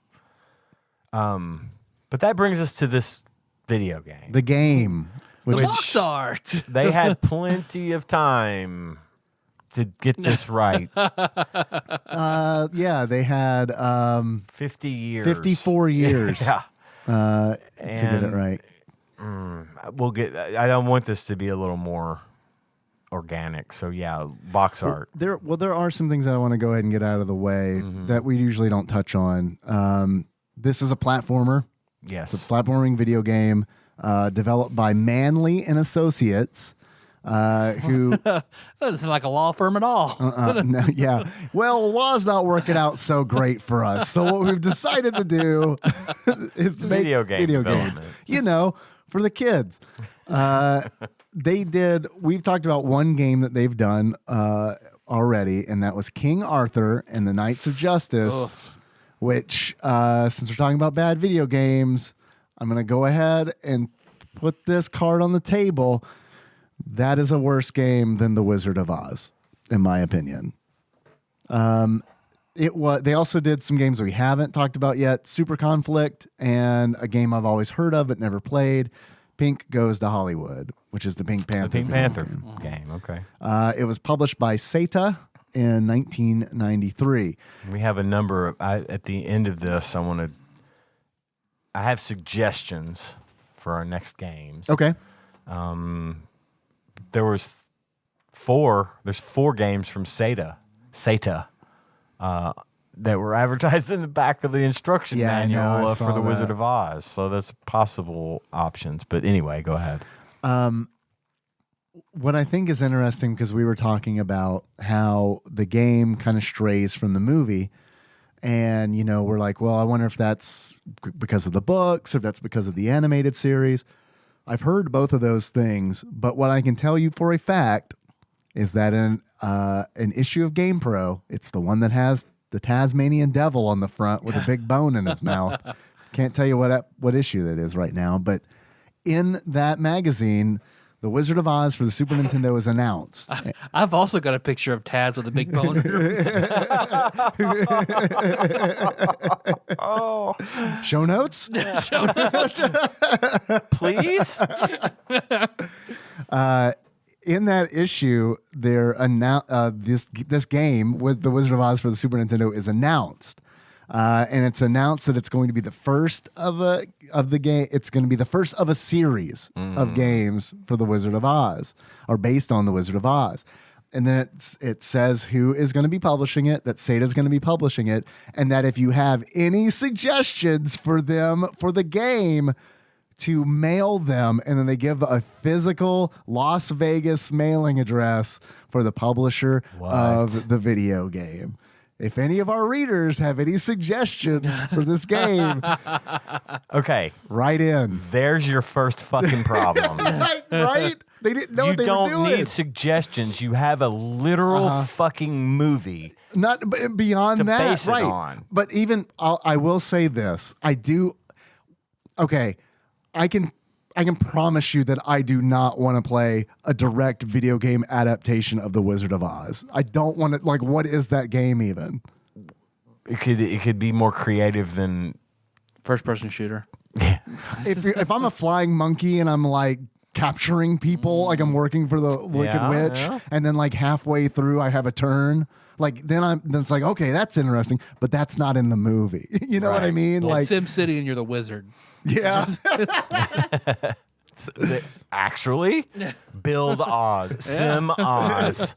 But that brings us to this video game. The game. The box art. They had plenty of time to get this right. Yeah, they had 50 years. 54 years. Yeah. To get it right. I don't want this to be a little more organic. So yeah, box art. There are some things that I want to go ahead and get out of the way that we usually don't touch on. This is a platformer. Yes. It's a platforming video game developed by Manley and Associates, who That doesn't sound like a law firm at all. no, yeah. Well, law's not working out so great for us. So what we've decided to do is make Video game development. For the kids. We've talked about one game that they've done already, and that was King Arthur and the Knights of Justice, which, since we're talking about bad video games, I'm going to go ahead and put this card on the table. That is a worse game than The Wizard of Oz, in my opinion. They also did some games we haven't talked about yet, Super Conflict, and a game I've always heard of but never played, Pink Goes to Hollywood, which is the Pink Panther. The Pink Panther game. Okay. It was published by SETA in 1993. We have a number of, at the end of this, I have suggestions for our next games. Okay. There's 4 games from SETA that were advertised in the back of the instruction manual for The Wizard of Oz. So that's possible options. But anyway, go ahead. What I think is interesting, because we were talking about how the game kind of strays from the movie. And, we're like, well, I wonder if that's because of the books or if that's because of the animated series. I've heard both of those things. But what I can tell you for a fact is that in an issue of GamePro, it's the one that has the Tasmanian devil on the front with a big bone in its mouth. Can't tell you what issue that is right now, but in that magazine, The Wizard of Oz for the Super Nintendo is announced. I've also got a picture of Taz with a big bone. Show notes? Show notes. Please? In that issue, this game with The Wizard of Oz for the Super Nintendo is announced. And it's announced that it's going to be the first of the game. It's going to be the first of a series of games for The Wizard of Oz, or based on The Wizard of Oz. And then it says who is going to be publishing it, that SETA is going to be publishing it, and that if you have any suggestions for them for the game, to mail them, and then they give a physical Las Vegas mailing address for the publisher of the video game. If any of our readers have any suggestions for this game, okay, write in. There's your first fucking problem. Right? They didn't know what they were doing. You don't need suggestions. You have a literal fucking movie. Not beyond to that, base right? It on. But even I will say this: I do. Okay, I can promise you that I do not want to play a direct video game adaptation of The Wizard of Oz. I don't want to, what is that game even? It could be more creative than First-person shooter. If I'm a flying monkey and I'm capturing people, I'm working for the Wicked Witch, and then halfway through I have a turn. Then it's okay, that's interesting, but that's not in the movie. You know what I mean? It's Sim City and you're the wizard. Yeah. Actually, build Oz, Sim Oz.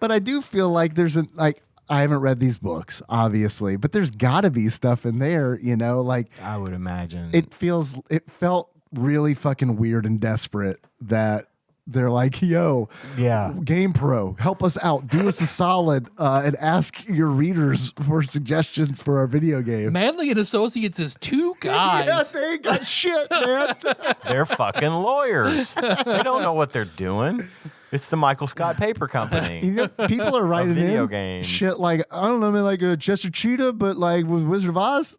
But I do feel like there's I haven't read these books, obviously, but there's got to be stuff in there, I would imagine. It felt really fucking weird and desperate that they're like, yo, Game Pro, help us out. Do us a solid and ask your readers for suggestions for our video game. Manley and Associates is 2 guys. Yeah, they ain't got shit, man. They're fucking lawyers. They don't know what they're doing. It's the Michael Scott Paper Company. You know, people are writing video in games. shit like, I don't know, man, like a Chester Cheetah, but like with Wizard of Oz.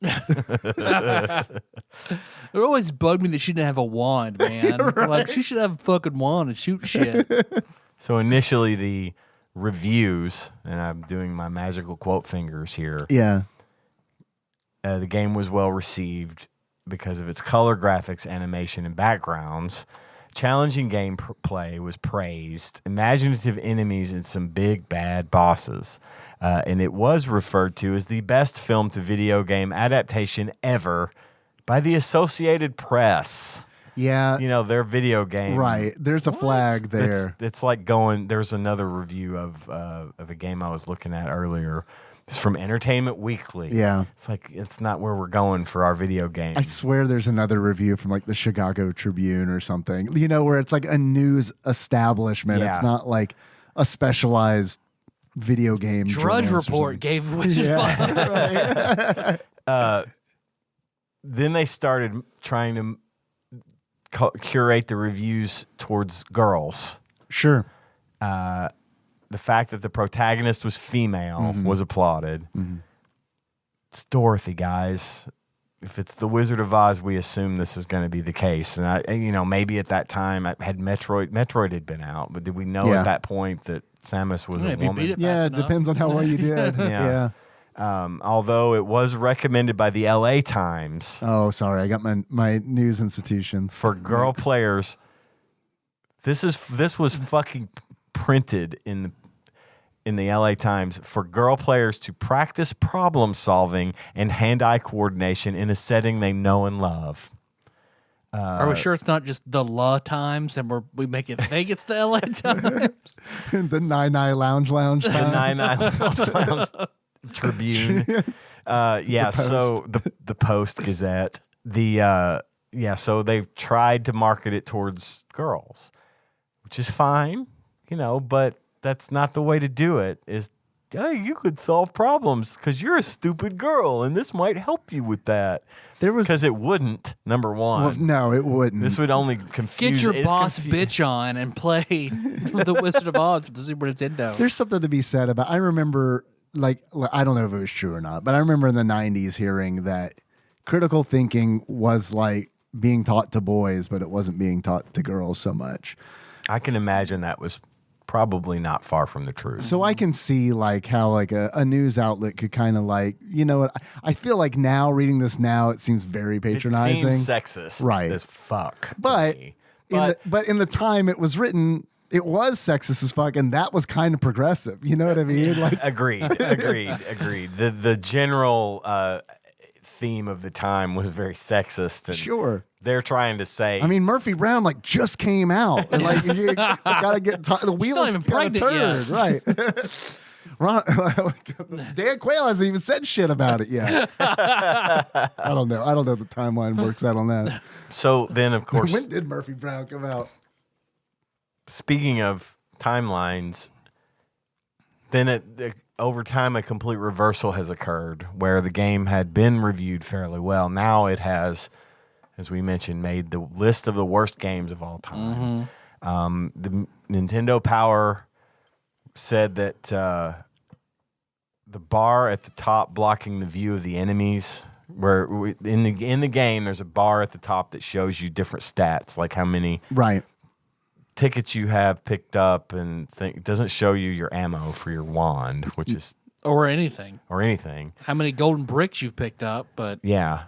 It always bugged me that she didn't have a wand, man. Right. Like, she should have a fucking wand and shoot shit. So initially the reviews, and I'm doing my magical quote fingers here. Yeah. The game was well received because of its color graphics, animation, and backgrounds. Challenging gameplay was praised, imaginative enemies, and some big bad bosses. And it was referred to as the best film to video game adaptation ever by the Associated Press. Yeah. You know, their video game. Right. There's a flag there. It's like going, there's another review of a game I was looking at earlier. It's from Entertainment Weekly. Yeah. It's like, it's not where we're going for our video game. I swear there's another review from like the Chicago Tribune or something, you know, where it's like a news establishment. Yeah. It's not like a specialized video game. Drudge journalist or Report something. gave Wizard of Oz. Right. Then they started trying to curate the reviews towards girls. Sure. The fact that the protagonist was female was applauded. It's Dorothy, guys. If it's the Wizard of Oz, we assume this is going to be the case. And maybe at that time had Metroid had been out, but did we know at that point that Samus was a If you woman? beat it Yeah, fast it enough. depends on how well you did. Yeah. Yeah. Although it was recommended by the LA Times Oh, sorry. I got my news institutions. for girl players. This was fucking printed in the LA Times for girl players to practice problem solving and hand-eye coordination in a setting they know and love. Are we sure it's not just the La Times and we make it think it's the LA Times? The Nine Eye Lounge time. The Nine Lounge Tribune. So the Post Gazette. So they've tried to market it towards girls, which is fine, but that's not the way to do it. Is, hey, you could solve problems because you're a stupid girl, and this might help you with that. Because it wouldn't, number one. Well, no, it wouldn't. This would only confuse. Get your boss bitch on and play the Wizard of Oz for the Super Nintendo. There's something to be said about. I remember, like, I don't know if it was true or not, but I remember in the '90s hearing that critical thinking was like being taught to boys, but it wasn't being taught to girls so much. I can imagine that was probably not far from the truth. So I can see like how like a news outlet could kind of like, you know what, I feel like now reading this now, it seems very patronizing. It seems sexist, right, as fuck. But in the time it was written, it was sexist as fuck, and that was kind of progressive. You know what I mean? Like, agreed. The general theme of the time was very sexist. And sure. They're trying to say. I mean, Murphy Brown like just came out, and like it's got to get the wheels got to turn, right? Dan Quayle hasn't even said shit about it yet. I don't know. The timeline works out on that. So then, of course, when did Murphy Brown come out? Speaking of timelines, then over time a complete reversal has occurred where the game had been reviewed fairly well. Now it has, as we mentioned, made the list of the worst games of all time. The Nintendo Power said that the bar at the top blocking the view of the enemies, in the game there's a bar at the top that shows you different stats, like how many tickets you have picked up, and it doesn't show you your ammo for your wand, which is or anything. How many golden bricks you've picked up, but yeah.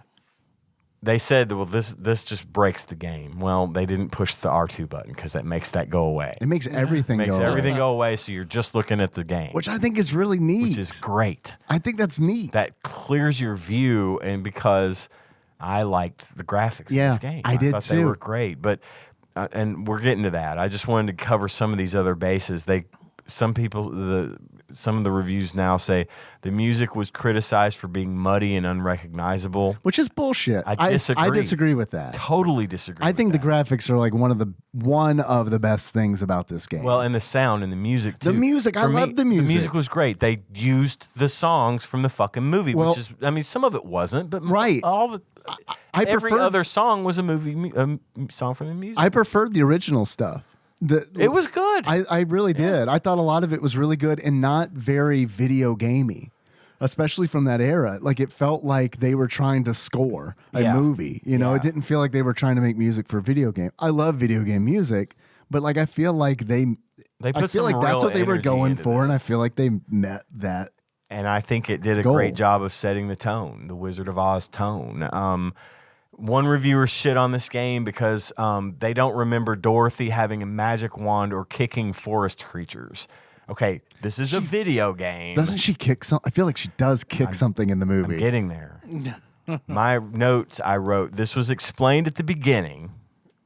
They said, well, this just breaks the game. Well, they didn't push the R2 button because that makes that go away. It makes everything go away, so you're just looking at the game. Which I think is really neat. Which is great. I think that's neat. That clears your view, and because I liked the graphics of this game. I did thought too. They were great, but and we're getting to that. I just wanted to cover some of these other bases. Some people, some of the reviews now say the music was criticized for being muddy and unrecognizable. Which is bullshit. I disagree. I disagree with that. Totally disagree. I think the graphics are like one of the best things about this game. Well, and the sound and the music too. The music, I love the music. The music was great. They used the songs from the fucking movie, which is, I mean, some of it wasn't, but right. all the every other song was a movie song from the music. I preferred the original stuff. It was good. I really did. I thought a lot of it was really good and not very video gamey, especially from that era. Like it felt like they were trying to score a movie. You know, it didn't feel like they were trying to make music for a video game. I love video game music, but like I feel like I feel like that's what they were going for, and I feel like they met that. And I think it did a great job of setting the tone, the Wizard of Oz tone. One reviewer shit on this game because they don't remember Dorothy having a magic wand or kicking forest creatures. Okay, this is a video game. Doesn't she kick some? I feel like she does kick something in the movie. I'm getting there. My notes I wrote, this was explained at the beginning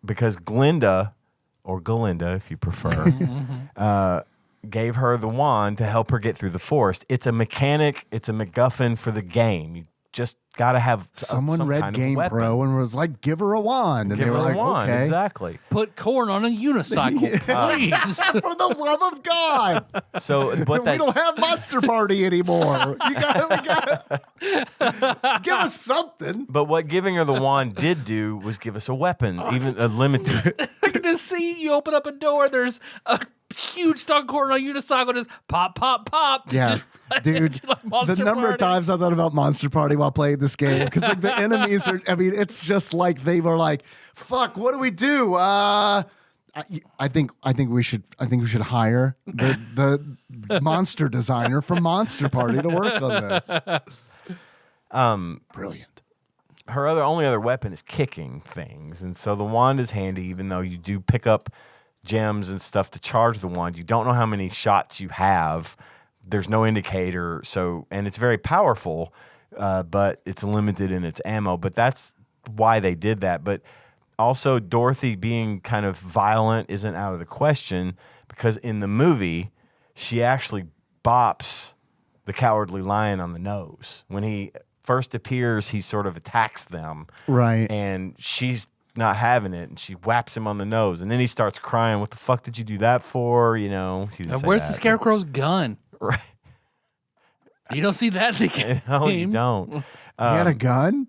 because Glinda, or Galinda if you prefer, gave her the wand to help her get through the forest. It's a mechanic. It's a MacGuffin for the game. You just got to have someone some read kind Game of Pro and was like, "Give her a wand," and Give they were her like, a wand. "Okay, Exactly." Put corn on a unicycle, please. For the love of God! So, We don't have Monster Party anymore. We gotta give us something. But what giving her the wand did do was give us a weapon, even a limited. I can just see you open up a door. There's a huge stock corn on a unicycle. Just pop, pop, pop. Yeah, just dude. like The number of times I thought about Monster Party while playing this game, because like the enemies are. I mean, it's just like they were like, "Fuck, what do we do?" I think we should hire the monster designer from Monster Party to work on this. Brilliant. Her only other weapon is kicking things, and so the wand is handy. Even though you do pick up gems and stuff to charge the wand, you don't know how many shots you have. There's no indicator, and it's very powerful, but it's limited in its ammo. But that's why they did that. But also, Dorothy being kind of violent isn't out of the question, because in the movie, she actually bops the Cowardly Lion on the nose. When he first appears, he sort of attacks them. Right. And she's not having it, and she whaps him on the nose. And then he starts crying, "What the fuck did you do that for?" You know. Where's the Scarecrow's gun? Right. You don't see that in the game. No, you don't. He had a gun.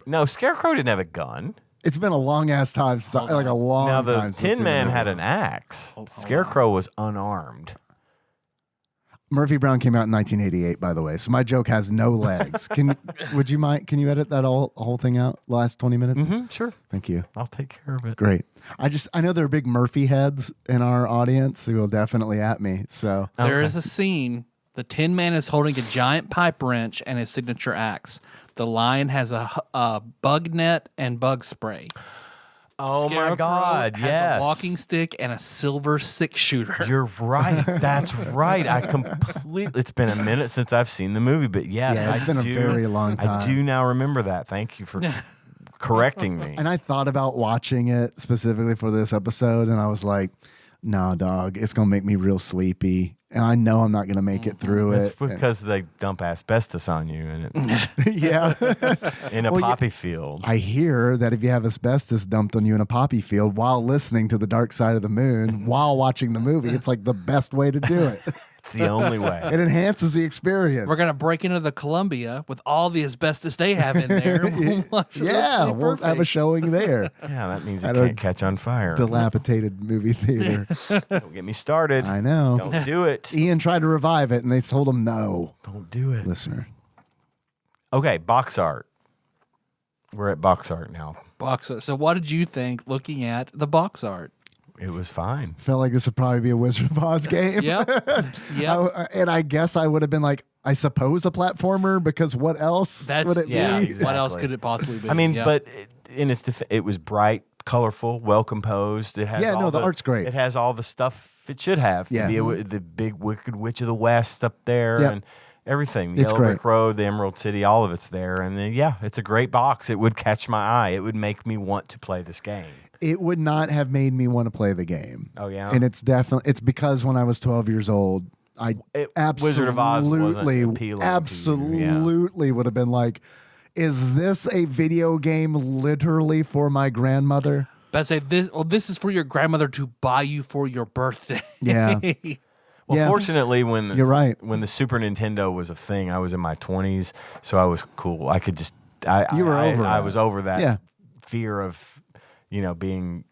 No, Scarecrow didn't have a gun. It's been a long ass time, like a long Now, time. the Tin Man had an axe. Scarecrow was unarmed. Murphy Brown came out in 1988, by the way, so my joke has no legs. Would you mind? Can you edit that whole thing out? Last 20 minutes? Mm-hmm, sure. Thank you. I'll take care of it. Great. I know there are big Murphy heads in our audience who will definitely at me. So There is a scene. The Tin Man is holding a giant pipe wrench and his signature axe. The lion has a bug net and bug spray. Oh Scarecrow my God! has Yes, a walking stick and a silver six-shooter. You're right. That's right. I completely. It's been a minute since I've seen the movie, but yes, yeah, it's been a very long time. I do now remember that. Thank you for correcting me. And I thought about watching it specifically for this episode, and I was like, "Nah, dog, it's gonna make me real sleepy." And I know I'm not going to make it through It's it. because they dump asbestos on you Yeah. in a poppy field. I hear that if you have asbestos dumped on you in a poppy field while listening to The Dark Side of the Moon, while watching the movie, it's like the best way to do it. It's the only way. It enhances the experience. We're going to break into the Columbia with all the asbestos they have in there. Yeah, we'll have a showing there. Yeah, that means it At a can't catch on fire. Dilapidated movie theater. Don't get me started. I know. Don't do it. Ian tried to revive it, and they told him no. Don't do it. Listener. Okay, box art. We're at box art now. Box art. So what did you think looking at the box art? It was fine. Felt like this would probably be a Wizard of Oz game. Yep. And I guess I would have been like, I suppose a platformer, because what else would it yeah, be? exactly. What else could it possibly be? I mean, Yep. but in its it was bright, colorful, well composed. It has the art's great. It has all the stuff it should have. Yeah. To be the big Wicked Witch of the West up there, Yep. and everything. The It's Yellow Brick great. Road, the Emerald City, all of it's there. And then, yeah, it's a great box. It would catch my eye. It would make me want to play this game. It would not have made me want to play the game. Oh yeah, and it's because when I was 12 years old, Wizard of Oz wasn't appealing absolutely would have been like, is this a video game literally for my grandmother? But I'd say this is for your grandmother to buy you for your birthday. Yeah. Well, fortunately, You're right. when the Super Nintendo was a thing, I was in my 20s, so I was cool. I could just You were over I it. was over that Yeah. fear of being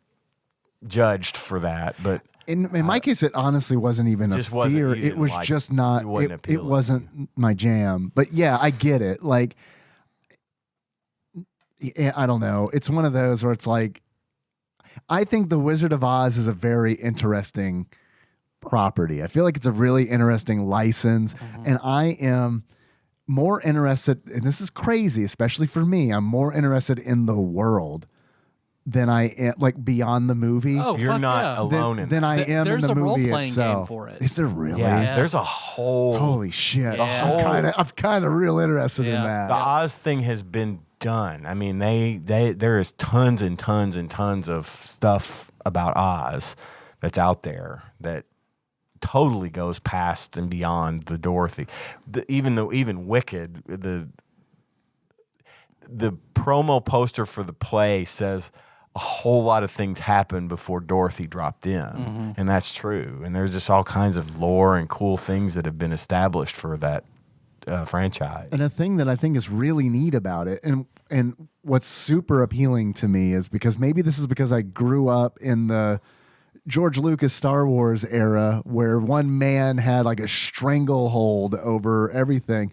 judged for that. But In my case, it honestly wasn't even a just wasn't- fear. you It didn't was like just it. not. It wasn't It appealing. wasn't my jam. But yeah, I get it. Like, I don't know. It's one of those where it's like, I think the Wizard of Oz is a very interesting property. I feel like it's a really interesting license, and I am more interested. And this is crazy, especially for me. I'm more interested in the world than I am, like, beyond the movie. Oh, you're fuck not yeah. alone in than that. I am in There's the a movie role-playing itself. game for it. Is there really? Yeah, there's a whole Holy shit! Yeah. I'm kind of real interested in Yeah. that. The Oz thing has been done. I mean, there is tons and tons and tons of stuff about Oz that's out there that totally goes past and beyond the Dorothy. Even Wicked, the promo poster for the play says a whole lot of things happened before Dorothy dropped in, and that's true. And there's just all kinds of lore and cool things that have been established for that franchise. And a thing that I think is really neat about it, and what's super appealing to me is because maybe this is because I grew up in the George Lucas Star Wars era where one man had like a stranglehold over everything,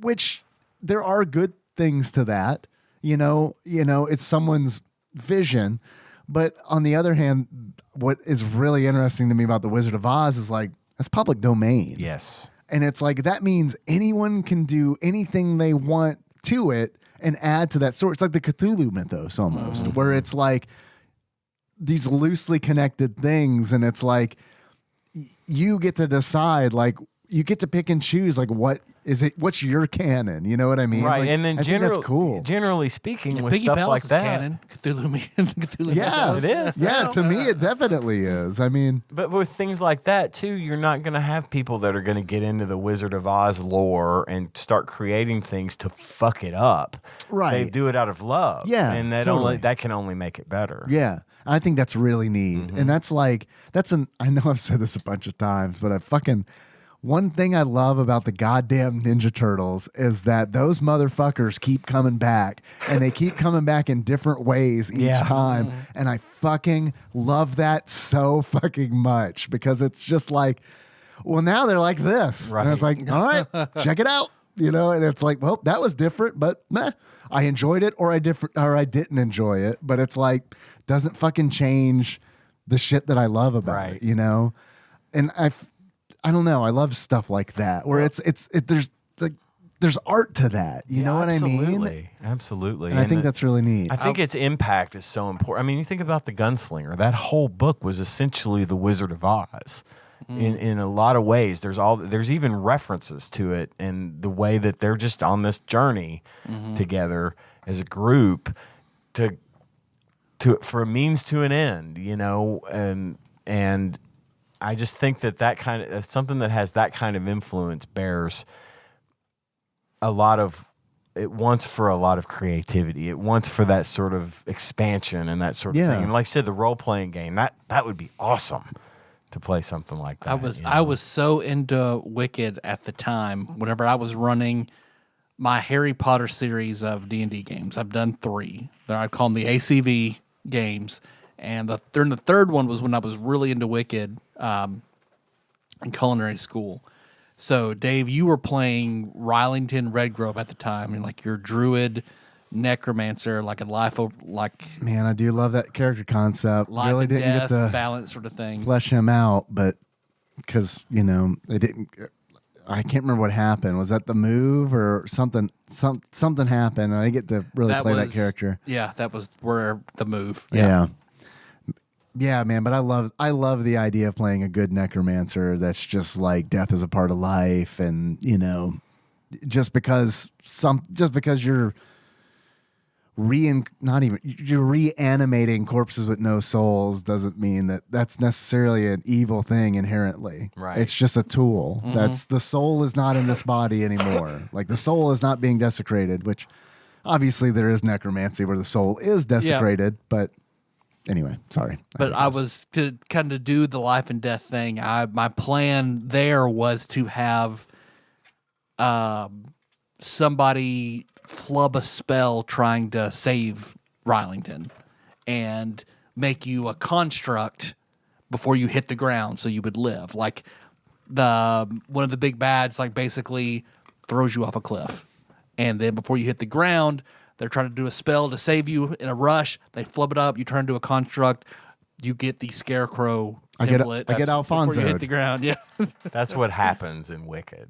which there are good things to that. It's someone's vision. But on the other hand, what is really interesting to me about The Wizard of Oz is like, that's public domain. Yes. And it's like, that means anyone can do anything they want to it and add to that story. It's like the Cthulhu mythos almost, where it's like these loosely connected things. And it's like, you get to decide, like, you get to pick and choose, like, what's your canon? You know what I mean? Right. Like, And then I think that's cool. generally speaking, with Piggy stuff Palace like is that. canon. Cthulhu Yeah, mythos. It is. Yeah, now. to me, it definitely is. I mean, But with things like that too, you're not going to have people that are going to get into the Wizard of Oz lore and start creating things to fuck it up. Right. They do it out of love. Yeah, and totally. that can only make it better. yeah, I think that's really neat. And that's like, I know I've said this a bunch of times, but one thing I love about the goddamn Ninja Turtles is that those motherfuckers keep coming back, and they keep coming back in different ways each time. And I fucking love that so fucking much, because it's just like, well, now they're like this. Right. And it's like, all right, check it out. And it's like, well, that was different, but meh. I enjoyed it or I didn't enjoy it, but it's like, doesn't fucking change the shit that I love about it, And I don't know. I love stuff like that where there's art to that. You know what I mean? Absolutely. And I think that's really neat. I think its impact is so important. I mean, you think about the Gunslinger. That whole book was essentially the Wizard of Oz. In a lot of ways, there's even references to it, and the way that they're just on this journey together as a group for a means to an end, and I just think that kind of something that has that kind of influence bears a lot of. It wants for a lot of creativity. It wants for that sort of expansion and that sort of thing. And like I said, the role playing game that would be awesome to play something like that. I was so into Wicked at the time. Whenever I was running my Harry Potter series of D&D games, I've done 3. I call them the ACV games, and the third one was when I was really into Wicked in culinary school. So, Dave, you were playing Rylington Redgrove at the time, and like your druid necromancer, like a life of Man, I do love that character concept. life Really and didn't death get to balance sort of thing. flesh him out, but because they didn't. I can't remember what happened. Was that the move or something? Something happened, and I didn't get to really play that character. Yeah, that was where the move. Yeah, man. But I love the idea of playing a good necromancer that's just like death is a part of life, and just because you're not even you're reanimating corpses with no souls doesn't mean that that's necessarily an evil thing inherently. Right. It's just a tool. That's the soul is not in this body anymore. Like the soul is not being desecrated, which obviously there is necromancy where the soul is desecrated, but anyway, sorry. But I was to kind of do the life and death thing. My plan there was to have somebody flub a spell trying to save Rylington and make you a construct before you hit the ground so you would live. Like one of the big bads like basically throws you off a cliff. And then before you hit the ground, they're trying to do a spell to save you in a rush. They flub it up, you turn into a construct, you get the scarecrow template. I get Alfonso. Before you hit the ground, yeah. That's what happens in Wicked.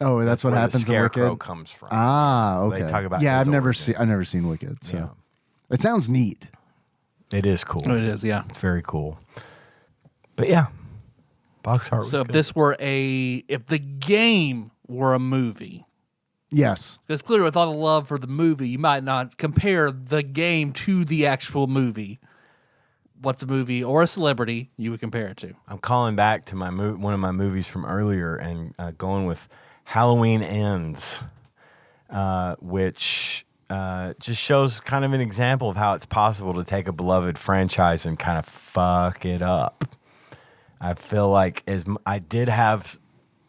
Oh, that's what where happens the in Scarecrow Wicked. comes from. Ah, So okay. they talk about I've his never origin. seen Wicked. So Yeah. it sounds neat. It is cool. Oh, it is, yeah. It's very cool. But yeah, box art was So if good. if the game were a movie, Yes. because clearly with all the love for the movie, you might not compare the game to the actual movie. What's a movie or a celebrity you would compare it to? I'm calling back to my one of my movies from earlier and going with Halloween Ends, which just shows kind of an example of how it's possible to take a beloved franchise and kind of fuck it up. I feel like I did have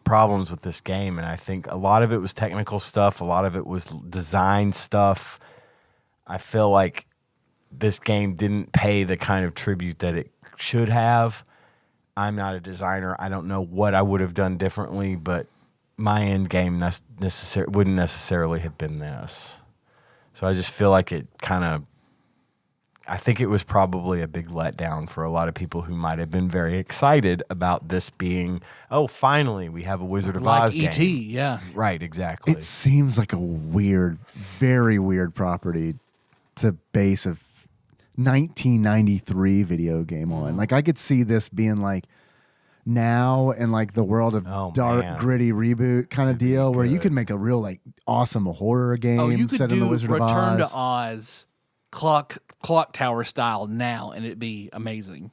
problems with this game, and I think a lot of it was technical stuff, a lot of it was design stuff. I feel like this game didn't pay the kind of tribute that it should have. I'm not a designer. I don't know what I would have done differently, but my end game wouldn't necessarily have been this. So I just feel like I think it was probably a big letdown for a lot of people who might have been very excited about this being, oh, finally we have a Wizard of Oz Like game. E.T., yeah. Right, exactly. It seems like a weird, very weird property to base a 1993 video game on. Like I could see this being like now in like the world of dark, man. gritty reboot kind of deal where you good. could make a real like awesome horror game Oh, you could set in do the Wizard of Return Oz. to Oz clock tower style now, and it'd be amazing.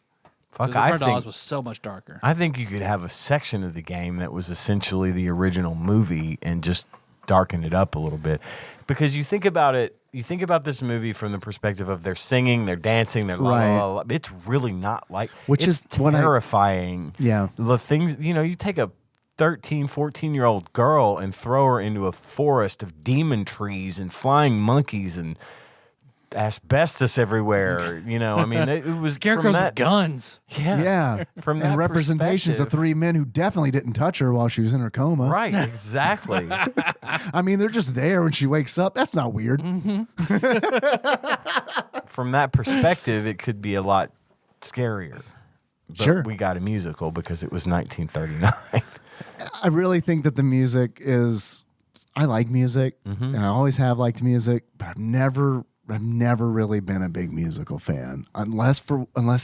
Fuck, 'Cause I Return to Oz think, was so much darker. I think you could have a section of the game that was essentially the original movie and just darken it up a little bit. Because you think about it, you think about this movie from the perspective of they're singing, they're dancing, they're la Right. la la la. It's really not like, Which it's is what terrifying. Yeah. The things, you take a 13, 14-year-old girl and throw her into a forest of demon trees and flying monkeys and asbestos everywhere. I mean, it was from Scarecrows that. with guns. Yes. Yeah. From that and representations of perspective. 3 men who definitely didn't touch her while she was in her coma. Right, exactly. I mean, they're just there when she wakes up. That's not weird. From that perspective, it could be a lot scarier. But Sure. we got a musical because it was 1939. I really think that the music is. I like music, and I always have liked music, but I've never really been a big musical fan unless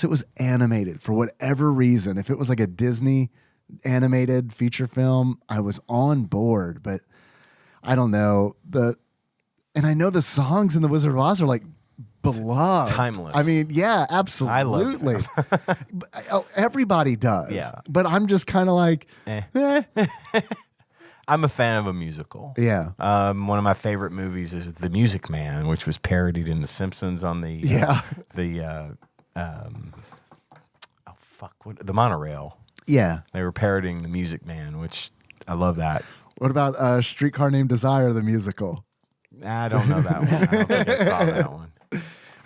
it was animated for whatever reason. If it was like a Disney animated feature film, I was on board. But I don't know and I know the songs in the Wizard of Oz are like beloved, Timeless. I mean, yeah, absolutely. Everybody does. Yeah. But I'm just kind of like, I'm a fan of a musical. yeah. One of my favorite movies is The Music Man, which was parodied in The Simpsons on the the monorail. Yeah. They were parodying The Music Man, which I love that. What about Streetcar Named Desire, the musical? I don't know that one. I don't think I saw that one.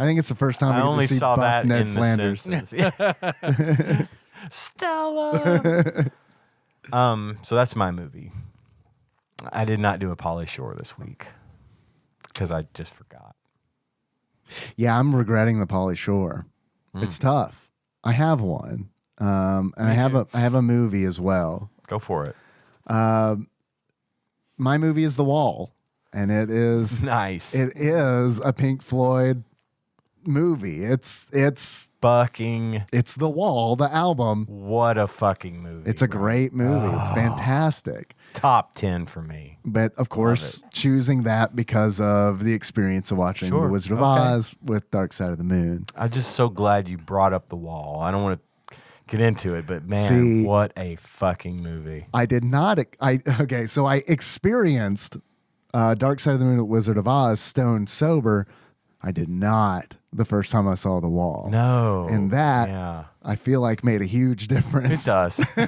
I think it's the first time I we get only to see saw buff that Ned in Flanders. The Simpsons. Stella. So that's my movie. I did not do a Pauly Shore this week because I just forgot. Yeah, I'm regretting the Pauly Shore. It's tough. I have one, and I have a movie as well. Go for it. My movie is The Wall, and it is Nice. a Pink Floyd movie. It's fucking. It's The Wall, the album. What a fucking movie! It's a great movie. It's fantastic. Top 10 for me. But of course, choosing that because of the experience of watching Sure. The Wizard of Okay. Oz with Dark Side of the Moon. I'm just so glad you brought up The Wall. I don't want to get into it, but man, See, what a fucking movie! I did not. So I experienced Dark Side of the Moon with Wizard of Oz stone sober. I did not the first time I saw The Wall. No, And that yeah. I feel like made a huge It difference. does. Because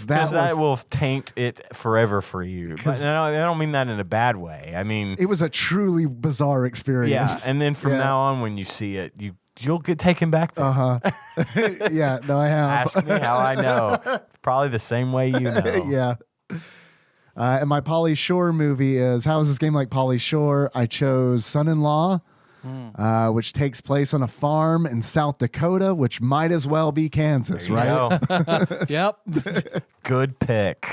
That will taint it forever for you. But I don't mean that in a bad way. I mean, it was a truly bizarre yeah. experience. And then from now on, when you see it, you'll get taken back there. Yeah, no, I have. Ask me how I know. Probably the same way you know. Yeah. And my Pauly Shore movie is How Is This Game Like Pauly Shore? I chose Son-in-Law, which takes place on a farm in South Dakota, which might as well be Kansas, There you right? go. Yep. Good pick.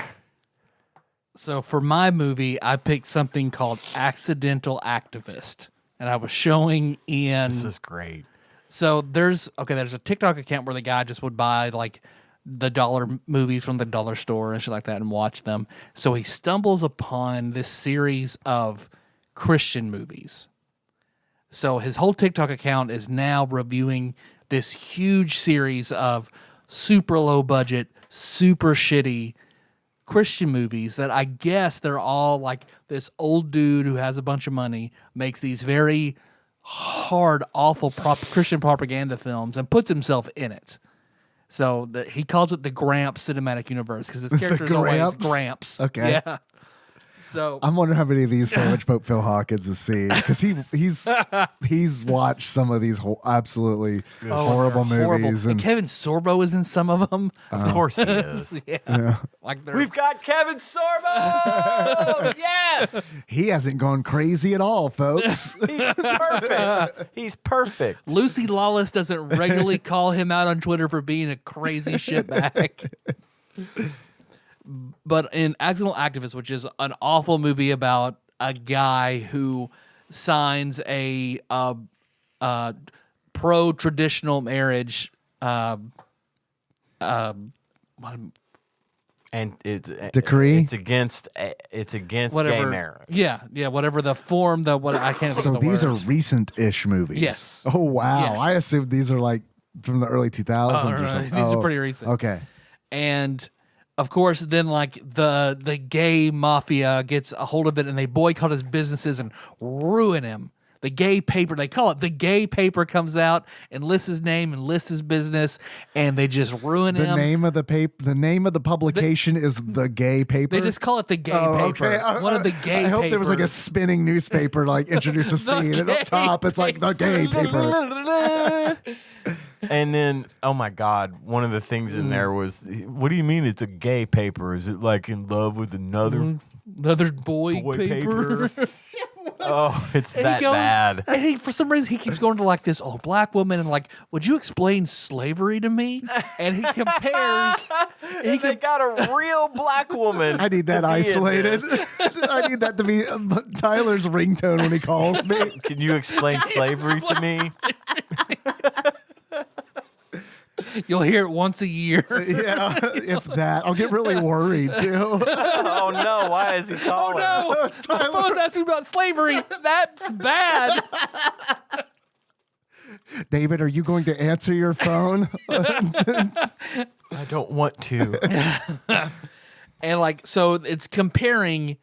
So for my movie, I picked something called Accidental Activist, and I was showing Ian. This is great. So there's a TikTok account where the guy just would buy like the dollar movies from the dollar store and shit like that and watch them. So he stumbles upon this series of Christian movies. So his whole TikTok account is now reviewing this huge series of super low budget, super shitty Christian movies that I guess they're all like this old dude who has a bunch of money makes these very hard, awful Christian propaganda films and puts himself in it. So he calls it the Gramps cinematic universe because his character is always Gramps. Okay. Yeah. So I'm wondering how many of these Sandwich Pope Phil Hawkins has seen because he's watched some of these absolutely horrible movies. And Kevin Sorbo is in some of them. Of course he is. Yeah. Like We've got Kevin Sorbo! Yes! He hasn't gone crazy at all, folks. He's perfect. He's perfect. Lucy Lawless doesn't regularly call him out on Twitter for being a crazy shitbag. But in Accidental Activist, which is an awful movie about a guy who signs a pro-traditional marriage And it's Decree? It's against gay marriage. Yeah, whatever the form, I can't think So of the these word. are recent-ish movies. Yes. Oh wow! Yes. I assumed these are like from the early 2000s or right. something. These are pretty recent. Okay. And of course, then like the gay mafia gets a hold of it and they boycott his businesses and ruin him. The gay paper, they call it the gay paper, comes out and lists his name and lists his business, and they just ruin The him. name of the paper. The name of the publication is the Gay Paper. They just call it the gay Oh, paper. okay. One of the gay I hope there was like a papers. spinning newspaper like introduce a scene, and gay up top it's like the Gay Paper. And then, oh my God, one of the things in there was, what do you mean it's a gay paper? Is it like in love with another Another boy paper? Oh, it's And that he goes- bad. And he, for some reason, he keeps going to like this old black woman and like, would you explain slavery to me? And he compares. And they got a real black woman. I need that to be in isolated. this. I need that to be Tyler's ringtone when he calls me. Can you explain slavery to me? You'll hear it once a year. Yeah, if that, I'll get really worried too. Oh no, why is he calling? No, my phone's asking about slavery. That's bad. David, are you going to answer your phone? I don't want to. And like, so it's comparing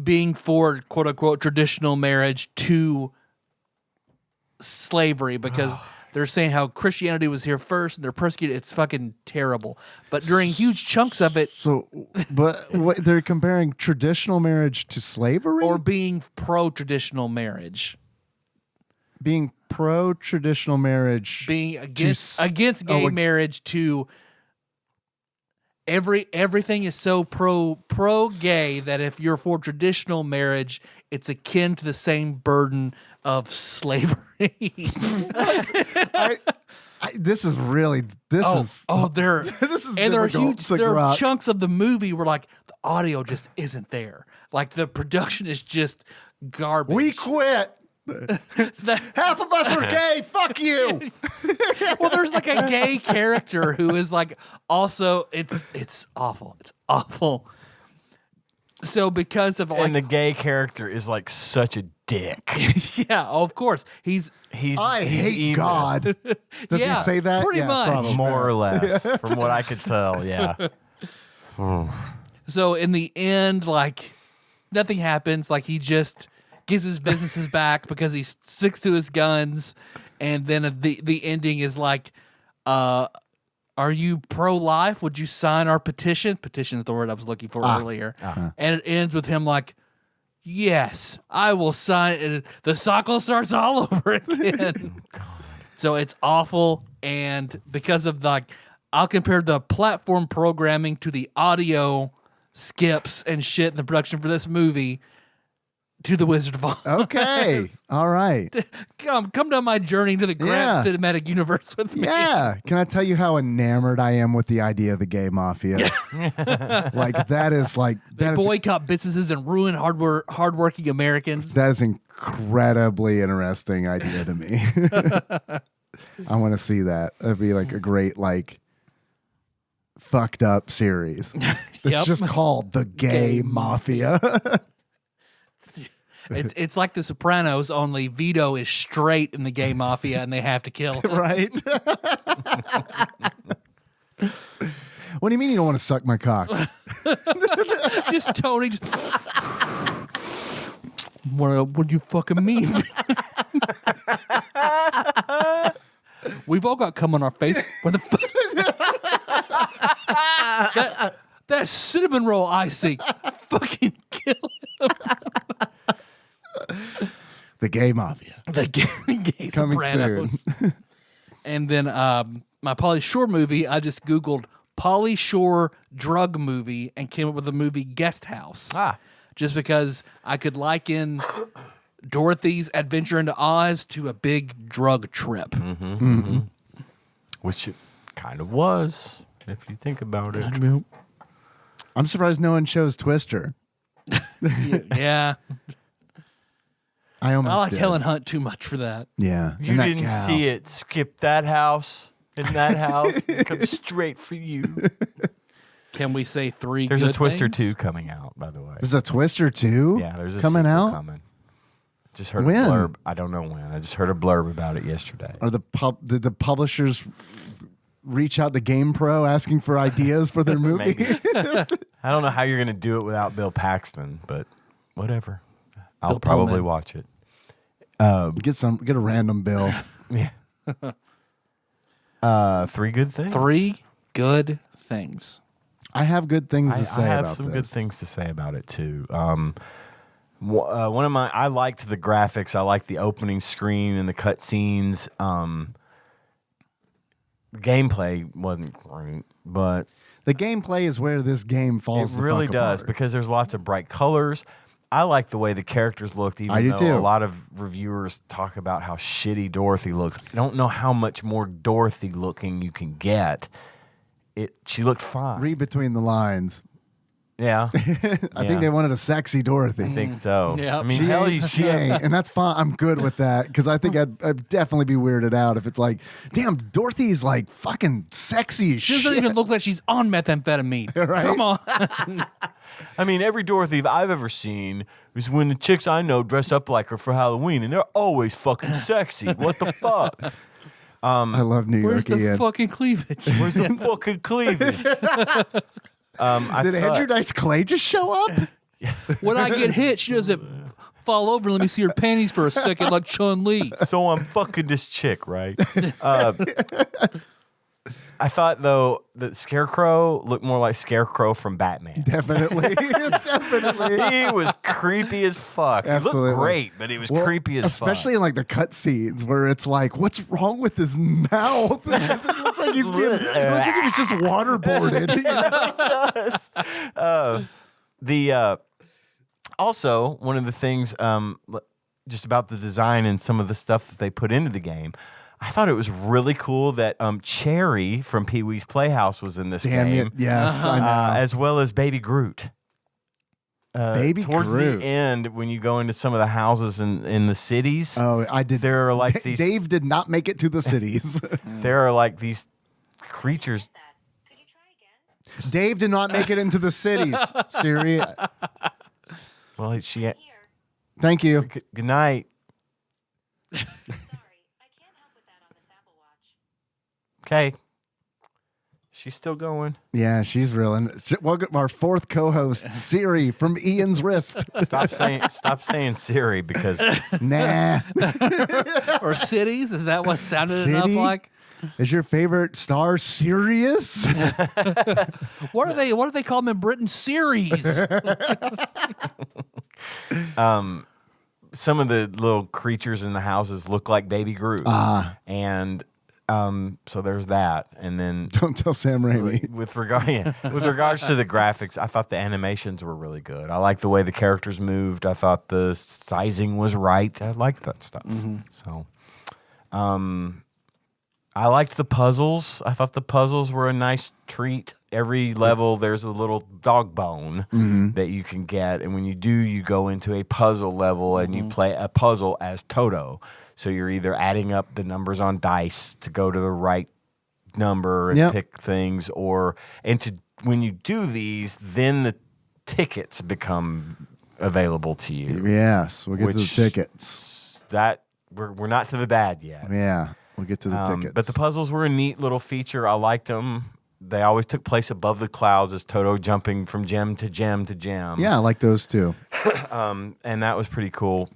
being for quote unquote traditional marriage to slavery because they're saying how Christianity was here first and they're persecuted. It's fucking terrible. But during huge chunks of it, So, but they're comparing traditional marriage to slavery, or being pro-traditional marriage, being pro-traditional marriage, being against gay oh, marriage to everything is so pro gay that if you're for traditional marriage, it's akin to the same burden of slavery. this is really this is They're this is and there are difficult huge to there are grok. chunks of the movie where like the audio just isn't there. Like the production is just garbage. We quit. So Half of us are gay. Fuck you. well, there's like a gay character who is like also it's awful. It's awful. So because of like And the gay character is like such a dick. yeah, of course. He's I hate evil. God. Does Yeah, he say that? pretty much. probably. More or less, from what I could tell. Yeah. so in the end, like nothing happens. Like he just gives his businesses back because he sticks to his guns, and then the ending is like, are you pro-life? Would you sign our petition? Petition is the word I was looking for earlier. And it ends with him like, yes, I will sign. And the cycle starts all over again. So it's awful. And because of like, I'll compare the platform programming to the audio skips and shit in the production for this movie to the Wizard of Oz. Okay. All right. Come down my journey to the Grant cinematic universe with me. Yeah. Can I tell you how enamored I am with the idea of the gay mafia? Like that is like They boycott businesses and ruin hardworking Americans. that is incredibly interesting idea to me. I want to see that. That'd be like a great like fucked up series. It's Yep. just called The Gay Mafia. It's like The Sopranos, only Vito is straight in the gay mafia and they have to kill him. Right? What do you mean you don't want to suck my cock? Just Tony. Just, what do you fucking mean? We've all got cum on our face. What the fuck? that cinnamon roll I see. Fucking kill him. The Gay Mafia. The gay Coming Sopranos. soon. And then my Pauly Shore movie, I just Googled Pauly Shore drug movie and came up with the movie Guest House. Just because I could liken Dorothy's adventure into Oz to a big drug trip. Which it kind of was, if you think about it. I'm surprised no one chose Twister. Yeah. I almost I like did. Helen Hunt too much for that. Yeah. You and that didn't cow. see it skip that house and that house and come straight for you. Can we say three There's good a Twister things? 2 coming out, by the way. There's a Twister too? Yeah, there's a coming sequel out. coming. Just heard When? a blurb. I don't know when. I just heard a blurb about it yesterday. Are did the publishers reach out to GamePro asking for ideas for their movie? Maybe. I don't know how you're going to do it without Bill Paxton, but whatever. I'll Bill probably Pullman. watch it. Get a random bill. Yeah. Three good things. Three good things. I have good things to say I have about some this. good things to say about it too. I liked the graphics. I liked the opening screen and the cutscenes. The gameplay wasn't great, but The gameplay is where this game falls. it the really fuck does apart. because there's lots of bright colors. I like the way the characters looked, even I do though too. a lot of reviewers talk about how shitty Dorothy looks. I don't know how much more Dorothy looking you can get. She looked fine. Read between the lines. Yeah, I think they wanted a sexy Dorothy. I think so. Yeah. I mean, She hell, ain't, she ain't, and that's fine. I'm good with that because I think I'd definitely be weirded out if it's like, damn, Dorothy's like fucking sexy as She shit. doesn't even look like she's on methamphetamine. Right? Come on. I mean, every Dorothy I've ever seen is when the chicks I know dress up like her for Halloween, and they're always fucking sexy. What the fuck? I love New Where's York. the Ian. fucking cleavage? Where's the fucking cleavage? Did Andrew Dice Clay just show up? When I get hit, she doesn't fall over and let me see her panties for a second like Chun-Li. So I'm fucking this chick, right? I thought, though, that Scarecrow looked more like Scarecrow from Batman. Definitely. Definitely. He was creepy as fuck. He Absolutely. looked great, but he was Well, creepy as especially fuck. in like the cut scenes where it's like, what's wrong with his mouth? Because it looks like it looks like he was just waterboarded. You know? Also, one of the things just about the design and some of the stuff that they put into the game, I thought it was really cool that Cherry from Pee-wee's Playhouse was in this Damn game. it! Yes, I know. As well as Baby Groot. Baby towards Groot. the end, when you go into some of the houses in the cities, Oh, I did. there are like these. Dave did not make it to the cities. There are like these creatures. Dave did not make it into the cities. Siri. Well, she. Thank you. Good night. Sorry, I can't help with that on this Apple Watch. Okay. She's still going. Yeah, she's reeling. Welcome our fourth co-host, Siri from Ian's wrist. Stop saying Siri because Nah. Or cities? Is that what sounded enough City? like? Is your favorite star Sirius? What do they call them in Britain? Series. some of the little creatures in the houses look like Baby Groot. And so there's that. And then Don't tell Sam Raimi. with regards to the graphics, I thought the animations were really good. I liked the way the characters moved. I thought the sizing was right. I liked that stuff. So I liked the puzzles. I thought the puzzles were a nice treat. Every level, there's a little dog bone that you can get. And when you do, you go into a puzzle level and you play a puzzle as Toto. So you're either adding up the numbers on dice to go to the right number and pick things, when you do these, then the tickets become available to you. Yes, we'll get to the tickets. That we're not to the bad yet. Yeah, we'll get to the tickets. But the puzzles were a neat little feature. I liked them. They always took place above the clouds as Toto jumping from gem to gem to gem. Yeah, I like those too. And that was pretty cool.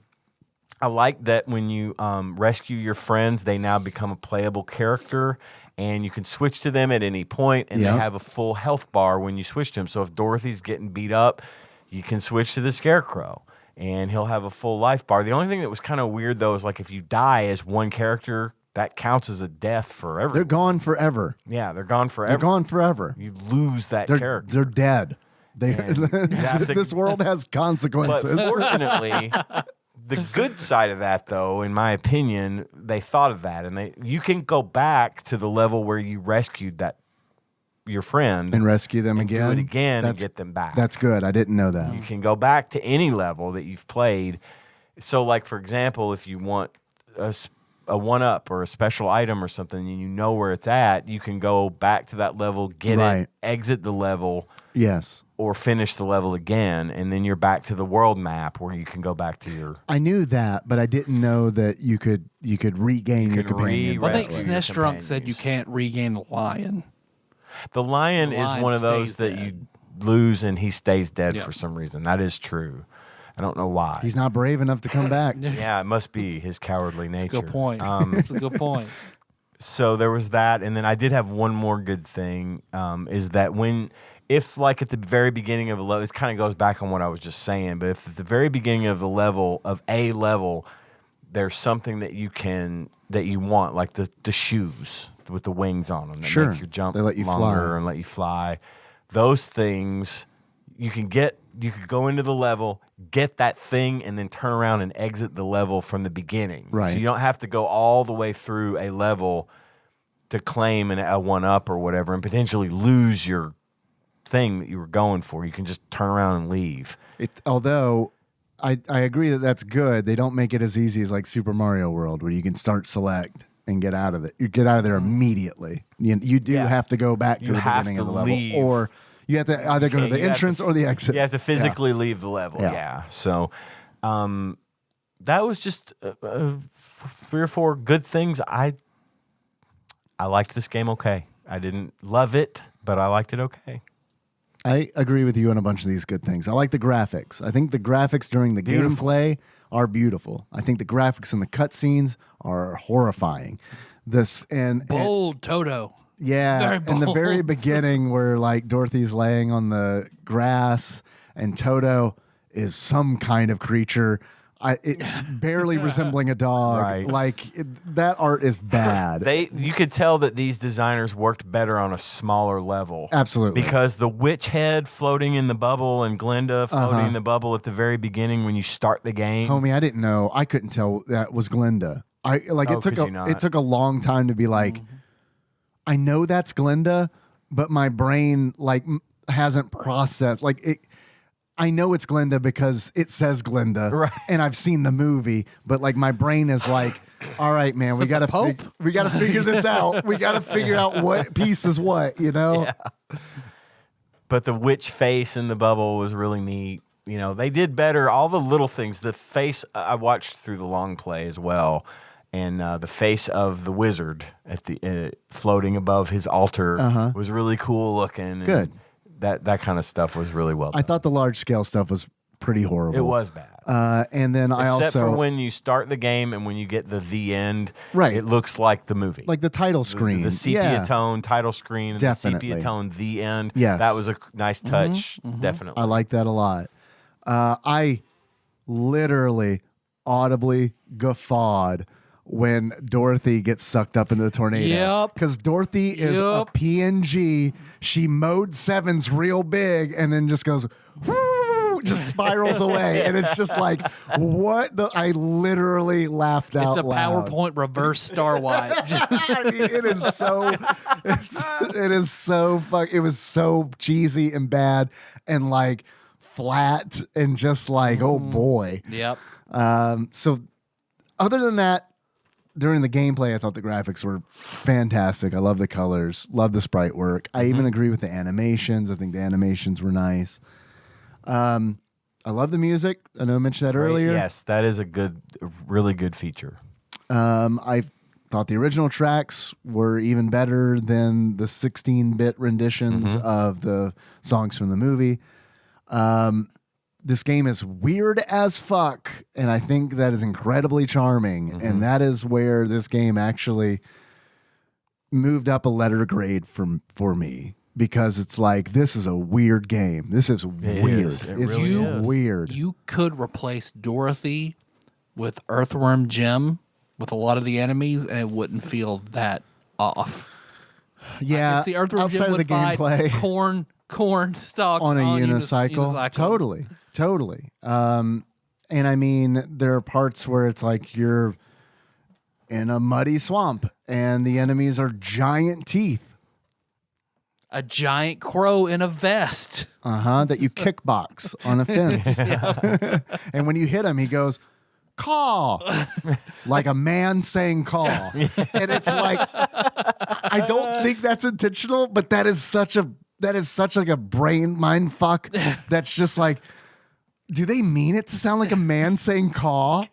I like that when you rescue your friends, they now become a playable character, and you can switch to them at any point, and they have a full health bar when you switch to them. So if Dorothy's getting beat up, you can switch to the Scarecrow, and he'll have a full life bar. The only thing that was kind of weird, though, is like if you die as one character, that counts as a death forever. They're gone forever. Yeah, they're gone forever. They're gone forever. You lose that character. They're dead. This world has consequences. But fortunately, the good side of that, though, in my opinion, they thought of that, and you can go back to the level where you rescued your friend and rescue them and again. Do it again and get them back. That's good. I didn't know that. You can go back to any level that you've played. So, like for example, if you want a one-up or a special item or something, and you know where it's at, you can go back to that level, get it, exit the level. Yes. Or finish the level again, and then you're back to the world map where you can go back to your. I knew that, but I didn't know that you could regain your companions. I think Snestrunk said you can't regain the lion. The lion is one of those that you lose and he stays dead for some reason. That is true. I don't know why. He's not brave enough to come back. Yeah, it must be his cowardly nature. That's a good point. That's a good point. So there was that, and then I did have one more good thing, is that if like at the very beginning of a level, it kind of goes back on what I was just saying, but if at the very beginning of a level, there's something that you want, like the shoes with the wings on them that make you jump they let you longer fly. and let you fly. Those things you could go into the level, get that thing, and then turn around and exit the level from the beginning. Right. So you don't have to go all the way through a level to claim a one-up or whatever and potentially lose your thing that you were going for. You can just turn around and leave. Although I agree that that's good, they don't make it as easy as like Super Mario World where you can start select and get out of it. You get out of there immediately. You do have to go back to the beginning of the level, or you have to either go to the entrance or the exit. You have to physically leave the level. Yeah. So that was just 3 or 4 good things. I liked this game okay. I didn't love it, but I liked it okay. I agree with you on a bunch of these good things. I like the graphics. I think the graphics during the gameplay are beautiful. I think the graphics in the cutscenes are horrifying. Bold Toto. Yeah, Very in the very bold. beginning where like Dorothy's laying on the grass and Toto is some kind of creature, barely resembling a dog. Right. That art is bad. You could tell that these designers worked better on a smaller level. Absolutely. Because the witch head floating in the bubble and Glinda floating in the bubble at the very beginning when you start the game. Homie, I didn't know. I couldn't tell that was Glinda. It took a long time to be like, I know that's Glinda, but my brain hasn't processed I know it's Glinda because it says Glinda, Right. and I've seen the movie. But like my brain is like, all right, man, we gotta figure this out. We gotta figure out what piece is what, you know. Yeah. But the witch face in the bubble was really neat. You know, they did better. All the little things. The face I watched through the long play as well, and the face of the wizard at the floating above his altar was really cool looking. And Good. That kind of stuff was really well done. I thought the large scale stuff was pretty horrible. It was bad. And then Except for when you start the game and when you get the end, Right. it looks like the movie. like the title screen, The sepia tone title screen, and Definitely. the sepia tone the end. Yes. That was a nice touch, definitely. I like that a lot. I literally audibly guffawed when Dorothy gets sucked up into the tornado. Yep. Because Dorothy is a Yep. PNG. She mowed sevens real big and then just goes, whoo, just spirals away. And it's just like, what the? I literally laughed out It's a loud. PowerPoint reverse star wipe. Just- I mean, it is so, it is so it was so cheesy and bad and like flat and just like, oh boy. yep. So other than that, during the gameplay, I thought the graphics were fantastic. I love the colors, love the sprite work. I even agree with the animations. I think the animations were nice. I love the music. I know I mentioned that earlier. Yes, that is a really good feature. I thought the original tracks were even better than the 16-bit renditions of the songs from the movie. This game is weird as fuck, and I think that is incredibly charming. And that is where this game actually moved up a letter grade for me, because it's like, this is a weird game. This is weird. is. It It's really is. weird. You could replace Dorothy with Earthworm Jim with a lot of the enemies, and it wouldn't feel that off. Yeah, It's the Earthworm outside Jim of the would fight gameplay. corn stalks on a unicycles. unicycle. Totally. And I mean, there are parts where it's like you're in a muddy swamp and the enemies are giant teeth. A giant crow in a vest. That you kickbox on a fence. And when you hit him, he goes, caw, like a man saying caw. And it's like, I don't think that's intentional, but that is such like a brain mind fuck. That's just like, do they mean it to sound like a man saying caw?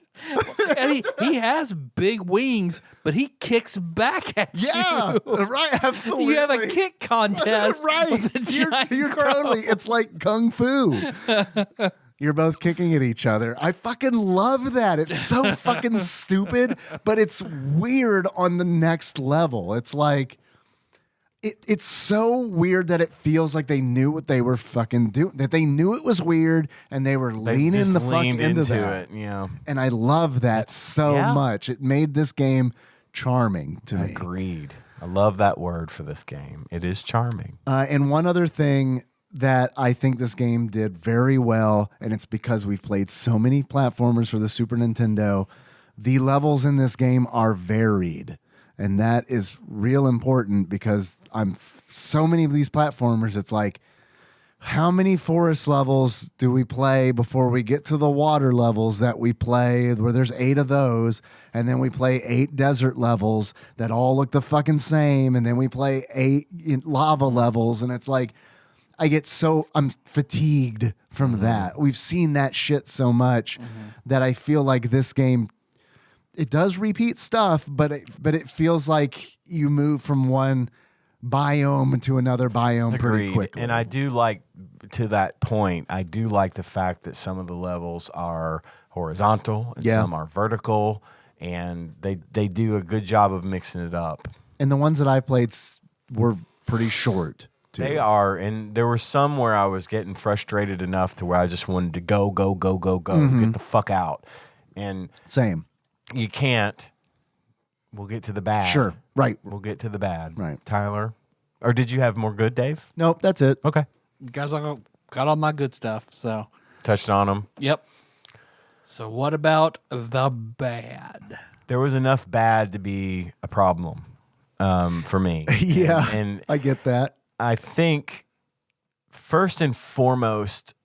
And he has big wings, but he kicks back at Yeah, you. right. Absolutely. You have a kick contest. Right. with a giant You're crow. totally, it's like kung fu. You're both kicking at each other. I fucking love that. It's so fucking stupid, but it's weird on the next level. It's like, it's so weird that it feels like they knew what they were fucking doing, that they knew it was weird and they were They leaning just the fuck leaned into into that. it. Yeah, And I love that so yeah. much. It made this game charming to me. agreed. I love that word for this game. It is charming. And one other thing that I think this game did very well, and it's because we've played so many platformers for the Super Nintendo, the levels in this game are varied. And that is real important because so many of these platformers, it's like, how many forest levels do we play before we get to the water levels that we play, where there's 8 of those, and then we play 8 desert levels that all look the fucking same, and then we play 8 lava levels, and it's like, I'm fatigued from that. We've seen that shit so much that I feel like this game, it does repeat stuff, but it feels like you move from one biome to another biome pretty Agreed. quickly. And I do like, to that point, I do like the fact that some of the levels are horizontal and Yeah. some are vertical, and they do a good job of mixing it up. And the ones that I played were pretty short too. They are, and there were some where I was getting frustrated enough to where I just wanted to go, get the fuck out. And Same. you can't. We'll get to the bad. Sure. Right. We'll get to the bad. Right. Tyler? Or did you have more good, Dave? Nope, that's it. Okay. You guys got all my good stuff. So, Touched on them. yep. So what about the bad? There was enough bad to be a problem for me. Yeah. And I get that. I think first and foremost,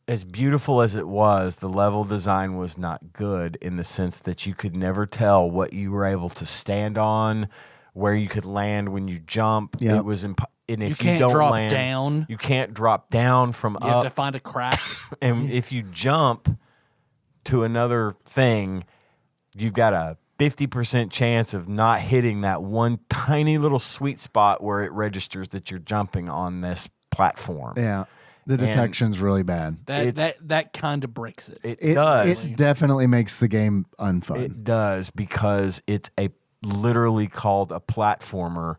as beautiful as it was, the level design was not good in the sense that you could never tell what you were able to stand on, where you could land when you jump. Yep. It was and if You can't don't drop land, down. you can't drop down from You have up. to find a crack. And if you jump to another thing, you've got a 50% chance of not hitting that one tiny little sweet spot where it registers that you're jumping on this platform. Yeah. The detection's really bad. That kind of breaks it. It does. It definitely makes the game unfun. It does, because it's literally called a platformer.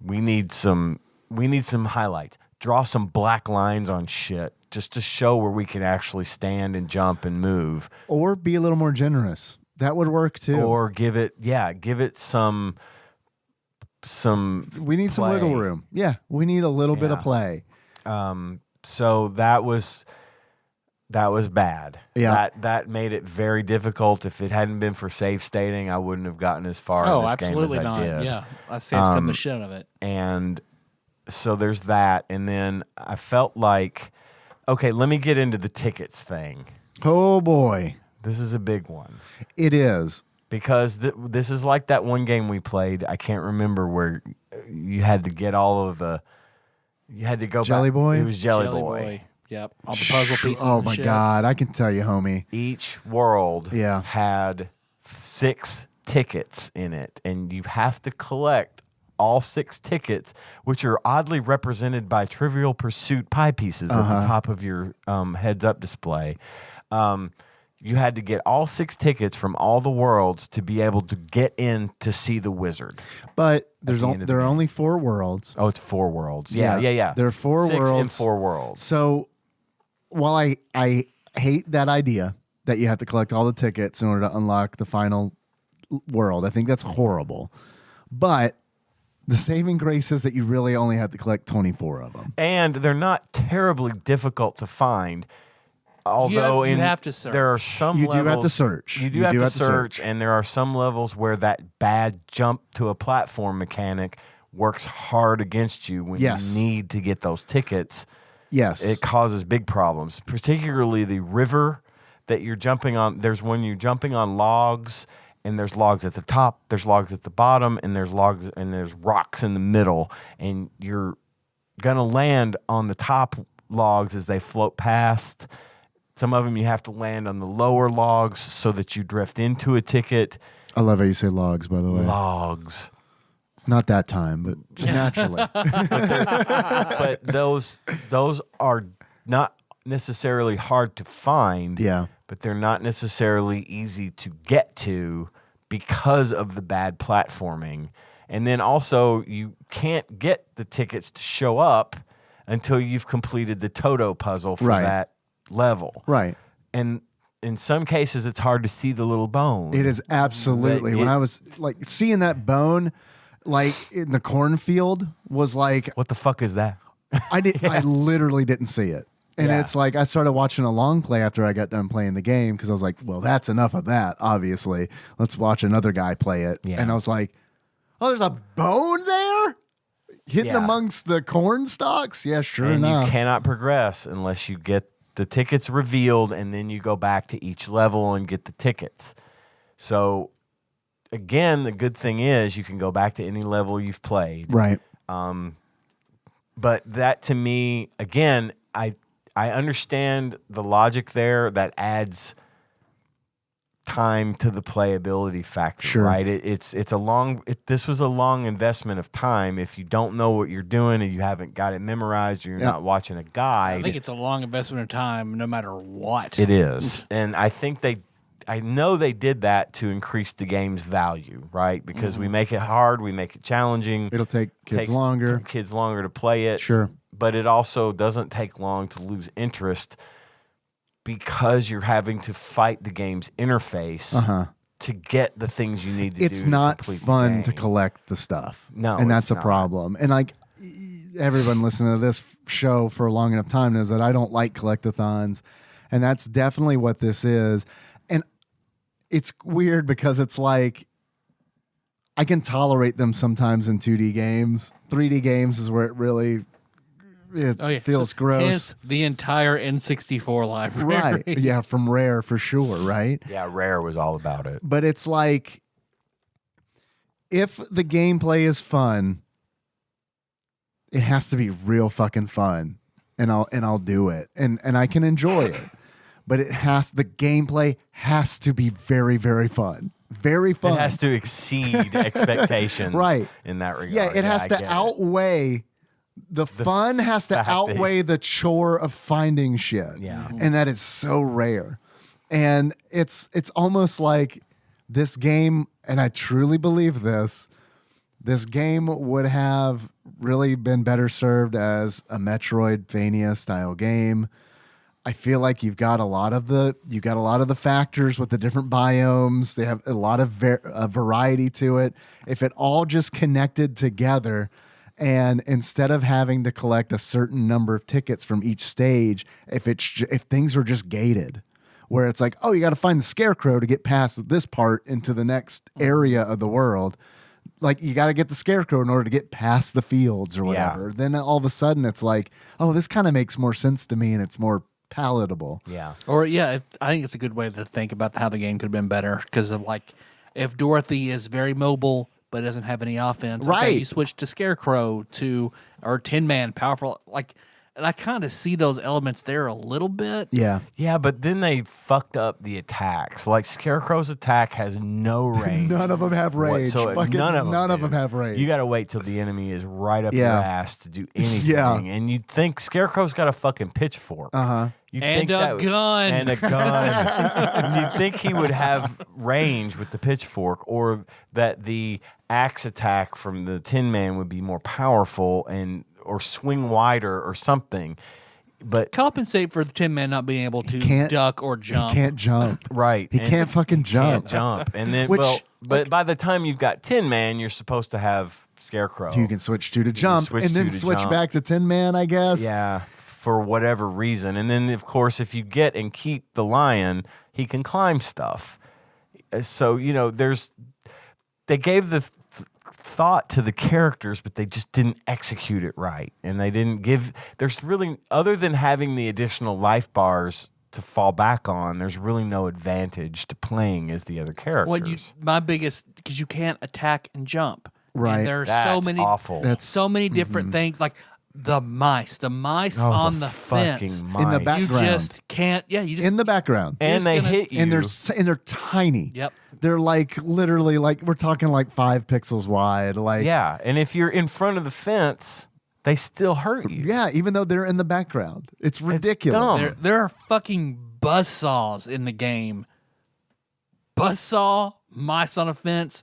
We need some highlights. Draw some black lines on shit just to show where we can actually stand and jump and move. Or be a little more generous. That would work too. Or give it some we need some wiggle room. Yeah, we need a little bit of play. So that was bad. Yeah. That made it very difficult. If it hadn't been for save stating, I wouldn't have gotten as far in this absolutely game as not. I did. Yeah, I see it's come the shit out of it. And so there's that. And then I felt like, okay, let me get into the tickets thing. Oh boy. This is a big one. It is. Because this is like that one game we played. I can't remember where you had to get all of the. You had to go Jelly back. Boy? It was Jelly Boy. Yep. All the puzzle pieces. Oh and my shit. God. I can tell you, homie. Each world Yeah. had 6 tickets in it, and you have to collect all 6 tickets, which are oddly represented by Trivial Pursuit pie pieces at the top of your heads-up display. You had to get all 6 tickets from all the worlds to be able to get in to see the wizard. But there are only 4 worlds. Oh, it's 4 worlds. Yeah. There are 4 6 worlds. and 4 worlds. So while I hate that idea that you have to collect all the tickets in order to unlock the final world, I think that's horrible. But the saving grace is that you really only have to collect 24 of them. And they're not terribly difficult to find. Although you have to search. There are some You levels, do have to search. You do have to search, and there are some levels where that bad jump to a platform mechanic works hard against you when Yes. you need to get those tickets. Yes. It causes big problems, particularly the river that you're jumping on. There's when you're jumping on logs, and there's logs at the top, there's logs at the bottom, and there's logs and there's rocks in the middle, and you're gonna land on the top logs as they float past. Some of them you have to land on the lower logs so that you drift into a ticket. I love how you say logs, by the way. Logs. Not that time, but naturally. But those are not necessarily hard to find. Yeah. But they're not necessarily easy to get to because of the bad platforming. And then also you can't get the tickets to show up until you've completed the Toto puzzle for Right. that level. Right. And in some cases, it's hard to see the little bone. It is absolutely. When I was like seeing that bone, like in the cornfield, was like What the fuck is that? I literally didn't see it, and Yeah. it's like I started watching a long play after I got done playing the game because I was like, well, that's enough of that. Obviously, let's watch another guy play it. Yeah. And I was like, oh, there's a bone there hidden Yeah. amongst the corn stalks. Yeah, sure And enough. you cannot progress unless you get the tickets revealed, and then you go back to each level and get the tickets. So, again, the good thing is you can go back to any level you've played. Right. But that to me, again, I understand the logic there. That adds time to the playability factor, Sure. right? This was a long investment of time. If you don't know what you're doing and you haven't got it memorized, or you're Yeah. not watching a guide. I think it's a long investment of time, no matter what. It is. And I think I know they did that to increase the game's value, right? Because we make it hard, we make it challenging. It'll take kids Takes longer. Kids longer to play it. Sure. But it also doesn't take long to lose interest because you're having to fight the game's interface to get the things you need to do. It's not complete the fun to game. collect the stuff. No, and that's it's a not. problem. And like everyone listening to this show for a long enough time knows that I don't like collectathons, and that's definitely what this is. And it's weird because it's like I can tolerate them sometimes in 2D games. 3D games is where it really it feels gross. Hence the entire N64 library. Right. Yeah, from Rare for sure, right? Yeah, Rare was all about it. But it's like, if the gameplay is fun, it has to be real fucking fun, and I'll do it, and I can enjoy it. But the gameplay has to be very, very fun. Very fun. It has to exceed expectations, right? In that regard. Yeah, it has to outweigh the fun. Has to outweigh the chore of finding shit. Yeah, and that is so rare. And it's almost like this game, and I truly believe this game would have really been better served as a Metroidvania style game. I feel like you've got a lot of the factors with the different biomes. They have a lot of variety to it. If it all just connected together, and instead of having to collect a certain number of tickets from each stage, if things were just gated, where it's like, oh, you got to find the scarecrow to get past this part into the next area of the world. Like, you got to get the scarecrow in order to get past the fields or whatever. Yeah. Then all of a sudden it's like, oh, this kind of makes more sense to me, and it's more palatable. Yeah. Or I think it's a good way to think about how the game could have been better, because of like, if Dorothy is very mobile but doesn't have any offense, right? Okay, you switch to Scarecrow or Tin Man, powerful, like. And I kind of see those elements there a little bit. Yeah. Yeah, but then they fucked up the attacks. Like, Scarecrow's attack has no range. None of them have range. None of them have range. You got to wait till the enemy is right up your ass to do anything. Yeah. And you'd think Scarecrow's got a fucking pitchfork. Uh-huh. And a gun. And you'd think he would have range with the pitchfork, or that the axe attack from the Tin Man would be more powerful or swing wider or something. But compensate for the Tin Man not being able to duck or jump. He can't jump. Right. He can't fucking jump. Can't jump. And then, but by the time you've got Tin Man, you're supposed to have Scarecrow. You can switch to jump, and then switch back to Tin Man, I guess. Yeah, for whatever reason. And then, of course, if you get and keep the lion, he can climb stuff. So, they gave the thought to the characters, but they just didn't execute it right. And they didn't there's really, other than having the additional life bars to fall back on, there's really no advantage to playing as the other characters. My biggest, because you can't attack and jump. Right. And there are That's so many awful. So many different things, like the mice on the fence mice. In the background. You just can't. Yeah, you just in the background, and they hit you, and they're tiny. Yep. They're like literally like we're talking like 5 pixels wide. Like, yeah, and if you're in front of the fence, they still hurt you. Yeah, even though they're in the background, it's ridiculous. It's dumb. There are fucking buzzsaws in the game. Buzzsaw, mice on a fence,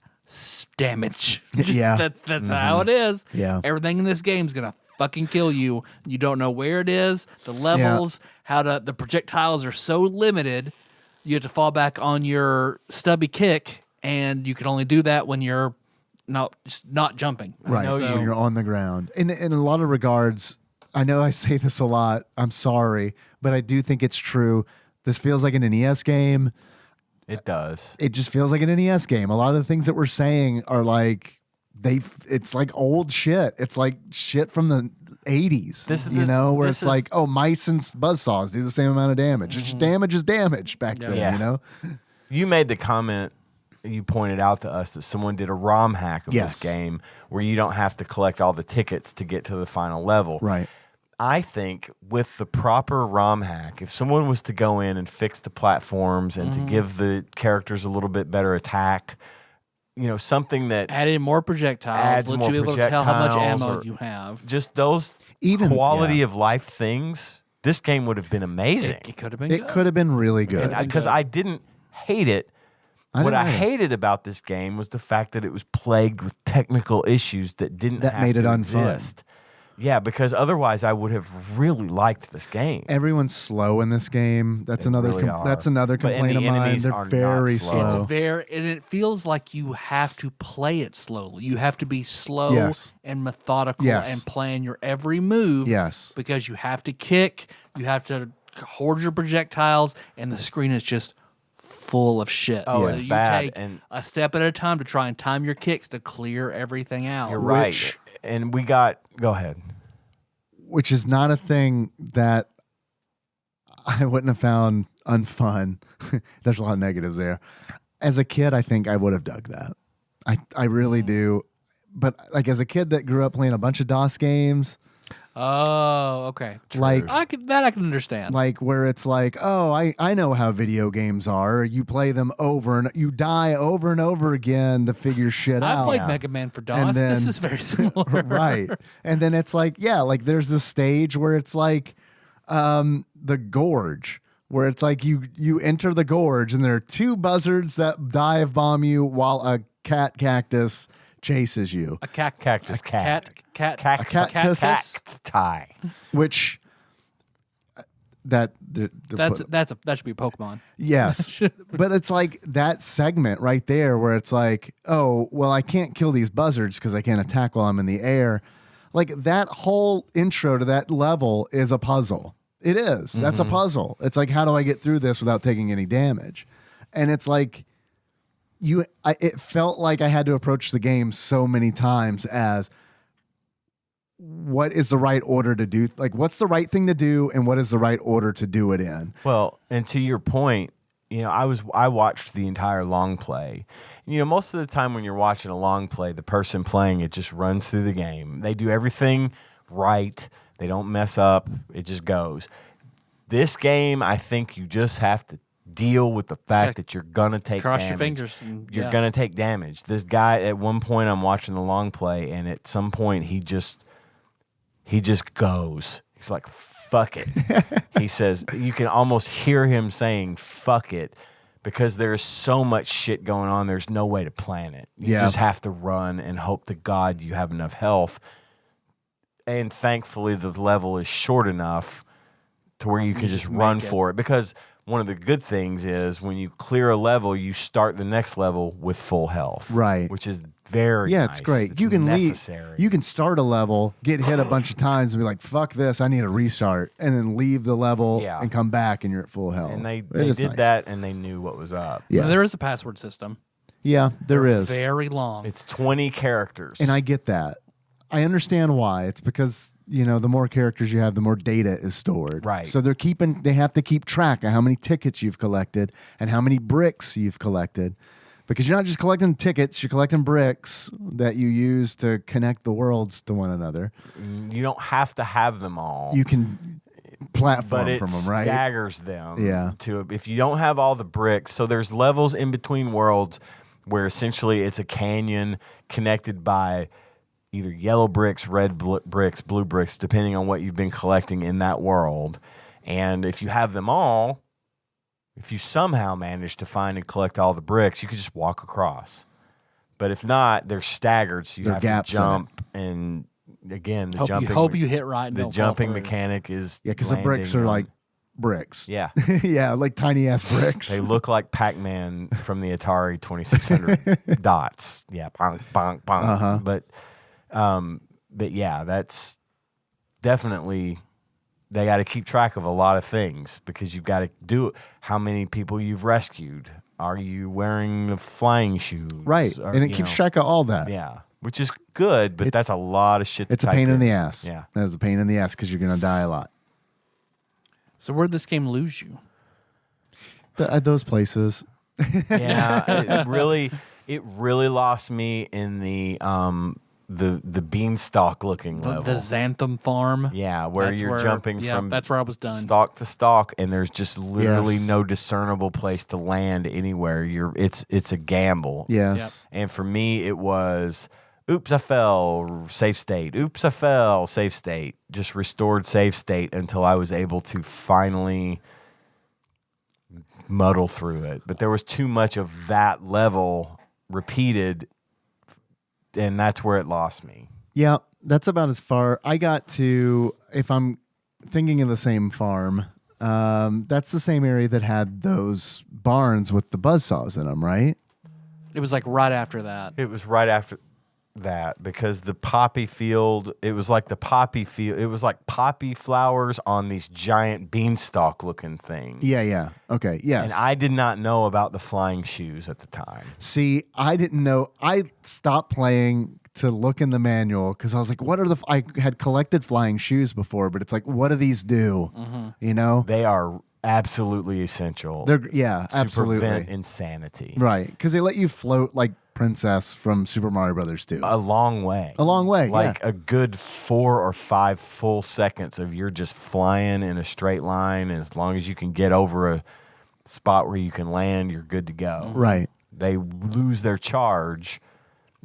damage. Yeah, that's how it is. Yeah, everything in this game is gonna fucking kill you. You don't know where it is, the levels, the projectiles are so limited. You have to fall back on your stubby kick, and you can only do that when you're not jumping. Right, when you're on the ground. In a lot of regards, I know I say this a lot, I'm sorry, but I do think it's true. This feels like an NES game. It does. It just feels like an NES game. A lot of the things that we're saying are like, it's like old shit. It's like shit from the 80s, where it's like, oh, mice and buzzsaws do the same amount of damage. It's damage is damage back then, You made the comment, you pointed out to us that someone did a ROM hack of this game where you don't have to collect all the tickets to get to the final level. Right. I think with the proper ROM hack, if someone was to go in and fix the platforms and to give the characters a little bit better attack, something that add in more projectiles, let you be able to tell how much ammo you have. Just those quality of life things, this game would have been amazing. It could have been. It could have been really good. Because I didn't hate it. What I hated about this game was the fact that it was plagued with technical issues that made it unfun. Exist. Yeah, because otherwise I would have really liked this game. Everyone's slow in this game. That's another complaint of mine. They're very slow. It's and it feels like you have to play it slowly. You have to be slow and methodical and plan your every move. Yes. Because you have to kick, you have to hoard your projectiles, and the screen is just full of shit. Oh, so it's you bad. take And a step at a time to try and time your kicks to clear everything out. You're right. And go ahead. which is not a thing that I wouldn't have found unfun. There's a lot of negatives there. As a kid, I think I would have dug that. I really do. But like as a kid that grew up playing a bunch of DOS games, Oh, okay. like I can understand. like where it's like, oh, I know how video games are. You play them over and you die over and over again to figure shit I've out. played Mega Man for DOS. And then- This is very similar. Right. And then it's like, yeah, like there's this stage where it's like the gorge, where it's like you enter the gorge and there are two buzzards that dive bomb you while a cactus chases you, A Cactus cat. cactus. Cacti. which that that should be a Pokemon. yes. But it's like that segment right there where it's like, oh, well, I can't kill these buzzards because I can't attack while I'm in the air. Like that whole intro to that level is a puzzle. It is. That's a puzzle. It's like, how do I get through this without taking any damage? And it's like it felt like I had to approach the game so many times as what is the right order to do? Like, what's the right thing to do, and what is the right order to do it in? Well, and to your point, I watched the entire long play. Most of the time when you're watching a long play, the person playing it just runs through the game. They do everything right. They don't mess up. It just goes. This game, I think you just have to deal with the fact that you're gonna take Cross damage. your fingers. And, You're gonna take damage. This guy, at one point, I'm watching the long play, and at some point, he just goes. He's like, "Fuck it." He says, you can almost hear him saying, "Fuck it," because there's so much shit going on. There's no way to plan it. You just have to run and hope to God you have enough health. And thankfully, the level is short enough to where you can just run for it. Because one of the good things is when you clear a level, you start the next level with full health. Right. Which is very Yeah, nice. it's great. It's You can necessary. leave. You can start a level, get hit a bunch of times, and be like, "Fuck this! I need a restart," and then leave the level and come back, and you're at full health. And they It did is nice. that, and they knew what was up. Yeah, There is a password system. yeah, there is, Very long. It's 20 characters. and I get that. I understand why. It's because the more characters you have, the more data is stored. Right. So they have to keep track of how many tickets you've collected and how many bricks you've collected. Because you're not just collecting tickets, you're collecting bricks that you use to connect the worlds to one another. You don't have to have them all. You can platform but it from them, right? staggers them. Yeah. If you don't have all the bricks, so there's levels in between worlds where essentially it's a canyon connected by either yellow bricks, red bricks, blue bricks, depending on what you've been collecting in that world. And if you have them all, if you somehow manage to find and collect all the bricks, you can just walk across. But if not, they're staggered, so you have to jump. And again, the jumping. Hope you hit right. And the don't jumping fall through. mechanic is because the bricks are like bricks. Yeah. Yeah, like tiny ass bricks. They look like Pac-Man from the Atari 2600 dots. Yeah, bonk, bonk, bonk. But yeah, that's definitely, they got to keep track of a lot of things because you've got to do how many people you've rescued. Are you wearing the flying shoes? Right. And it keeps track of all that. Yeah, which is good, but that's a lot of shit to It's a type pain in the ass. Yeah. That is a pain in the ass because you're going to die a lot. So where'd this game lose you? At those places. Yeah, it really lost me in the beanstalk looking level. The Xanthem Farm. Yeah, where you're jumping from that's where I was done. stalk to stalk, and there's just literally no discernible place to land anywhere. It's a gamble. Yes. And for me, it was, oops, I fell, safe state. Oops, I fell, safe state. Just restored safe state until I was able to finally muddle through it. But there was too much of that level repeated, and that's where it lost me. Yeah, that's about as far I got to. If I'm thinking of the same farm, that's the same area that had those barns with the buzzsaws in them, right? It was like right after that. It was right after that because the poppy field, it was like poppy flowers on these giant beanstalk looking things. Yeah. Okay, yes. And I did not know about the flying shoes at the time. See, I didn't know. I stopped playing to look in the manual because I was like, what are I had collected flying shoes before, but it's like, what do these do? You know? They are absolutely essential. They're to absolutely. prevent insanity. Right. Because they let you float like Princess from Super Mario Brothers 2. A long way. A long way, Like a good 4 or 5 full seconds of you're just flying in a straight line. As long as you can get over a spot where you can land, you're good to go. Right. They lose their charge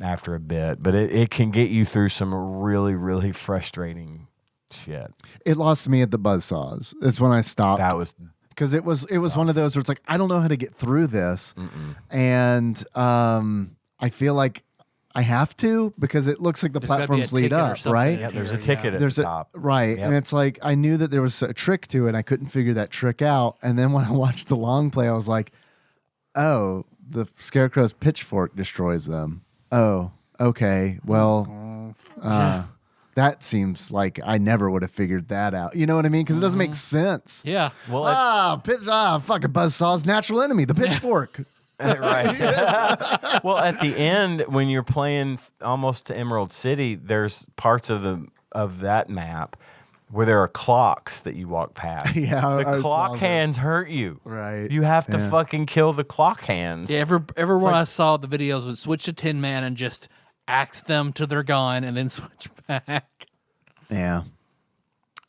after a bit, but it can get you through some really, really frustrating shit. It lost me at the buzzsaws. It's when I stopped. That was because it was one of those where it's like, I don't know how to get through this. And I feel like I have to because it looks like the There's gotta be a platforms lead ticket or up, something right? in yeah, there's a here, ticket at There's the a top. right, Yep. and it's like I knew that there was a trick to it. And I couldn't figure that trick out, and then when I watched the long play, I was like, "Oh, the Scarecrow's pitchfork destroys them." Oh, okay. Well, that seems like I never would have figured that out. You know what I mean? Because it doesn't make sense. Yeah. Well, Fucking buzzsaw's natural enemy, the pitchfork. right. Well, at the end, when you're playing almost to Emerald City, there's parts of that map where there are clocks that you walk past. Yeah, I the saw clock that. hands hurt you. Right. You have to Yeah. fucking kill the clock hands. Yeah, everyone I saw the videos would switch to Tin Man and just axe them till they're gone and then switch back. Yeah.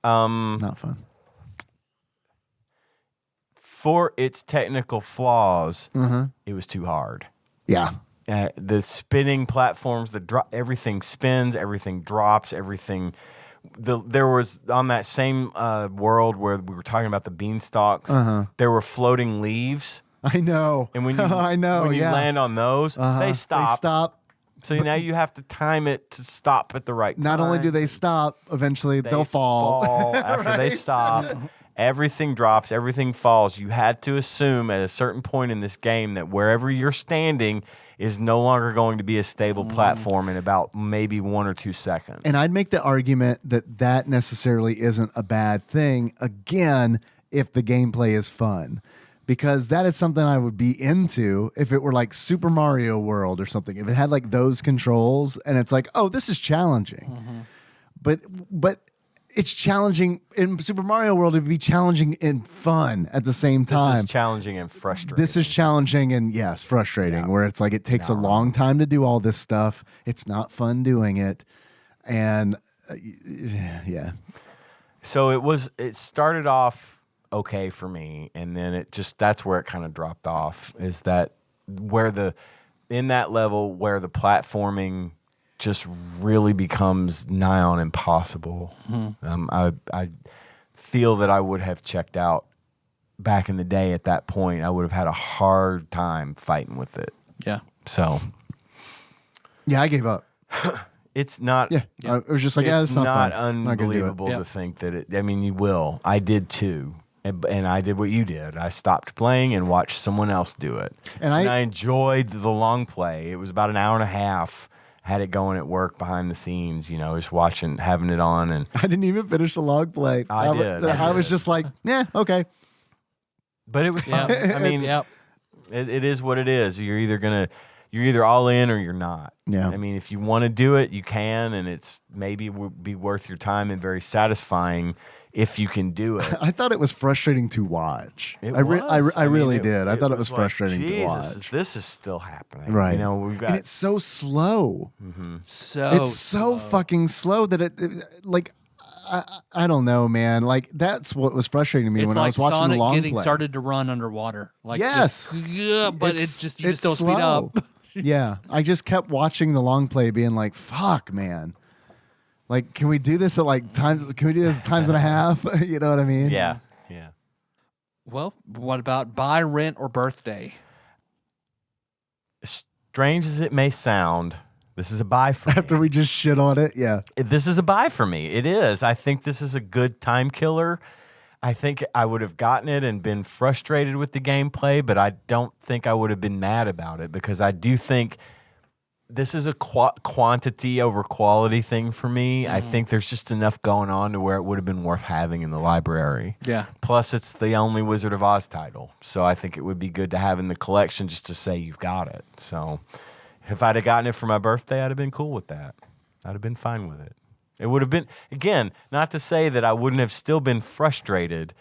Not fun. For its technical flaws, Mm-hmm. it was too hard. Yeah. The spinning platforms, everything spins, everything drops, everything. There was on that same world where we were talking about the beanstalks. There were floating leaves, I know. and when you I know. when you yeah. land on those, they stop. They stop. So now you have to time it to stop at the right time. Not only do they stop, eventually they'll fall. after they Right. stop. Everything drops, everything falls. You had to assume at a certain point in this game that wherever you're standing is no longer going to be a stable platform in about maybe 1 or 2 seconds. And I'd make the argument that that necessarily isn't a bad thing, again, if the gameplay is fun. Because that is something I would be into if it were like Super Mario World or something. If it had like those controls and it's like, oh, this is challenging. But it's challenging in Super Mario World. It'd be challenging and fun at the same time. This is challenging and frustrating. This is challenging and yes, frustrating. Where it's like it takes a long time to do all this stuff. It's not fun doing it, and yeah, So it started off okay for me, and then that's where it kind of dropped off. Is that where in that level where the platforming just really becomes nigh on impossible. I feel that I would have checked out back in the day at that point. I would have had a hard time fighting with it. Yeah. So I gave up. it's not. Yeah, it was just like, it's it's not not fun. Not gonna do it. unbelievable Yep. to think that it. I mean, you will. I did too. And I did what you did. I stopped playing and watched someone else do it. And I enjoyed the long play. It was about an hour and a half. Had it going at work behind the scenes, just watching, having it on. And I didn't even finish the log play. I did. I was just like, yeah, okay. but it was fun. Yep. I mean, Yep. it is what it is. You're either all in or you're not. Yeah. I mean, if you want to do it, you can, and it's maybe would be worth your time and very satisfying if you can do it. I thought it was frustrating to watch. It I was. I mean, really did. I thought it was like, frustrating to Jesus, watch. this is still happening. Right. We've got. And it's so slow. So It's so fucking slow that it like I don't know, man. Like that's what was frustrating me It's when like I was watching Sonic the long getting play. started to run underwater. Like Yes. just, yeah, but It's- it's just you it's just don't speed slow. up. Yeah, I just kept watching the long play, being like, "Fuck, man! Like, can we do this at like times? Can we do this at times and a half? You know what I mean? yeah. Well, what about buy, rent, or birthday? Strange as it may sound, this is a buy for After me. we just shit on it, yeah. This is a buy for me. It is. I think this is a good time killer. I think I would have gotten it and been frustrated with the gameplay, but I don't think I would have been mad about it because I do think this is a quantity over quality thing for me. I think there's just enough going on to where it would have been worth having in the library. Yeah. Plus, it's the only Wizard of Oz title, so I think it would be good to have in the collection just to say you've got it. So If I'd have gotten it for my birthday, I'd have been cool with that. I'd have been fine with it. It would have been, again, not to say that I wouldn't have still been frustrated,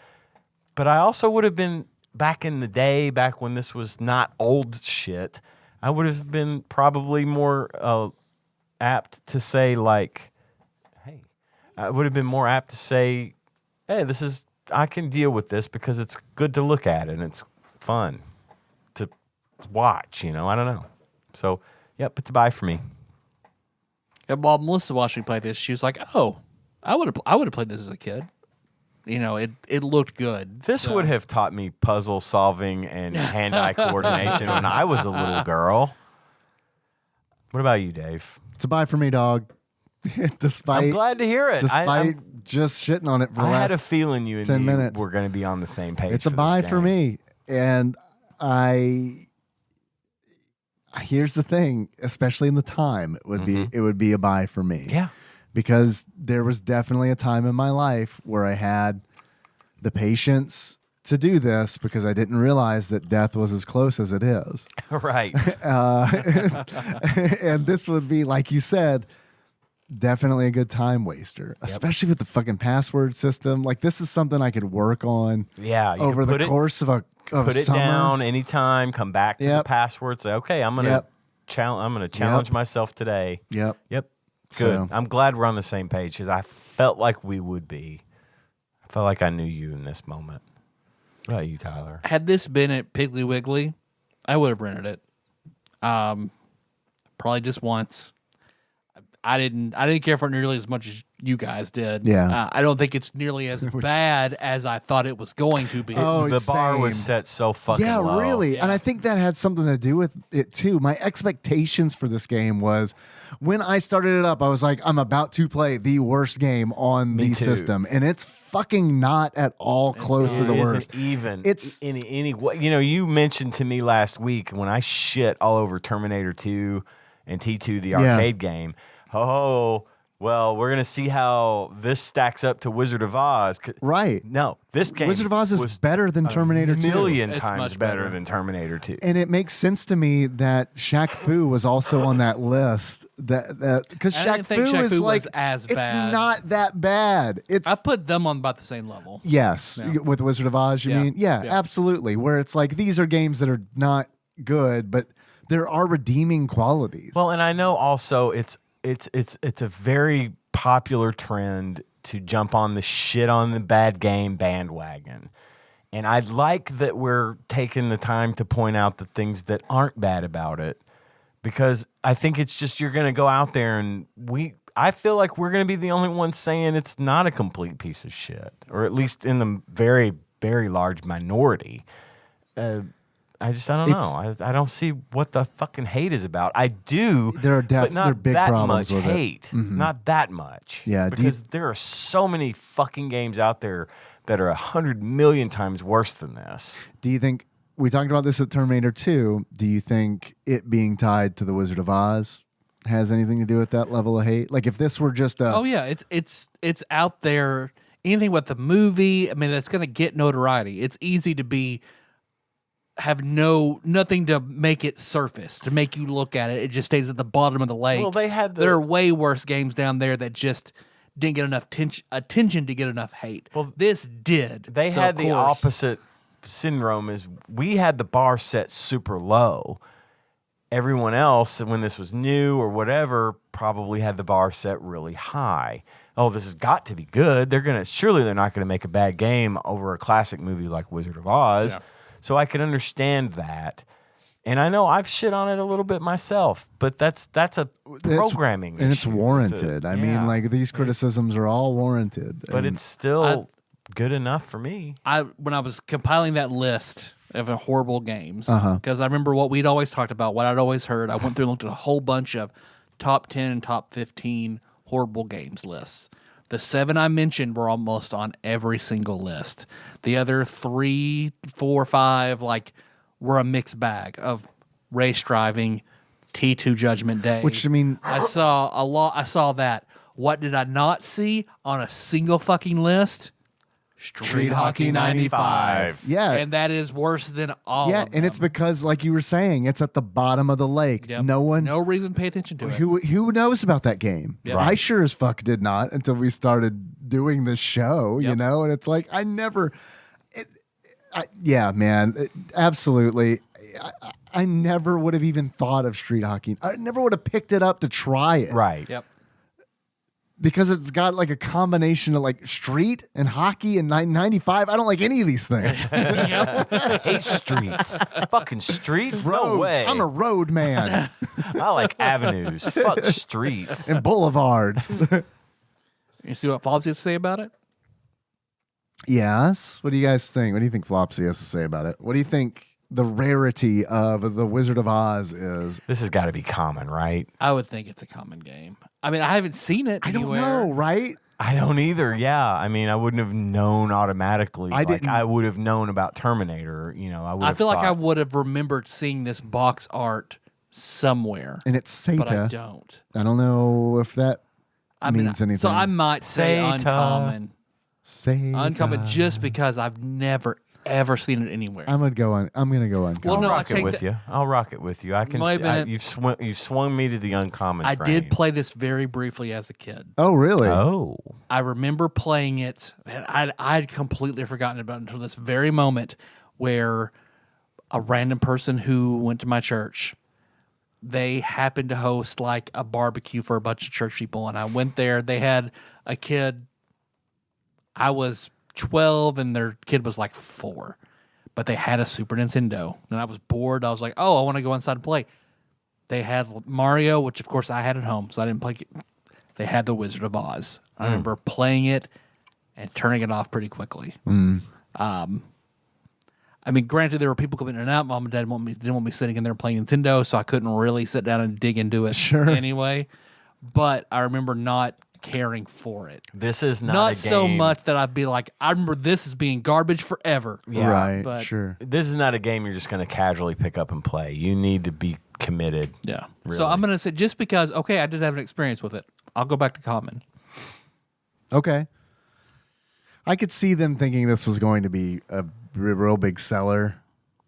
but I also would have been, back in the day, back when this was not old shit, I would have been probably more apt to say, like, hey, I would have been more apt to say, hey, I can deal with this because it's good to look at and it's fun to watch, I don't know. So, yep, it's a bye for me. Yeah, while Melissa watched me play this, she was like, "Oh, I would have played this as a kid. It looked good. This would have taught me puzzle solving and hand-eye coordination when I was a little girl." What about you, Dave? It's a bye for me, dog. Despite I'm glad to hear it. Despite just shitting on it for the I last had a feeling you and 10 me minutes. were going to be on the same page. It's a for bye this for game. me. And here's the thing, especially in the time, it would be a bye for me. Yeah. Because there was definitely a time in my life where I had the patience to do this because I didn't realize that death was as close as it is. Right. And this would be, like you said, definitely a good time waster, especially with the fucking password system. Like, this is something I could work on Yeah. You over can the course of a put it summer. down anytime, come back to the password, say, okay, I'm going to challenge myself today. Yep. Good. So- I'm glad we're on the same page because I felt like we would be. I felt like I knew you in this moment. What about you, Tyler? Had this been at Piggly Wiggly, I would have rented it. Probably just once. I didn't care for it nearly as much as you guys did. Yeah. I don't think it's nearly as bad as I thought it was going to be. Oh, The bar was same. set so fucking low. Really. And I think that had something to do with it too. My expectations for this game was when I started it up, I was like, I'm about to play the worst game on Me the too. system. And it's fucking not at all close to It the isn't worst. even. It's- in any way. You mentioned to me last week when I shit all over Terminator 2 and T2, the arcade game. Oh, well, we're gonna see how this stacks up to Wizard of Oz. Right. No, this game Wizard of Oz is was better than Terminator 2. a million It's times much better better. than Terminator 2. And it makes sense to me that Shaq Fu was also on that list. That because I Shaq didn't think Fu Shaq is Fu like was as it's bad. not that bad. It's I put them on about the same level. yes, Yeah. with Wizard of Oz. You Yeah. mean? Yeah, Yeah. absolutely. Where it's like these are games that are not good, but there are redeeming qualities. Well, and I know also it's a very popular trend to jump on the shit on the bad game bandwagon. And I like that we're taking the time to point out the things that aren't bad about it, because I think it's just you're going to go out there and I feel like we're going to be the only ones saying it's not a complete piece of shit, or at least in the very, very large minority. I don't know. I don't see what the fucking hate is about. I do. There are but not there are big that problems much with it. hate. Not that much. Yeah, do you- because there are so many fucking games out there that are 100 million times worse than this. Do you think we talked about this at Terminator 2? Do you think it being tied to the Wizard of Oz has anything to do with that level of hate? Like if this were just a Oh yeah, it's out there. Anything with the movie, I mean, that's going to get notoriety. It's easy to have nothing to make it surface, to make you look at it. It just stays at the bottom of the lake. Well, they had there are way worse games down there that just didn't get enough attention to get enough hate. Well, this did. They So, had of the course- opposite syndrome. Is we had the bar set super low. Everyone else, when this was new or whatever, probably had the bar set really high. Oh, this has got to be good. Surely they're not gonna make a bad game over a classic movie like Wizard of Oz. Yeah. So I can understand that. And I know I've shit on it a little bit myself, but that's a programming and it's issue. warranted. I mean, like these criticisms are all warranted. but And it's still good enough for me. When I was compiling that list of horrible games, Uh-huh. because I remember what we'd always talked about, what I'd always heard. I went through and looked at a whole bunch of top 10 and top 15 horrible games lists. The 7 I mentioned were almost on every single list. The other 3, 4, 5, were a mixed bag of race driving, T2 Judgment Day. Which, I mean- I saw a lot. I saw that. What did I not see on a single fucking list? Street Hockey 95. Yeah. And that is worse than all Yeah, of them. and it's because, like you were saying, it's at the bottom of the lake. Yep. No reason to pay attention to it. who knows about that game. Yep. I sure as fuck did not until we started doing this show, you Yep. know. And it's like yeah, man, absolutely. I never would have even thought of street hockey. I never would have picked it up to try it. Right. Yep. Because it's got like a combination of like street and hockey and 95. I don't like any of these things. I hate streets. Fucking streets? No Roads. way. I'm a road man. I like avenues. Fuck streets. And boulevards. You see what Flopsy has to say about it? Yes. What do you guys think? What do you think Flopsy has to say about it? What do you think the rarity of the Wizard of Oz is? This has got to be common, right? I would think it's a common game. I mean, I haven't seen it I don't anywhere. know, right? I don't either. Yeah. I mean, I wouldn't have known automatically. didn't. I would have known about Terminator. You know, I feel like I would have remembered seeing this box art somewhere, And it's but I Seta. don't. I don't know if that means anything. So I might say Seta. uncommon. Seta. Uncommon just because I've never ever seen it anywhere. I'm gonna go uncommon. Well, I'll no, I rock it take with that- you. I'll rock it with you. I can. Might have been You've swung me to the uncommon. I train. did play this very briefly as a kid. Oh, really? Oh, I remember playing it, and I'd completely forgotten about it until this very moment where a random person who went to my church, they happened to host like a barbecue for a bunch of church people, and I went there. They had a kid. I was 12, and their kid was like 4, but they had a Super Nintendo, and I was bored. I was like, "Oh, I want to go inside and play." They had Mario, which of course I had at home, so I didn't play. They had the Wizard of Oz. I remember playing it and turning it off pretty quickly. I mean, granted, there were people coming in and out. Mom and Dad didn't want me sitting in there playing Nintendo, so I couldn't really sit down and dig into it anyway. But I remember not caring for it. this is not Not a game. so much that I'd be like, I remember this as being garbage forever. Yeah, right. but- Sure. This is not a game you're just going to casually pick up and play. You need to be committed. Yeah. Really. So I'm going to say, just because, okay, I did have an experience with it, I'll go back to common. Okay. I could see them thinking this was going to be a real big seller.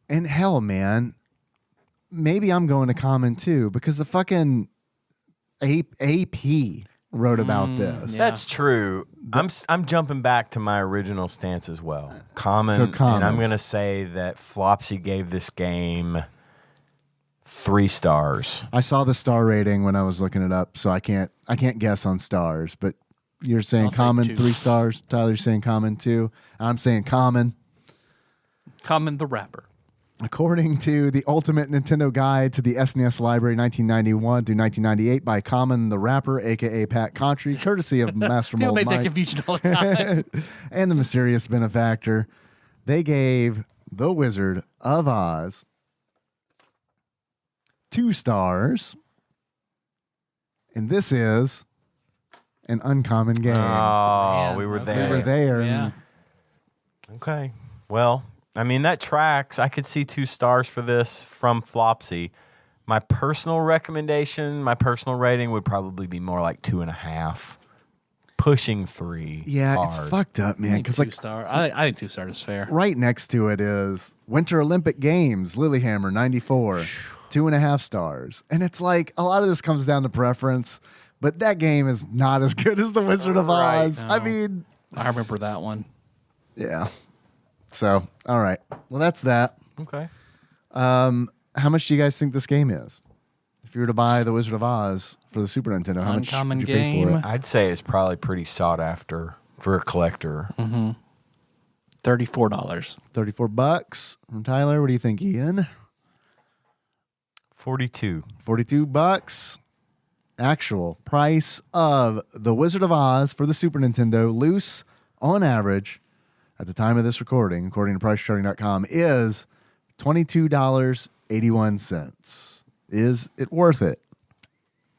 And hell, man, maybe I'm going to common too because the fucking AP wrote about this. yeah. That's true. I'm jumping back to my original stance as well. Common. So common. And I'm going to say that Flopsy gave this game 3 stars. I saw the star rating when I was looking it up, so I can't guess on stars, but you're saying I'll say common 2. 3 stars. Tyler's saying common 2. I'm saying common. Common the rapper. According to the Ultimate Nintendo Guide to the SNES Library 1991 to 1998 by Common the Rapper, aka Pat Contry, courtesy of Master People Mold make that Mike confusion all the time. and the Mysterious Benefactor, they gave The Wizard of Oz 2 stars. And this is an uncommon game. Oh, Man, we were okay. there. We were there. Yeah. Okay. Well, I mean, that tracks. I could see 2 stars for this from Flopsy. My personal recommendation, my personal rating would probably be more like 2.5, pushing 3. Yeah, it's hard. fucked up, man. Because 2 like star. I think 2 stars is fair. right next to it is Winter Olympic Games, Lilyhammer, 94, 2.5 stars. And it's like a lot of this comes down to preference, but that game is not as good as The Wizard of Right. Oz. I No. mean, I remember that one. yeah. So, all right. Well, that's that. Okay. How much do you guys think this game is? If you were to buy The Wizard of Oz for the Super Nintendo, how much Uncommon would you pay for game. it? I'd say it's probably pretty sought after for a collector. $34. $34 from Tyler. What do you think, Ian? 42. $42. Actual price of The Wizard of Oz for the Super Nintendo, loose on average, at the time of this recording, according to PriceCharting.com, is $22.81. Is it worth it?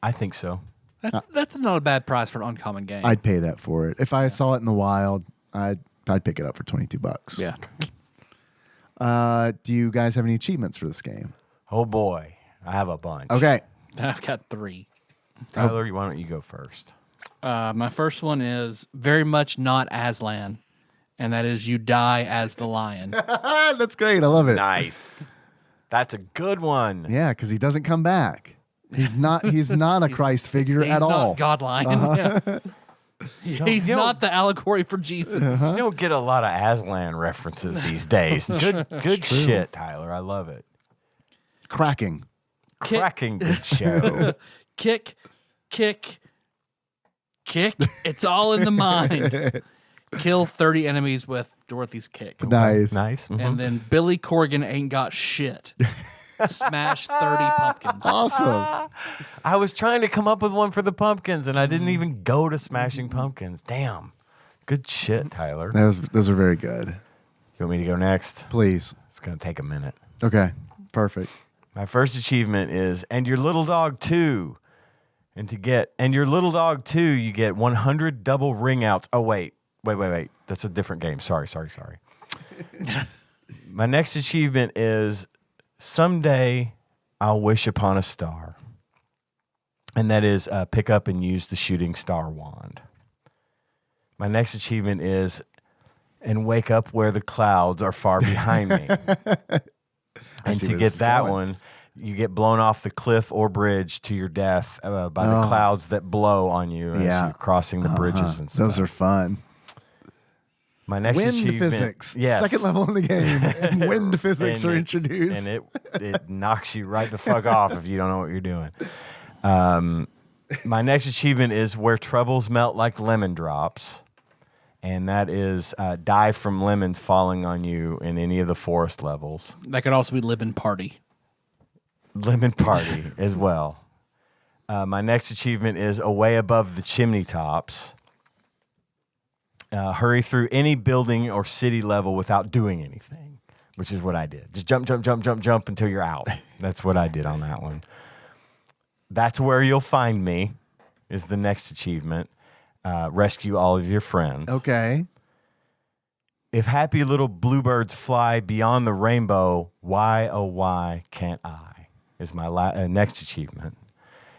I think so. That's not a bad price for an uncommon game. I'd pay that for it. If I saw it in the wild, I'd pick it up for $22. yeah. Do you guys have any achievements for this game? Oh boy, I have a bunch. Okay. I've got 3. Tyler, why don't you go first? My first one is very much not Aslan. and that is you die as the lion. That's great. I love it. Nice. That's a good one. Yeah, because he doesn't come back. He's not a Christ figure He's at not all. God lion. Yeah. He's you not the allegory for Jesus. You don't get a lot of Aslan references these days. Good shit, Tyler. I love it. Cracking. Cracking good show. Kick. It's all in the mind. Kill 30 enemies with Dorothy's kick. Nice. Nice. Mhm. And then Billy Corgan ain't got shit. Smash 30 pumpkins. Awesome. I was trying to come up with one for the pumpkins, and I didn't even go to Smashing Pumpkins. Damn. Good shit, Tyler. Those are very good. You want me to go next? Please. It's going to take a minute. Okay. Perfect. My first achievement is, and your little dog too. And your little dog too, you get 100 double ring outs. Oh, wait. That's a different game. Sorry. My next achievement is, someday I'll wish upon a star. And that is pick up and use the shooting star wand. My next achievement is, and wake up where the clouds are far behind me. And to get that one, you get blown off the cliff or bridge to your death by the clouds that blow on you as you're crossing the bridges and stuff. Those are fun. My next Wind achievement, physics. yes. Second level in the game. And wind physics are introduced. And it knocks you right the fuck off if you don't know what you're doing. My next achievement is where troubles melt like lemon drops. And that is die from lemons falling on you in any of the forest levels. That could also be Lemon Party. Lemon Party as well. My next achievement is away above the chimney tops. Hurry through any building or city level without doing anything, which is what I did. Just jump until you're out. That's what I did on that one. That's where you'll find me is the next achievement. Rescue all of your friends. Okay. If happy little bluebirds fly beyond the rainbow, why, oh, why can't I? Is my next achievement.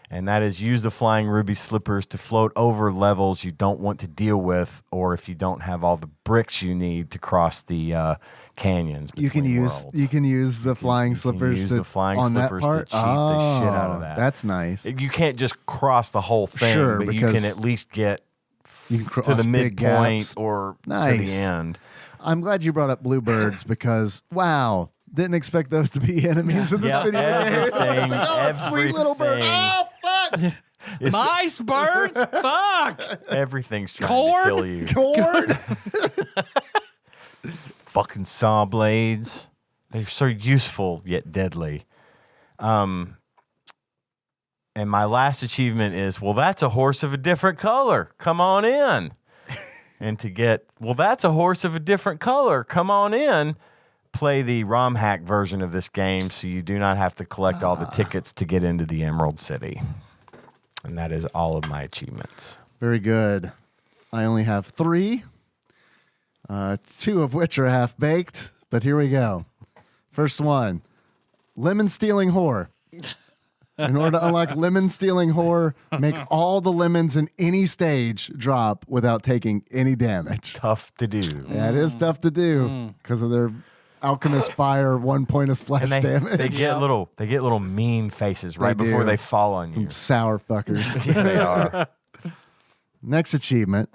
And that is use the flying ruby slippers to float over levels you don't want to deal with, or if you don't have all the bricks you need to cross the canyons. You can use the flying slippers to cheat the shit out of that. That's nice. You can't just cross the whole thing, Sure, but you because can at least get you can to the cross big midpoint gaps. or to Nice. the end. I'm glad you brought up bluebirds because, wow, didn't expect those to be enemies in this Yeah, video game. everything, It's like, oh, sweet little bird. everything. Oh, fuck. Mice, birds, fuck. Everything's trying Corn? to kill you. Cord. Fucking saw blades. They're so useful yet deadly. And my last achievement is, well, that's a horse of a different color. Come on in. And to get, well, that's a horse of a different color. Come on in. Play the ROM hack version of this game so you do not have to collect all the tickets to get into the Emerald City. And that is all of my achievements. Very good. I only have 3, 2 of which are half baked, but here we go. First one, lemon stealing whore. In order to unlock lemon stealing whore, make all the lemons in any stage drop without taking any damage. Tough to do. Yeah, it is tough to do because of their alchemist fire 1 point of splash And damage. they get little mean faces right They before do. they fall on you. Some sour fuckers. Yeah, they are. Next achievement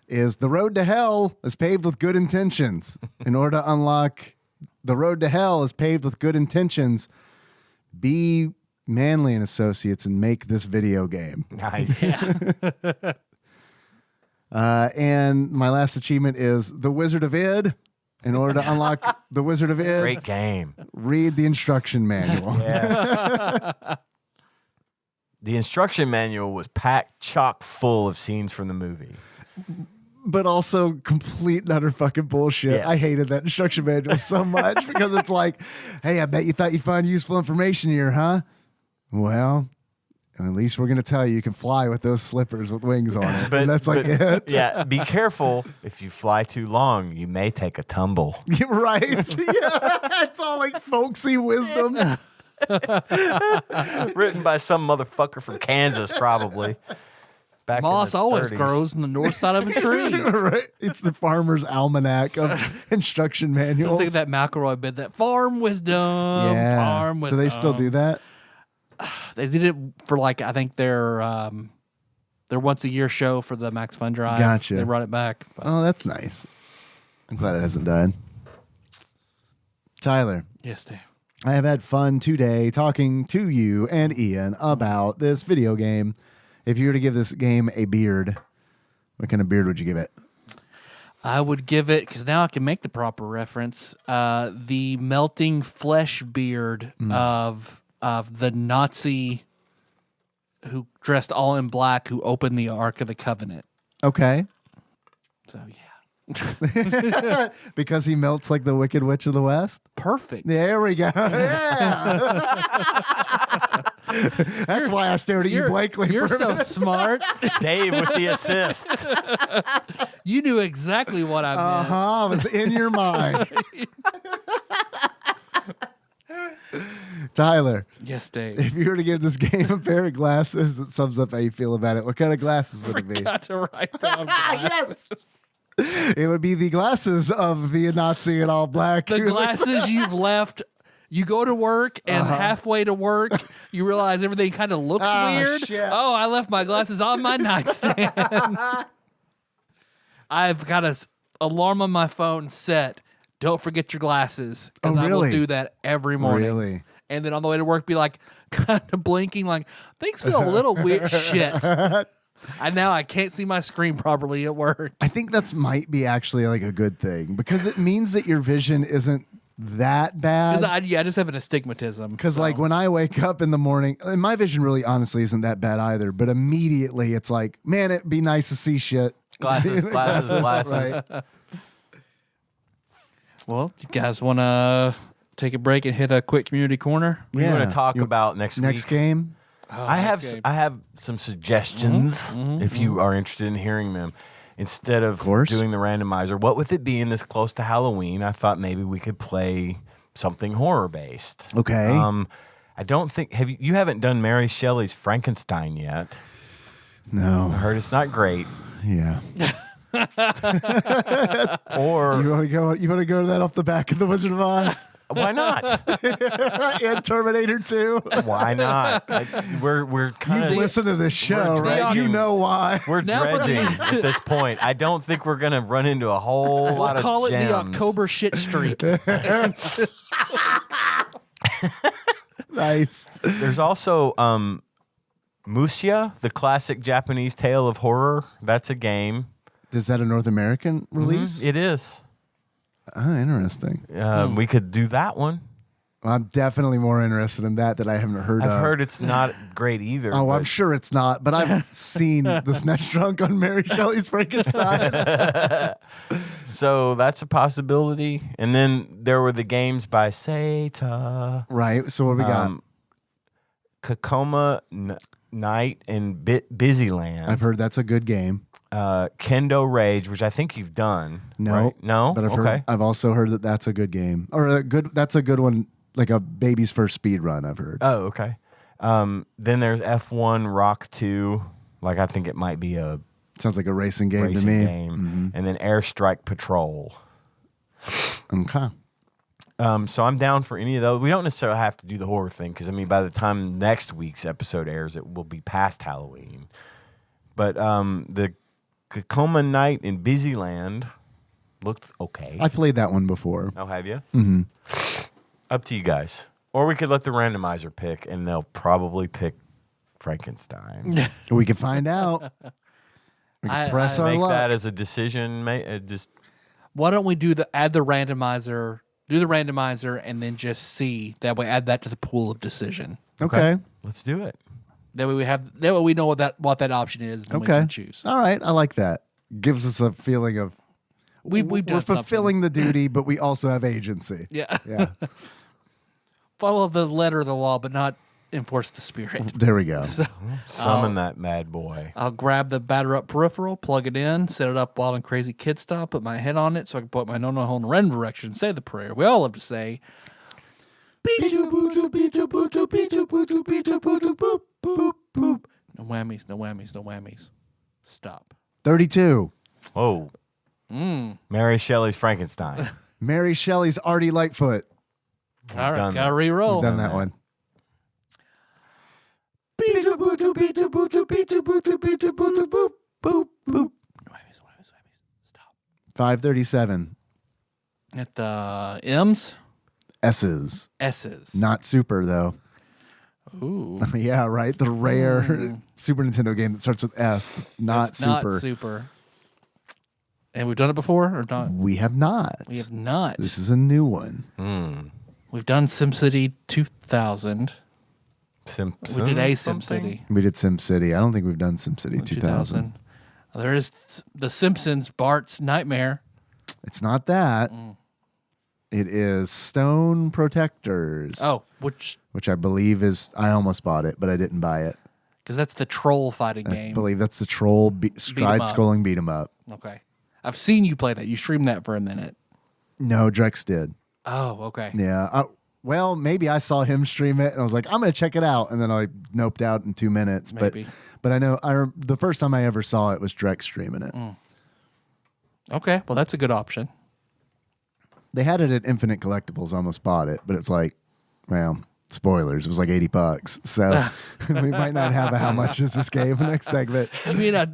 is the road to hell is paved with good intentions. In order to unlock the road to hell is paved with good intentions, be Manly and Associates and make this video game. Nice. And my last achievement is the Wizard of Id. In order to unlock the Wizard of Id, Great game. read the instruction manual. Yes. The instruction manual was packed chock full of scenes from the movie. But also complete and utter fucking bullshit. Yes. I hated that instruction manual so much because it's like, hey, I bet you thought you'd find useful information here, huh? Well, at least we're going to tell you can fly with those slippers with wings on it. And that's like it. Yeah, be careful. If you fly too long, you may take a tumble. You're right. Yeah. It's all like folksy wisdom. Written by some motherfucker from Kansas, probably. back Moss in the always 30s. grows in the north side of a tree. Right? It's the farmer's almanac of instruction I manuals. think that McElroy bit, that farm wisdom. Yeah. Farm Do wisdom. they still do that? They did it for like, I think their once a year show for the Max Fun Drive. Gotcha. They brought it back. But, Oh, that's nice. I'm glad it hasn't died. Tyler, yes, Dave. I have had fun today talking to you and Ian about this video game. If you were to give this game a beard, what kind of beard would you give it? I would give it, because now I can make the proper reference, the melting flesh beard of the Nazi who dressed all in black who opened the Ark of the Covenant. Okay. So, yeah. Because he melts like the Wicked Witch of the West? Perfect. There we go. Yeah. That's why I stared at you blankly You're for a so minute. smart. Dave with the assist. You knew exactly what I meant. Uh-huh. I was in your mind. Tyler, Yes, Dave. if you were to give this game a pair of glasses that sums up how you feel about it, what kind of glasses would it be? Got to write down glasses. Yes. It would be the glasses of the Nazi in all black. The who looks- glasses you've left. You go to work, and halfway to work, you realize everything kind of looks weird. Shit. Oh, I left my glasses on my nightstand. I've got an alarm on my phone set. Don't forget your glasses. Because Oh, I really? will do that every morning. Really? And then on the way to work, be like, kind of blinking, like, things feel a little weird. Shit. And now I can't see my screen properly at work. I think that's might be actually like a good thing because it means that your vision isn't that bad. Because I just have an astigmatism. Because so. like when I wake up in the morning, and my vision really honestly isn't that bad either, but immediately it's like, man, it'd be nice to see shit. Glasses. Right. Well, you guys want to take a break and hit a quick community corner? We want to talk about next next week. game. Oh, I have next game. I have some suggestions if you are interested in hearing them. Instead of course. doing the randomizer, what with it being this close to Halloween, I thought maybe we could play something horror based. Okay. I don't think you haven't done Mary Shelley's Frankenstein yet. I No. heard it's not great. Yeah. Or You want to go to that off the back of the Wizard of Oz why not? and Terminator 2. Why not? We're kind You've of listened to this show, we're right? You dredging. know why. we're Now for the- dredging at this point. I don't think we're gonna run into a whole lot We'll of call it gems. the October shit streak. Nice. There's also Musia, the classic Japanese tale of horror. That's a game. Is that a North American release? It is. Interesting. We could do that one. I'm definitely more interested in that I haven't heard of. I've heard it's not great either. Oh, I'm but- sure it's not, but I've seen the SNES drunk on Mary Shelley's Frankenstein. So that's a possibility. And then there were the games by Seta, Right. So what we got? Kakoma Night and Busyland. I've heard that's a good game. Kendo Rage, which I think you've done. No, right? No, but okay. I've also heard that that's a good game, or that's a good one, like a baby's first speed run. I've heard. Oh, okay. Then there's F1 Rock 2. Like I think it might be a Sounds like a racing game racing to me. game. And then Airstrike Patrol. Okay. So I'm down for any of those. We don't necessarily have to do the horror thing because I mean, by the time next week's episode airs, it will be past Halloween. But the Kakoma Night in Busyland looked okay. I played that one before. Oh, have you? Mm-hmm. Up to you guys. Or we could let the randomizer pick, and they'll probably pick Frankenstein. We can find out. We can press our Make luck. that as a decision. Just Why don't we do the randomizer, and then just see. That way, add that to the pool of decision. Okay. let's do it. That way we know what that option is, and then we Okay. can choose. All right. I like that. Gives us a feeling of We've done we're fulfilling the duty, but we also have agency. something. Yeah. Yeah. Follow the letter of the law, but not enforce the spirit. There we go. So Summon that mad boy. I'll grab the batter up peripheral, plug it in, set it up wild and crazy kid style, put my head on it so I can put my no-no hole in the random direction, say the prayer. We all love to say, no whammies, no whammies, no whammies. Stop. 32. Oh. Mary Shelley's Frankenstein. Mary Shelley's Artie Lightfoot. All right, done gotta that. re-roll. Done that one. 537. At the M's, S's. S's. Not super, though. Ooh. Yeah, right. The rare Super Nintendo game that starts with S. Not It's super. Not super. And we've done it before or not? We have not. We have not. This is a new one. We've done SimCity 2000. Simpsons. We did a something? SimCity We did SimCity. I don't think we've done SimCity 2000. There is The Simpsons Bart's Nightmare. It's not that. It is Stone Protectors. Oh, which I believe is, I almost bought it, but I didn't buy it. because that's the troll fighting I game. believe that's the troll stride scrolling beat 'em up. Okay. I've seen you play that. You streamed that for a minute. No, Drex did. Oh, okay. Yeah. Well, maybe I saw him stream it and I was like, I'm going to check it out. And then I noped out in 2 minutes. Maybe. But I know the first time I ever saw it was Drex streaming it. Okay. Well, that's a good option. They had it at Infinite Collectibles. I almost bought it, but it's like, well, spoilers. It was like $80. So we might not have a how much is this game next segment. You mean a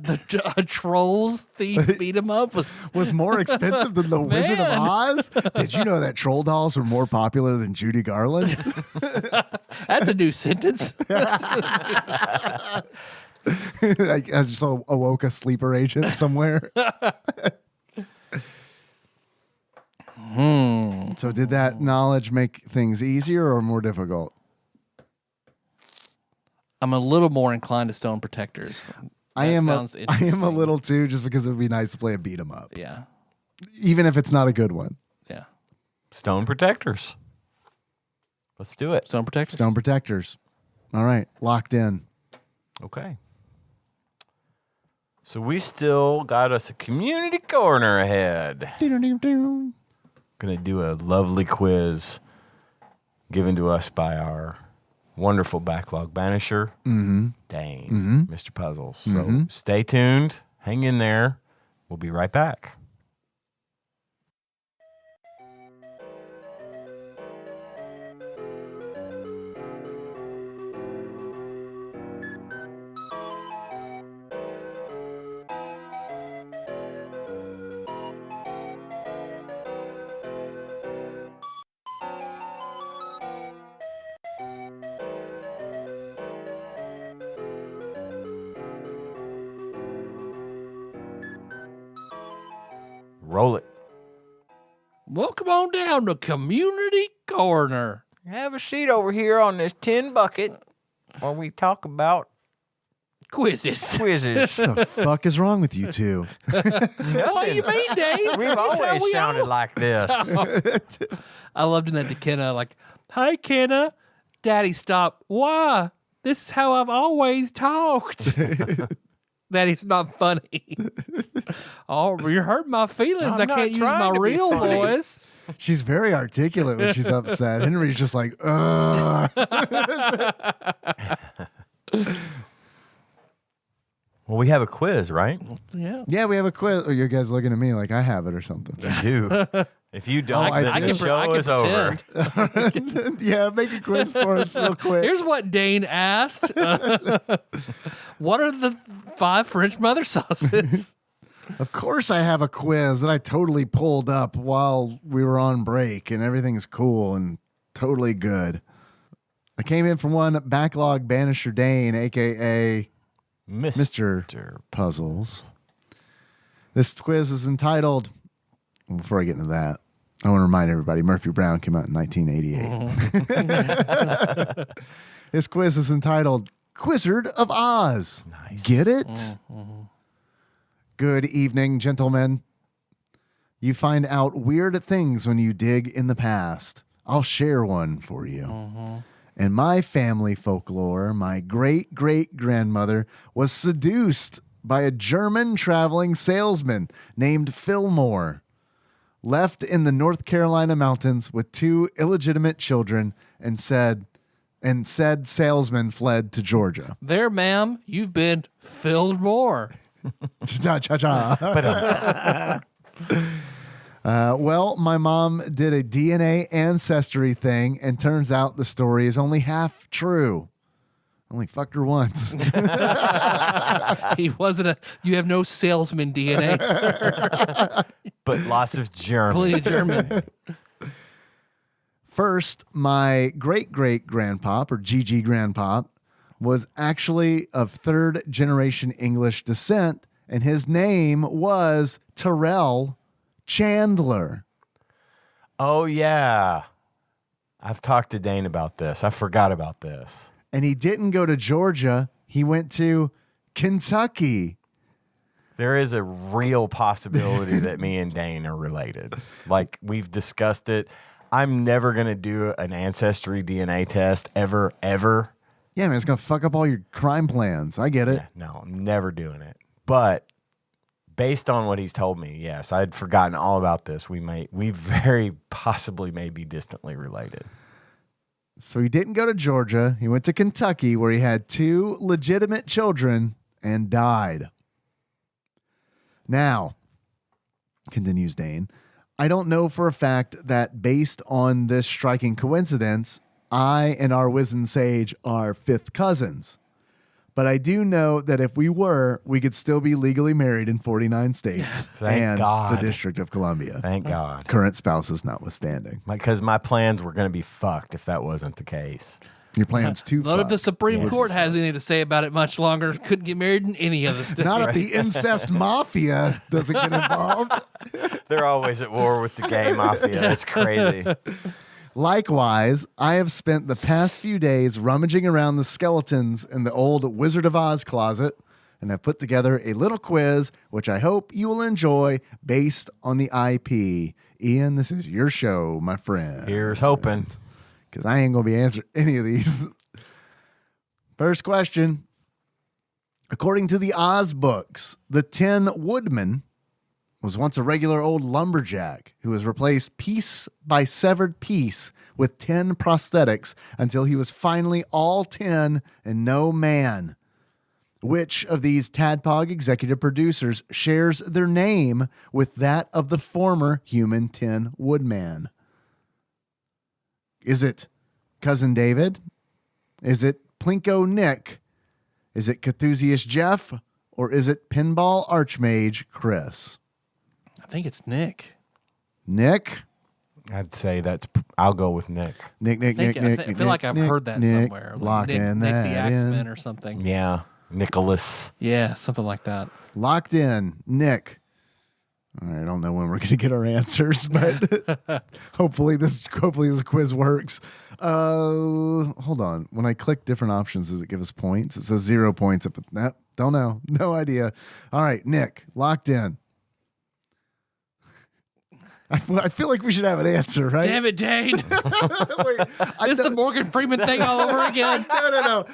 trolls thief beat 'em up? Was more expensive than the Wizard of Man. Oz? Did you know that troll dolls were more popular than Judy Garland? That's a new sentence. I just awoke a sleeper agent somewhere. So did that knowledge make things easier or more difficult? I'm a little more inclined to Stone Protectors. I am a interesting. little too, just because it would be nice to play a beat 'em up, Yeah. even if it's not a good one. Yeah. Stone Protectors. Let's do it. Stone Protectors. Stone Protectors. All right, locked in. Okay. So we still got us a community corner ahead. Gonna do a lovely quiz given to us by our wonderful backlog banisher, Dane, Mr. Puzzles. So stay tuned, hang in there. We'll be right back. Roll it. Welcome on down to Community Corner. Have a seat over here on this tin bucket while we talk about Quizzes. quizzes. What the fuck is wrong with you two? What do you mean, Dave? We've That's how always we sounded like this. I loved doing that to Kenna. Like, hi, Kenna. Daddy, stop. Why? This is how I've always talked. Daddy's not funny. Oh, you hurt my feelings. I'm I not can't use trying my to be real funny. voice. She's very articulate when she's upset. Henry's just like, ugh. Well, we have a quiz, right? Yeah. Yeah, we have a quiz. Oh, you guys looking at me like I have it or something. You do. If you don't, I then can the show is over. pretend. Yeah, make a quiz for us real quick. Here's what Dane asked. What are the 5 French mother sauces? Of course, I have a quiz that I totally pulled up while we were on break, and everything's cool and totally good. I came in from one backlog banisher Dane, aka Mr. Puzzles. This quiz is entitled. Before I get into that, I want to remind everybody Murphy Brown came out in 1988. This quiz is entitled Wizard of Oz. Nice. Get it? Good evening, gentlemen. You find out weird things when you dig in the past. I'll share one for you. In my family folklore, my great-great-grandmother was seduced by a German traveling salesman named Fillmore. Left in the North Carolina mountains with 2 illegitimate children, and said salesman fled to Georgia. There, ma'am, you've been filled more. Cha-cha-cha. Well, my mom did a DNA ancestry thing, and turns out the story is only half true. Only fucked her once. He wasn't you have no salesman DNA, sir. But lots of German. Completely German. First, my great-great-grandpop, or GG-grandpop, was actually of third-generation English descent, and his name was Terrell Chandler. Oh, yeah. I've talked to Dane about this. I forgot about this. And he didn't go to Georgia. He went to Kentucky. There is a real possibility that me and Dane are related. Like, we've discussed it. I'm never going to do an ancestry DNA test ever. Yeah, man, it's going to fuck up all your crime plans. I get it. Yeah, no, I'm never doing it. But based on what he's told me, yes, I'd forgotten all about this. We very possibly may be distantly related. So he didn't go to Georgia. He went to Kentucky, where he had 2 legitimate children and died. Now, continues Dane, I don't know for a fact that based on this striking coincidence, I and our wizened sage are 5th cousins. But I do know that if we were, we could still be legally married in 49 states Thank and God. the District of Columbia. Thank God. Current spouses notwithstanding. Because my plans were going to be fucked if that wasn't the case. Your plan's too Not if the fucked. Supreme Yes. Court has anything to say about it much longer. Couldn't get married in any of the states. Not if the incest mafia doesn't get involved. They're always at war with the gay mafia. It's crazy. Likewise, I have spent the past few days rummaging around the skeletons in the old Wizard of Oz closet, and I've put together a little quiz, which I hope you will enjoy based on the IP. Ian, this is your show, my friend. Here's hoping. Because I ain't going to be answering any of these. First question. According to the Oz books, the Tin Woodman was once a regular old lumberjack who was replaced piece by severed piece with tin prosthetics until he was finally all tin and no man. Which of these TADPOG executive producers shares their name with that of the former human Tin Woodman? Is it Cousin David? Is it Plinko Nick? Is it Cthusiast Jeff? Or is it Pinball Archmage Chris? I think it's Nick. Nick? I'd say I'll go with Nick. Nick. I feel like I've heard that somewhere. Like Lock Nick, in Nick that the Axeman in. or something. Yeah. Nicholas. Yeah, something like that. Locked in. Nick. All right, I don't know when we're going to get our answers, but hopefully this quiz works. Hold on. When I click different options, does it give us points? It says 0 points. Don't know. No idea. All right, Nick. Locked in. I feel like we should have an answer, right? Damn it, Dane. Wait, It's the Morgan Freeman thing all over again. No.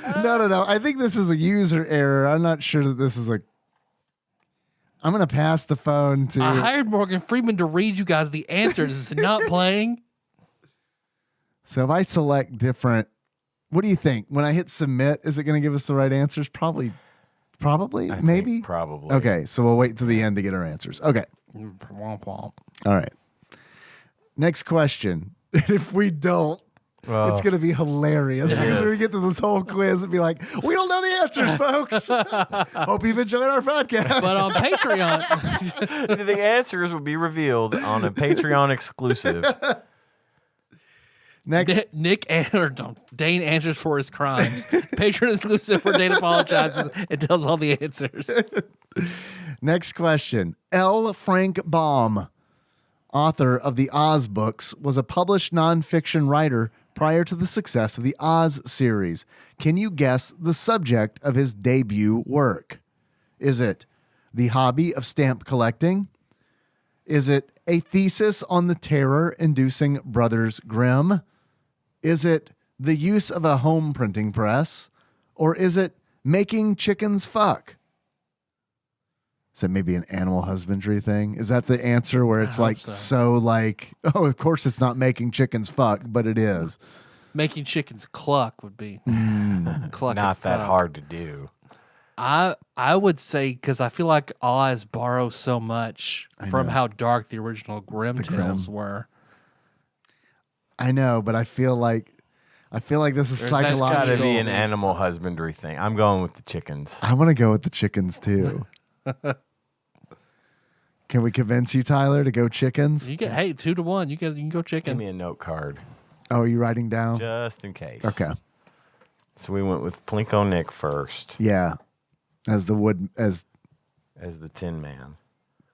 I think this is a user error. I'm not sure that this is I'm going to pass the phone to... I hired Morgan Freeman to read you guys the answers. Is it not playing? So if I select different... What do you think? When I hit submit, is it going to give us the right answers? Probably. I Maybe? think probably. Okay, so we'll wait to the end to get our answers. Okay. Womp womp. All right. Next question. If we don't, Well, it's going to be hilarious. it Because we're going to is. get to this whole quiz and be like, we don't know the answers, folks. Hope you've enjoyed our podcast. But on Patreon, the answers will be revealed on a Patreon exclusive. Next, Dane answers for his crimes. Patreon exclusive where Dane apologizes and tells all the answers. next question. L. Frank Baum, author of the Oz books, was a published nonfiction writer prior to the success of the Oz series. Can you guess the subject of his debut work? Is it the hobby of stamp collecting? Is it a thesis on the terror-inducing Brothers Grimm? Is it the use of a home printing press? Or is it making chickens fuck? Is that maybe an animal husbandry thing? Is that the answer where it's like, so. oh, of course it's not making chickens fuck, but it is. Making chickens cluck would be cluck. Not and that fuck. hard to do. I would say because I feel like Oz borrows so much from know. how dark the original Grimm tales were. I know, but I feel like this is There's that It's psychological. got to be Logical. an animal husbandry thing. I'm going with the chickens. I want to go with the chickens too. Can we convince you, Tyler, to go chickens? You get 2-1. You can go Give chicken. me a note card, Oh, are you writing down? just in case. Okay. So we went with Plinko Nick first Yeah. As the wood as as the Tin Man.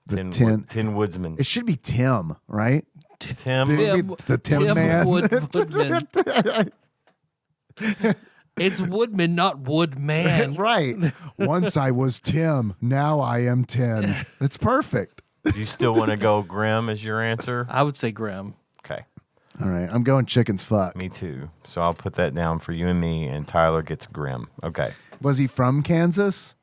the tin. Tin Woodsman. It should be Tim, right? Tim. Tim. The Tim Man. Woodman. It's Woodman, not Woodman. Right. Once I was Tim, now I am 10. It's perfect. Do you still want to go Grimm as your answer? I would say Grimm. Okay. All right. I'm going chickens fuck. Me too. So I'll put that down for you and me, and Tyler gets Grimm. Okay. Was he from Kansas?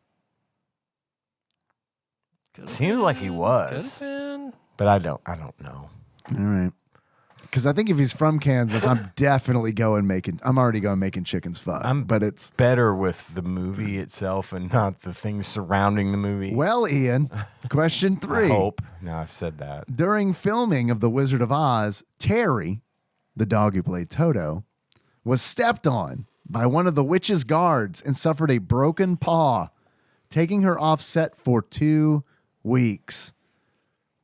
Could've Seems like he been, was. could've been. But I don't know. All right. Because I think if he's from Kansas, I'm definitely I'm already going making chickens fuck. But it's Better with the movie itself and not the things surrounding the movie. well, Ian. Question 3. I hope. Now I've said that. During filming of The Wizard of Oz, Terry, the dog who played Toto, was stepped on by one of the witch's guards and suffered a broken paw, taking her off set for 2 weeks.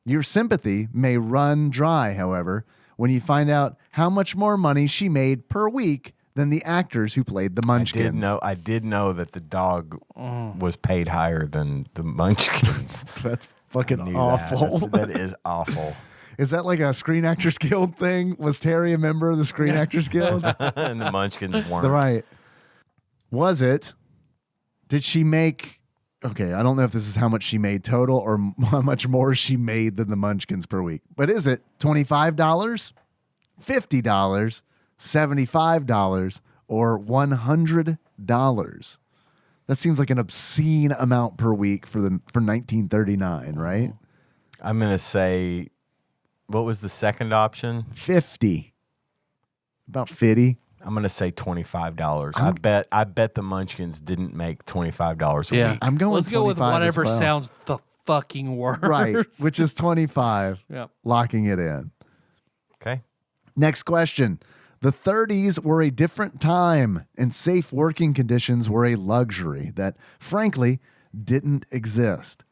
Your sympathy may run dry, however, when you find out how much more money she made per week than the actors who played the Munchkins. I did know that the dog was paid higher than the Munchkins. That's fucking I knew awful. That is awful. Is that like a Screen Actors Guild thing? Was Terry a member of the Screen Actors Guild? And the Munchkins weren't. Right. Was it? Did she make? Okay, I don't know if this is how much she made total or how much more she made than the Munchkins per week. But is it $25, $50, $75, or $100? That seems like an obscene amount per week for 1939, right? I'm gonna say, what was the second option? 50. About 50. I'm gonna say $25. I bet the Munchkins didn't make $25 a Yeah. week. I'm going Let's go with 25 as whatever well. sounds the fucking worst. Right, which is 25. Yep. Locking it in. Okay. Next question. The 30s were a different time, and safe working conditions were a luxury that, frankly, didn't exist.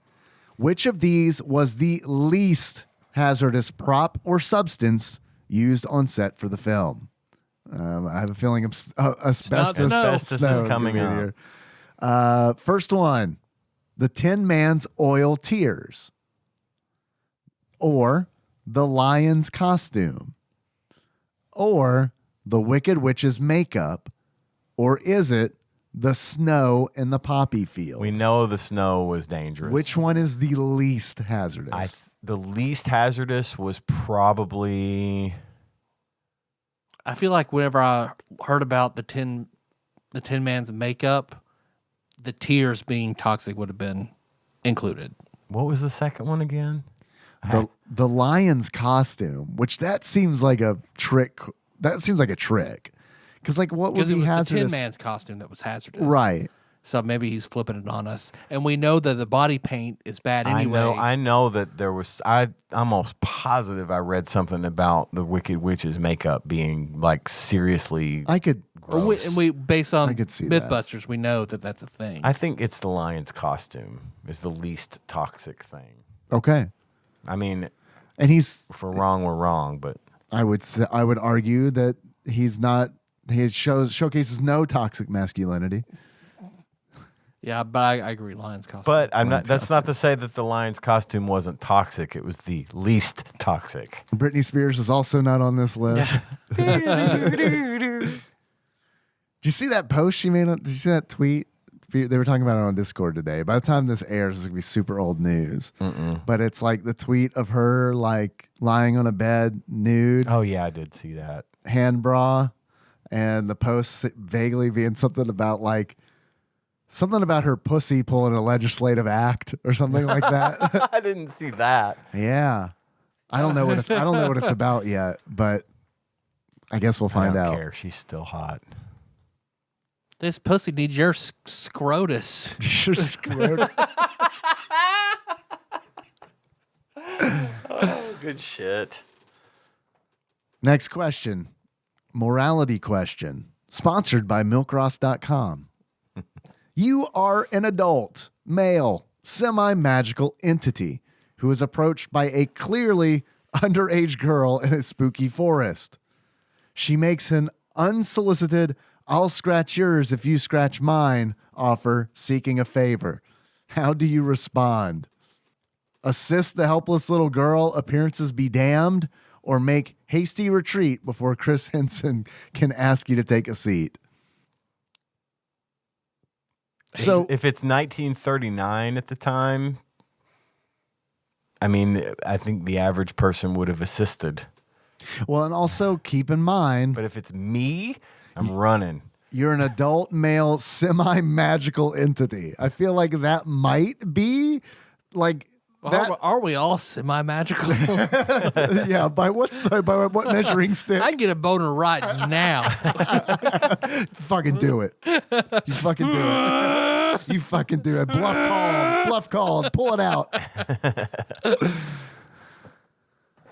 Which of these was the least hazardous prop or substance used on set for the film? I have a feeling asbestos, snow. Asbestos is coming gonna be up. here. First one, the Tin Man's oil tears, or the lion's costume, or the Wicked Witch's makeup, or is it the snow in the poppy field? We know the snow was dangerous. Which one is the least hazardous? The least hazardous was probably. I feel like whenever I heard about the Tin Man's makeup, the tears being toxic would have been included. What was the second one again? The lion's costume, which that seems like a trick. That seems like a trick. Because like what would Because it be was hazardous? the Tin Man's costume that was hazardous. Right. So maybe he's flipping it on us. And we know that the body paint is bad anyway. I know that there was. I'm almost positive I read something about the Wicked Witch's makeup being like seriously. I could. And we based on I could see that. Mythbusters, we know that that's a thing. I think it's the lion's costume is the least toxic thing. Okay. I mean, And he's. if we're wrong, we're wrong. But I would argue that he's not. He showcases no toxic masculinity. yeah, but I agree. Lion's costume. but I'm not. That's not to say that the lion's costume wasn't toxic. It was the least toxic. Britney Spears is also not on this list. Did you see that post she made? Did you see that tweet? They were talking about it on Discord today. By the time this airs, it's gonna be super old news. But it's like the tweet of her like lying on a bed, nude, Oh yeah, I did see that. hand bra, and the post vaguely being something about her pussy pulling a legislative act or something like that. I didn't see that. Yeah, I don't know what it's about yet, but I guess we'll I find don't out. care. She's still hot. This pussy needs your scrotus. You're screwed. Oh, good shit. Next question. Morality question. Sponsored by milkross.com. You are an adult, male, semi-magical entity who is approached by a clearly underage girl in a spooky forest. She makes an unsolicited, I'll scratch yours if you scratch mine offer seeking a favor. How do you respond? Assist the helpless little girl, appearances be damned, or make hasty retreat before Chris Henson can ask you to take a seat? So if it's 1939 at the time, I mean, I think the average person would have assisted. well, and also keep in mind, But if it's me, I'm running. you're an adult male semi-magical entity. I feel like that might be like that. Are we all semi-magical? Yeah, by what measuring stick? I can get a boner right now. Fucking do it. You fucking do it. You fucking do it. Bluff called. Bluff called. Pull it out.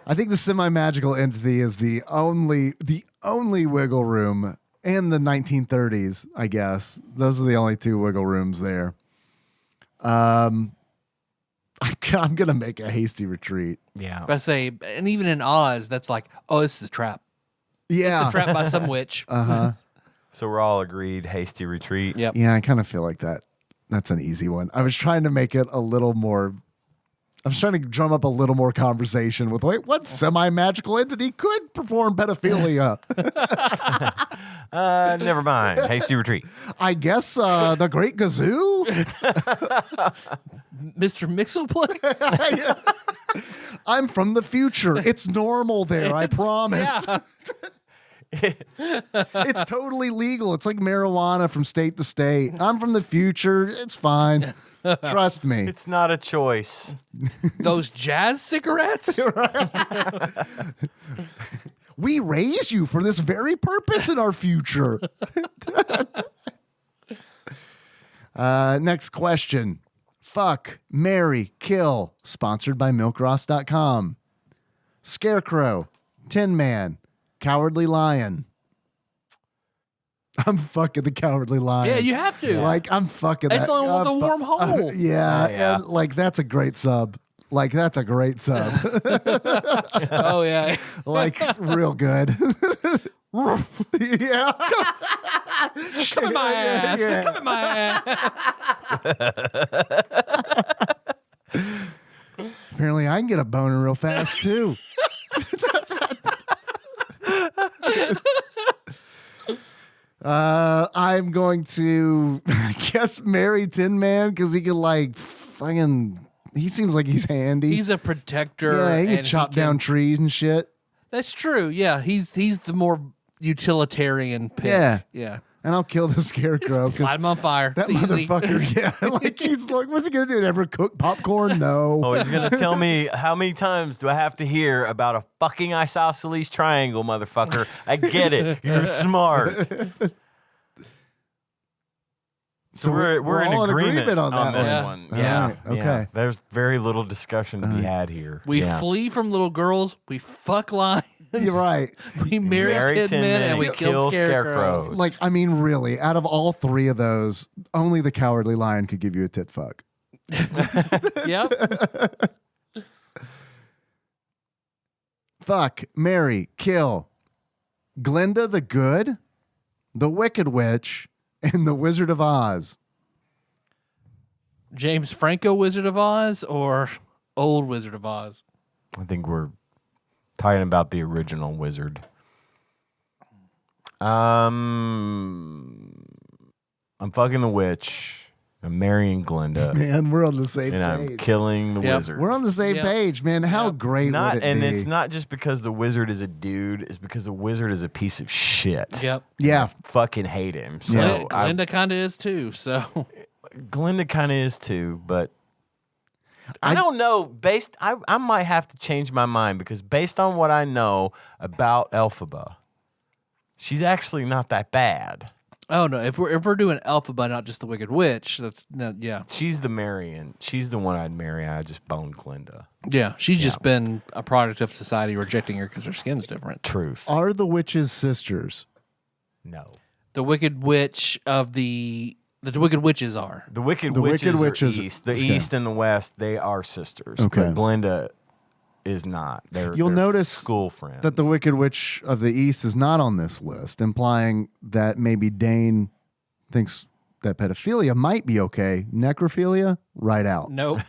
I think the semi-magical entity is the only wiggle room in the 1930s, I guess. Those are the only two wiggle rooms there. I'm going to make a hasty retreat. Yeah. I say, and even in Oz, that's like, oh, this is a trap. Yeah. It's a trap by some witch. Uh-huh. So we're all agreed, hasty retreat. Yep. Yeah, I kind of feel like that's an easy one. I was trying to make it a little more. I was trying to drum up a little more conversation with, wait, what semi-magical entity could perform pedophilia? Never mind. Hasty retreat. I guess the Great Gazoo? Mr. Mixelplex? I'm from the future. It's normal there, I promise. Yeah. It's totally legal. It's like marijuana from state to state. I'm from the future. It's fine. Trust me. It's not a choice. Those jazz cigarettes? We raise you for this very purpose in our future. Next question. Fuck, marry, kill. Sponsored by milkross.com. Scarecrow, Tin Man, Cowardly Lion. I'm fucking the Cowardly Lion. Yeah, you have to. Like, I'm fucking That's that. the one with the warm hole. Yeah, Yeah. and, like, that's a great sub. Like, that's a great sub. Oh, yeah. Like, real good. Yeah. Come in my ass. Yeah. Come in my ass. Apparently, I can get a boner real fast, too. I'm going to, I guess, marry Tin Man because he can, like, fucking, he seems like he's handy. He's a protector. yeah, he can and chop down trees and shit. That's true. Yeah, he's the more utilitarian pick. Yeah. Yeah. And I'll kill the Scarecrow Light because him on fire. that It's easy. motherfucker, yeah, like, he's like, what's he going to do? Ever cook popcorn? No. Oh, he's going to tell me how many times do I have to hear about a fucking isosceles triangle, motherfucker. I get it. You're smart. So we're in all agreement on that this one. one. All Yeah. right, okay. Yeah. There's very little discussion to be had here. We Yeah. flee from little girls. We fuck lions. You're right. We marry Marry tin men and we kill scarecrows. Like, I mean, really, out of all three of those, only the Cowardly Lion could give you a tit fuck. Yep. Fuck, marry, kill. Glinda the Good, the Wicked Witch, and the Wizard of Oz. James Franco, Wizard of Oz, or old Wizard of Oz? I think we're talking about the original wizard. I'm fucking the witch. I'm marrying Glinda. Man, we're on the same And I'm page. killing the Yep. wizard. We're on the same Yep. page, man. How Yep. great Not, would it and be? it's not just because the wizard is a dude. It's because the wizard is a piece of shit. Yep. Yeah. Fucking hate him. So Yeah. Glinda kind of is too. So Glinda kind of is too, but I don't know. I might have to change my mind because based on what I know about Elphaba, she's actually not that bad. Oh no! If we're doing Elphaba, not just the Wicked Witch, that's yeah, She's the Marion. She's the one I'd marry. I just boned Glinda. yeah. She's just been a product of society rejecting her because her skin's different. Truth. Are the witches sisters? No. The Wicked Witch of the Wicked Witches are. The Wicked The Witches, Wicked Witches- are east. The okay. east and the west, they are sisters. Okay. But Glinda is not. You'll they're notice school friends. that the Wicked Witch of the East is not on this list, implying that maybe Dane thinks that pedophilia might be okay. Necrophilia, right out. Nope.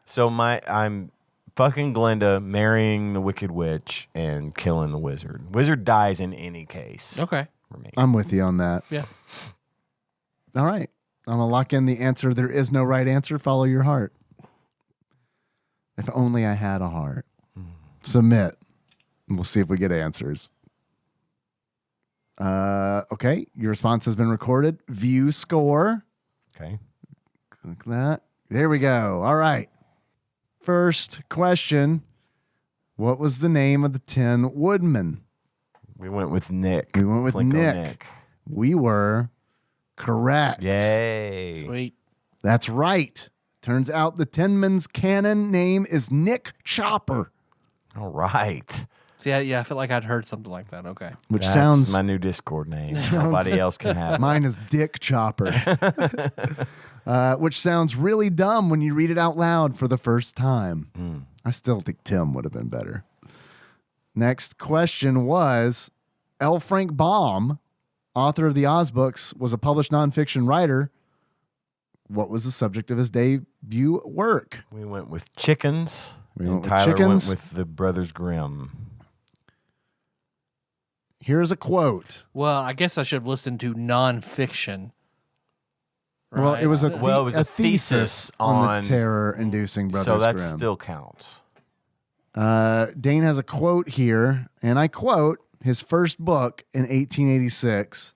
So I'm fucking Glinda, marrying the Wicked Witch, and killing the wizard. Wizard dies in any case. Okay. For me. I'm with you on that. Yeah. All right. I'm going to lock in the answer. There is no right answer. Follow your heart. If only I had a heart. Submit. And we'll see if we get answers. Okay. Your response has been recorded. View score. Okay. Click that. There we go. All right. First question. What was the name of the 10 woodmen? We went with Nick. We went with Plinko Nick. We were correct. Yay. Sweet. That's right. Turns out the Tinman's canon name is Nick Chopper, All right. So yeah. I feel like I'd heard something like that. Okay. which That's sounds my new Discord name. Nobody else can have it. mine is Dick Chopper, which sounds really dumb when you read it out loud for the first time. I still think Tim would have been better. Next question was L. Frank Baum, author of the Oz books, was a published nonfiction writer. What was the subject of his debut work? We went with chickens. We and went with Tyler chickens. went with the Brothers Grimm. Here's a quote. Well, I guess I should have listened to nonfiction. Well, Right? it was a Well, it was a thesis on on- the terror-inducing Brothers So that Grimm. still counts. Dane has a quote here, and I quote, his first book in 1886,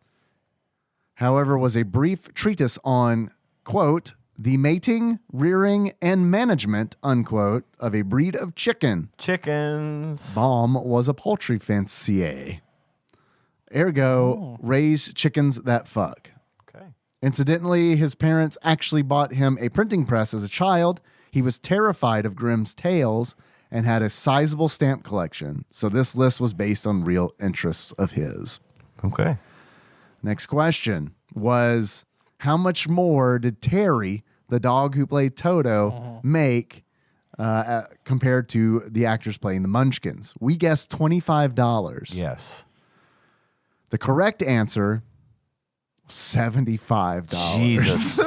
however, was a brief treatise on, quote, the mating, rearing, and management, unquote, of a breed of chicken. Chickens. Baum was a poultry fancier. Ergo, raised chickens that fuck. Okay. Incidentally, his parents actually bought him a printing press as a child. He was terrified of Grimm's tales and had a sizable stamp collection. So this list was based on real interests of his. Okay. Next question was, how much more did Terry, the dog who played Toto, make compared to the actors playing the Munchkins? We guessed $25. Yes. The correct answer, $75. Jesus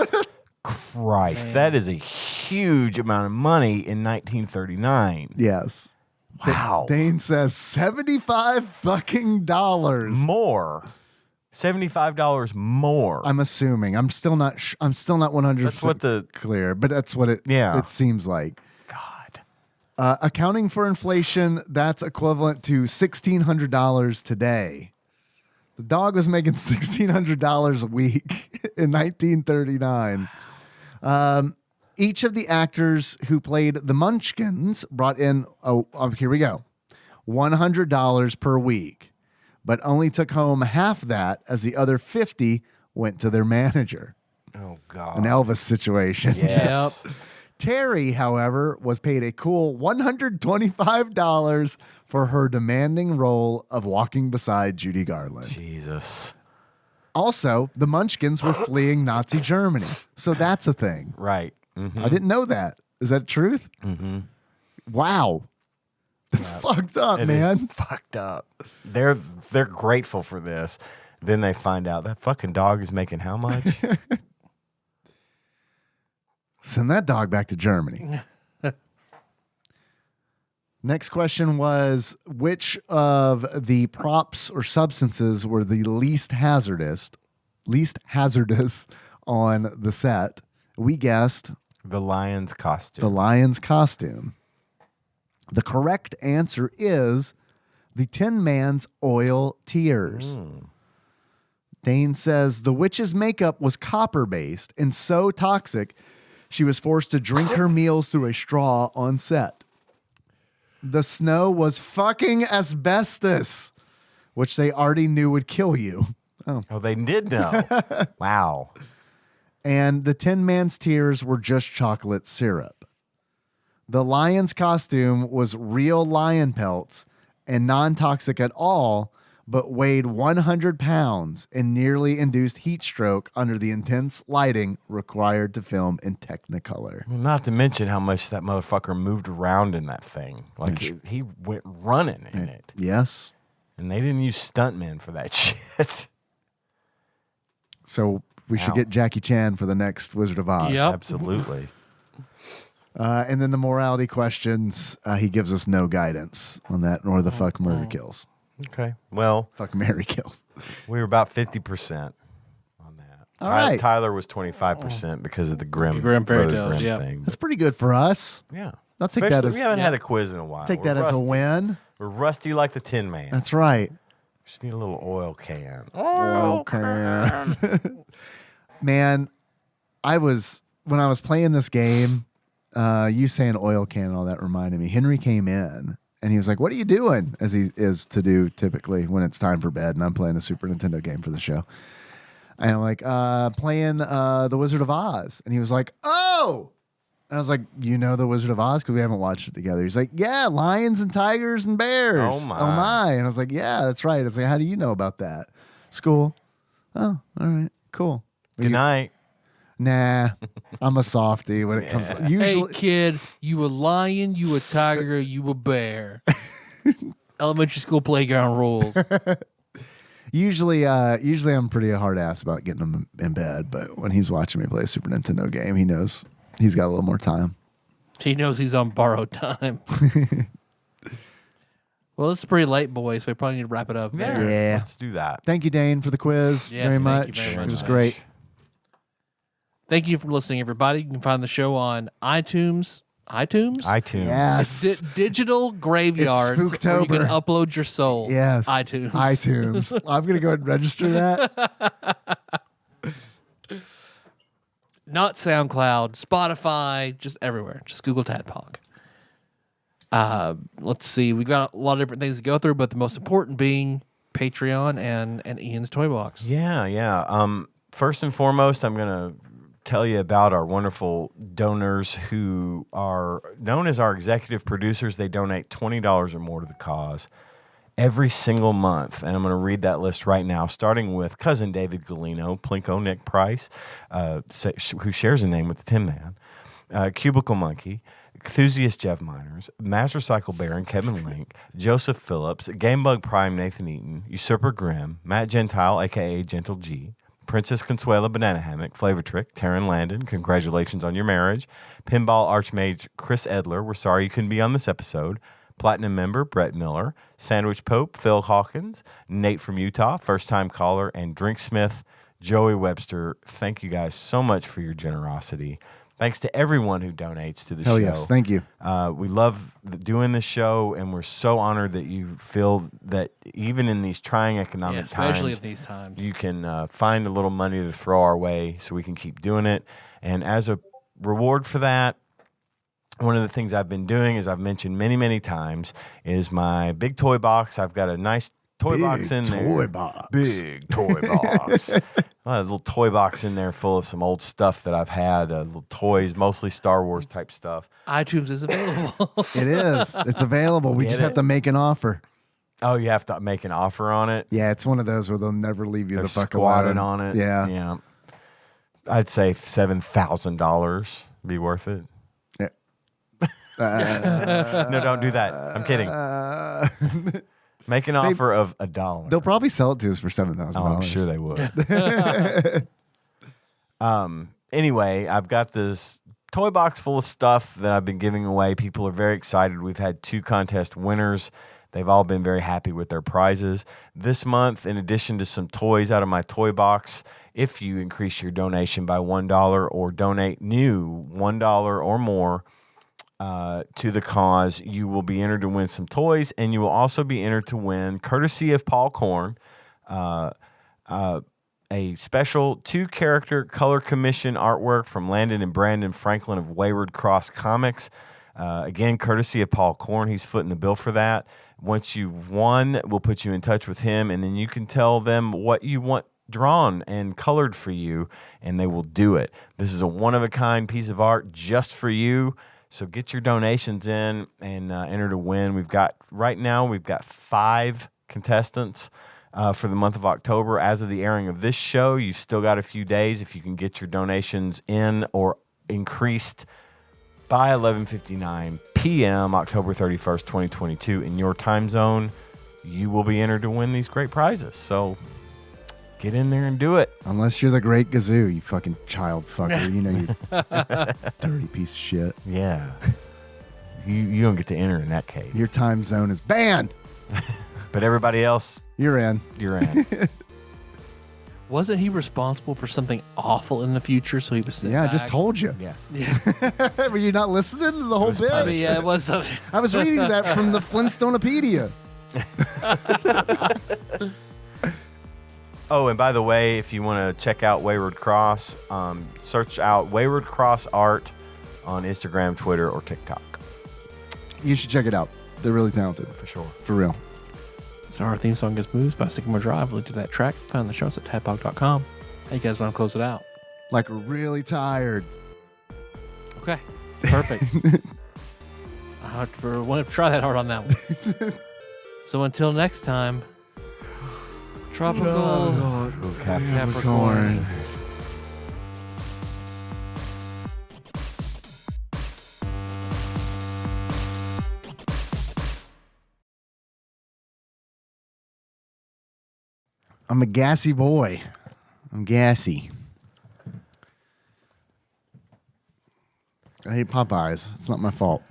Christ. That is a huge amount of money in 1939. Yes. Wow. Dane says $75 fucking dollars. More. $75 more. I'm assuming. I'm still not 100% That's what the clear, but that's what it seems like. God. Accounting for inflation, that's equivalent to $1,600 today. The dog was making $1,600 a week in 1939. Each of the actors who played the Munchkins brought in, here we go, $100 per week, but only took home half that as the other 50 went to their manager. Oh, God. An Elvis situation. Yes. Terry, however, was paid a cool $125 for her demanding role of walking beside Judy Garland. Jesus. Also, the Munchkins were fleeing Nazi Germany. So that's a thing. Right. Mm-hmm. I didn't know that. Is that truth? Mm-hmm. Wow. That's fucked up, It man. is fucked up. They're grateful for this. Then they find out that fucking dog is making how much? Send that dog back to Germany. Next question was, which of the props or substances were the least hazardous on the set? We guessed The lion's the costume. lion's costume. The correct answer is the Tin Man's oil tears. Dane says the witch's makeup was copper-based and so toxic, she was forced to drink her meals through a straw on set. The snow was fucking asbestos, which they already knew would kill you. Oh, they did know. Wow. And the Tin Man's tears were just chocolate syrup. The lion's costume was real lion pelts and non-toxic at all, but weighed 100 pounds and nearly induced heat stroke under the intense lighting required to film in Technicolor. Well, not to mention how much that motherfucker moved around in that thing. Like, he went running in it. Yes. And they didn't use stuntmen for that shit. So we should Wow. get Jackie Chan for the next Wizard of Oz. Yep. Absolutely. And then the morality questions, he gives us no guidance on that, nor the fuck murder kills. Okay. Well, Fuck Mary kills. we were about 50% on that. All right. Tyler was 25% because of the Grimm Grimm fairy Brothers tales, Grimm yeah. thing. That's pretty good for us. Yeah. I'll take that Especially- as- we haven't Yeah. had a quiz in a while. Take We're that as a rusty. win. We're rusty like the Tin Man. That's right. Just need a little oil can. Okay. Man, when I was playing this game, you saying oil can and all that reminded me. Henry came in and he was like, "What are you doing?" As he is to do typically when it's time for bed and I'm playing a Super Nintendo game for the show. And I'm like, playing The Wizard of Oz. And he was like, "Oh!" And I was like, "You know The Wizard of Oz?" Because we haven't watched it together. He's like, "Yeah, lions and tigers and bears." Oh, my. Oh my. And I was like, "Yeah, that's right." I was like, "How do you know about that?" School. Oh, all right, cool. Good night. Nah, I'm a softie when it comes to Hey, usually. kid, you a lion, you a tiger, you a bear. Elementary school playground rules. Usually I'm pretty hard ass about getting him in bed, but when he's watching me play a Super Nintendo game, he knows he's got a little more time. He knows he's on borrowed time. Well, it's pretty late, boys. So we probably need to wrap it up there. Yeah. Let's do that. Thank you, Dane, for the quiz. Yes, very thank much. you very It was much. great. Thank you for listening, everybody. You can find the show on iTunes. iTunes? iTunes. Yes. Digital graveyards where you can Spooktober. upload your soul. Yes. iTunes. iTunes. I'm going to go ahead and register that. Not SoundCloud, Spotify, just everywhere. Just Google TADPOG. Let's see. We've got a lot of different things to go through, but the most important being Patreon and Ian's Toy Box. Yeah. First and foremost, I'm going to tell you about our wonderful donors who are known as our executive producers. They donate $20 or more to the cause every single month. And I'm going to read that list right now, starting with Cousin David Galino, Plinko Nick Price, who shares a name with the Tin Man, Cubicle Monkey, Enthusiast Jeff Miners, Master Cycle Baron Kevin Link, Joseph Phillips, Gamebug Prime Nathan Eaton, Usurper Grimm, Matt Gentile, a.k.a. Gentle G, Princess Consuela Banana Hammock, Flavor Trick, Taryn Landon, congratulations on your marriage, Pinball Archmage Chris Edler, we're sorry you couldn't be on this episode, Platinum member Brett Miller, Sandwich Pope Phil Hawkins, Nate from Utah, first time caller, and Drinksmith Joey Webster. Thank you guys so much for your generosity. Thanks to everyone who donates to the show. Hell yes. Thank you. We love doing this show, and we're so honored that you feel that even in these trying economic especially times, at these times. you can find a little money to throw our way so we can keep doing it. And as a reward for that, one of the things I've been doing, as I've mentioned many, many times, is my big toy box. I've got a nice toy box in there. toy box. Big toy box. A little toy box in there full of some old stuff that I've had, little toys, mostly Star Wars type stuff. iTunes is available. It is. It's available. We Get just have it? to make an offer. Oh, you have to make an offer on it? Yeah, it's one of those where they'll never leave you They're the fuck squatting alone. on it. Yeah. Yeah. I'd say $7,000 be worth it. No, don't do that. I'm kidding. Make an offer of $1. They'll probably sell it to us for $7,000. Oh, I'm sure they would. Anyway, I've got this toy box full of stuff that I've been giving away. People are very excited. We've had 2 contest winners. They've all been very happy with their prizes. This month, in addition to some toys out of my toy box, if you increase your donation by $1 or donate new $1 or more to the cause, you will be entered to win some toys, and you will also be entered to win, courtesy of Paul Korn, a special 2-character color commission artwork from Landon and Brandon Franklin of Wayward Cross Comics. Again, courtesy of Paul Korn. He's footing the bill for that. Once you've won, we'll put you in touch with him, and then you can tell them what you want drawn and colored for you, and they will do it. This is a one-of-a-kind piece of art just for you. So get your donations in and enter to win. Right now we've got 5 contestants for the month of October. As of the airing of this show, you've still got a few days. If you can get your donations in or increased by 11:59 p.m. October 31st, 2022 in your time zone, you will be entered to win these great prizes. So get in there and do it. Unless you're the Great Gazoo, you fucking child fucker. You know, you dirty piece of shit. Yeah. You don't get to enter in that case. Your time zone is banned. But everybody else, You're in. you're in. Wasn't he responsible for something awful in the future? So he was sent Yeah, I back? just told you. Yeah. Were you not listening to the whole was bit? I mean, yeah, it was. I was reading that from the Flintstonepedia. Oh, and by the way, if you want to check out Wayward Cross, search out Wayward Cross Art on Instagram, Twitter, or TikTok. You should check it out. They're really talented. For sure. For real. So our theme song gets moved by Sycamore Drive. Link to that track. Find the shows at tadpog.com. Hey, you guys want to close it out? Like really tired. Okay, perfect. I want to try that hard on that one. So until next time, tropical Capricorn. I'm a gassy boy. I'm gassy. I hate Popeyes. It's not my fault.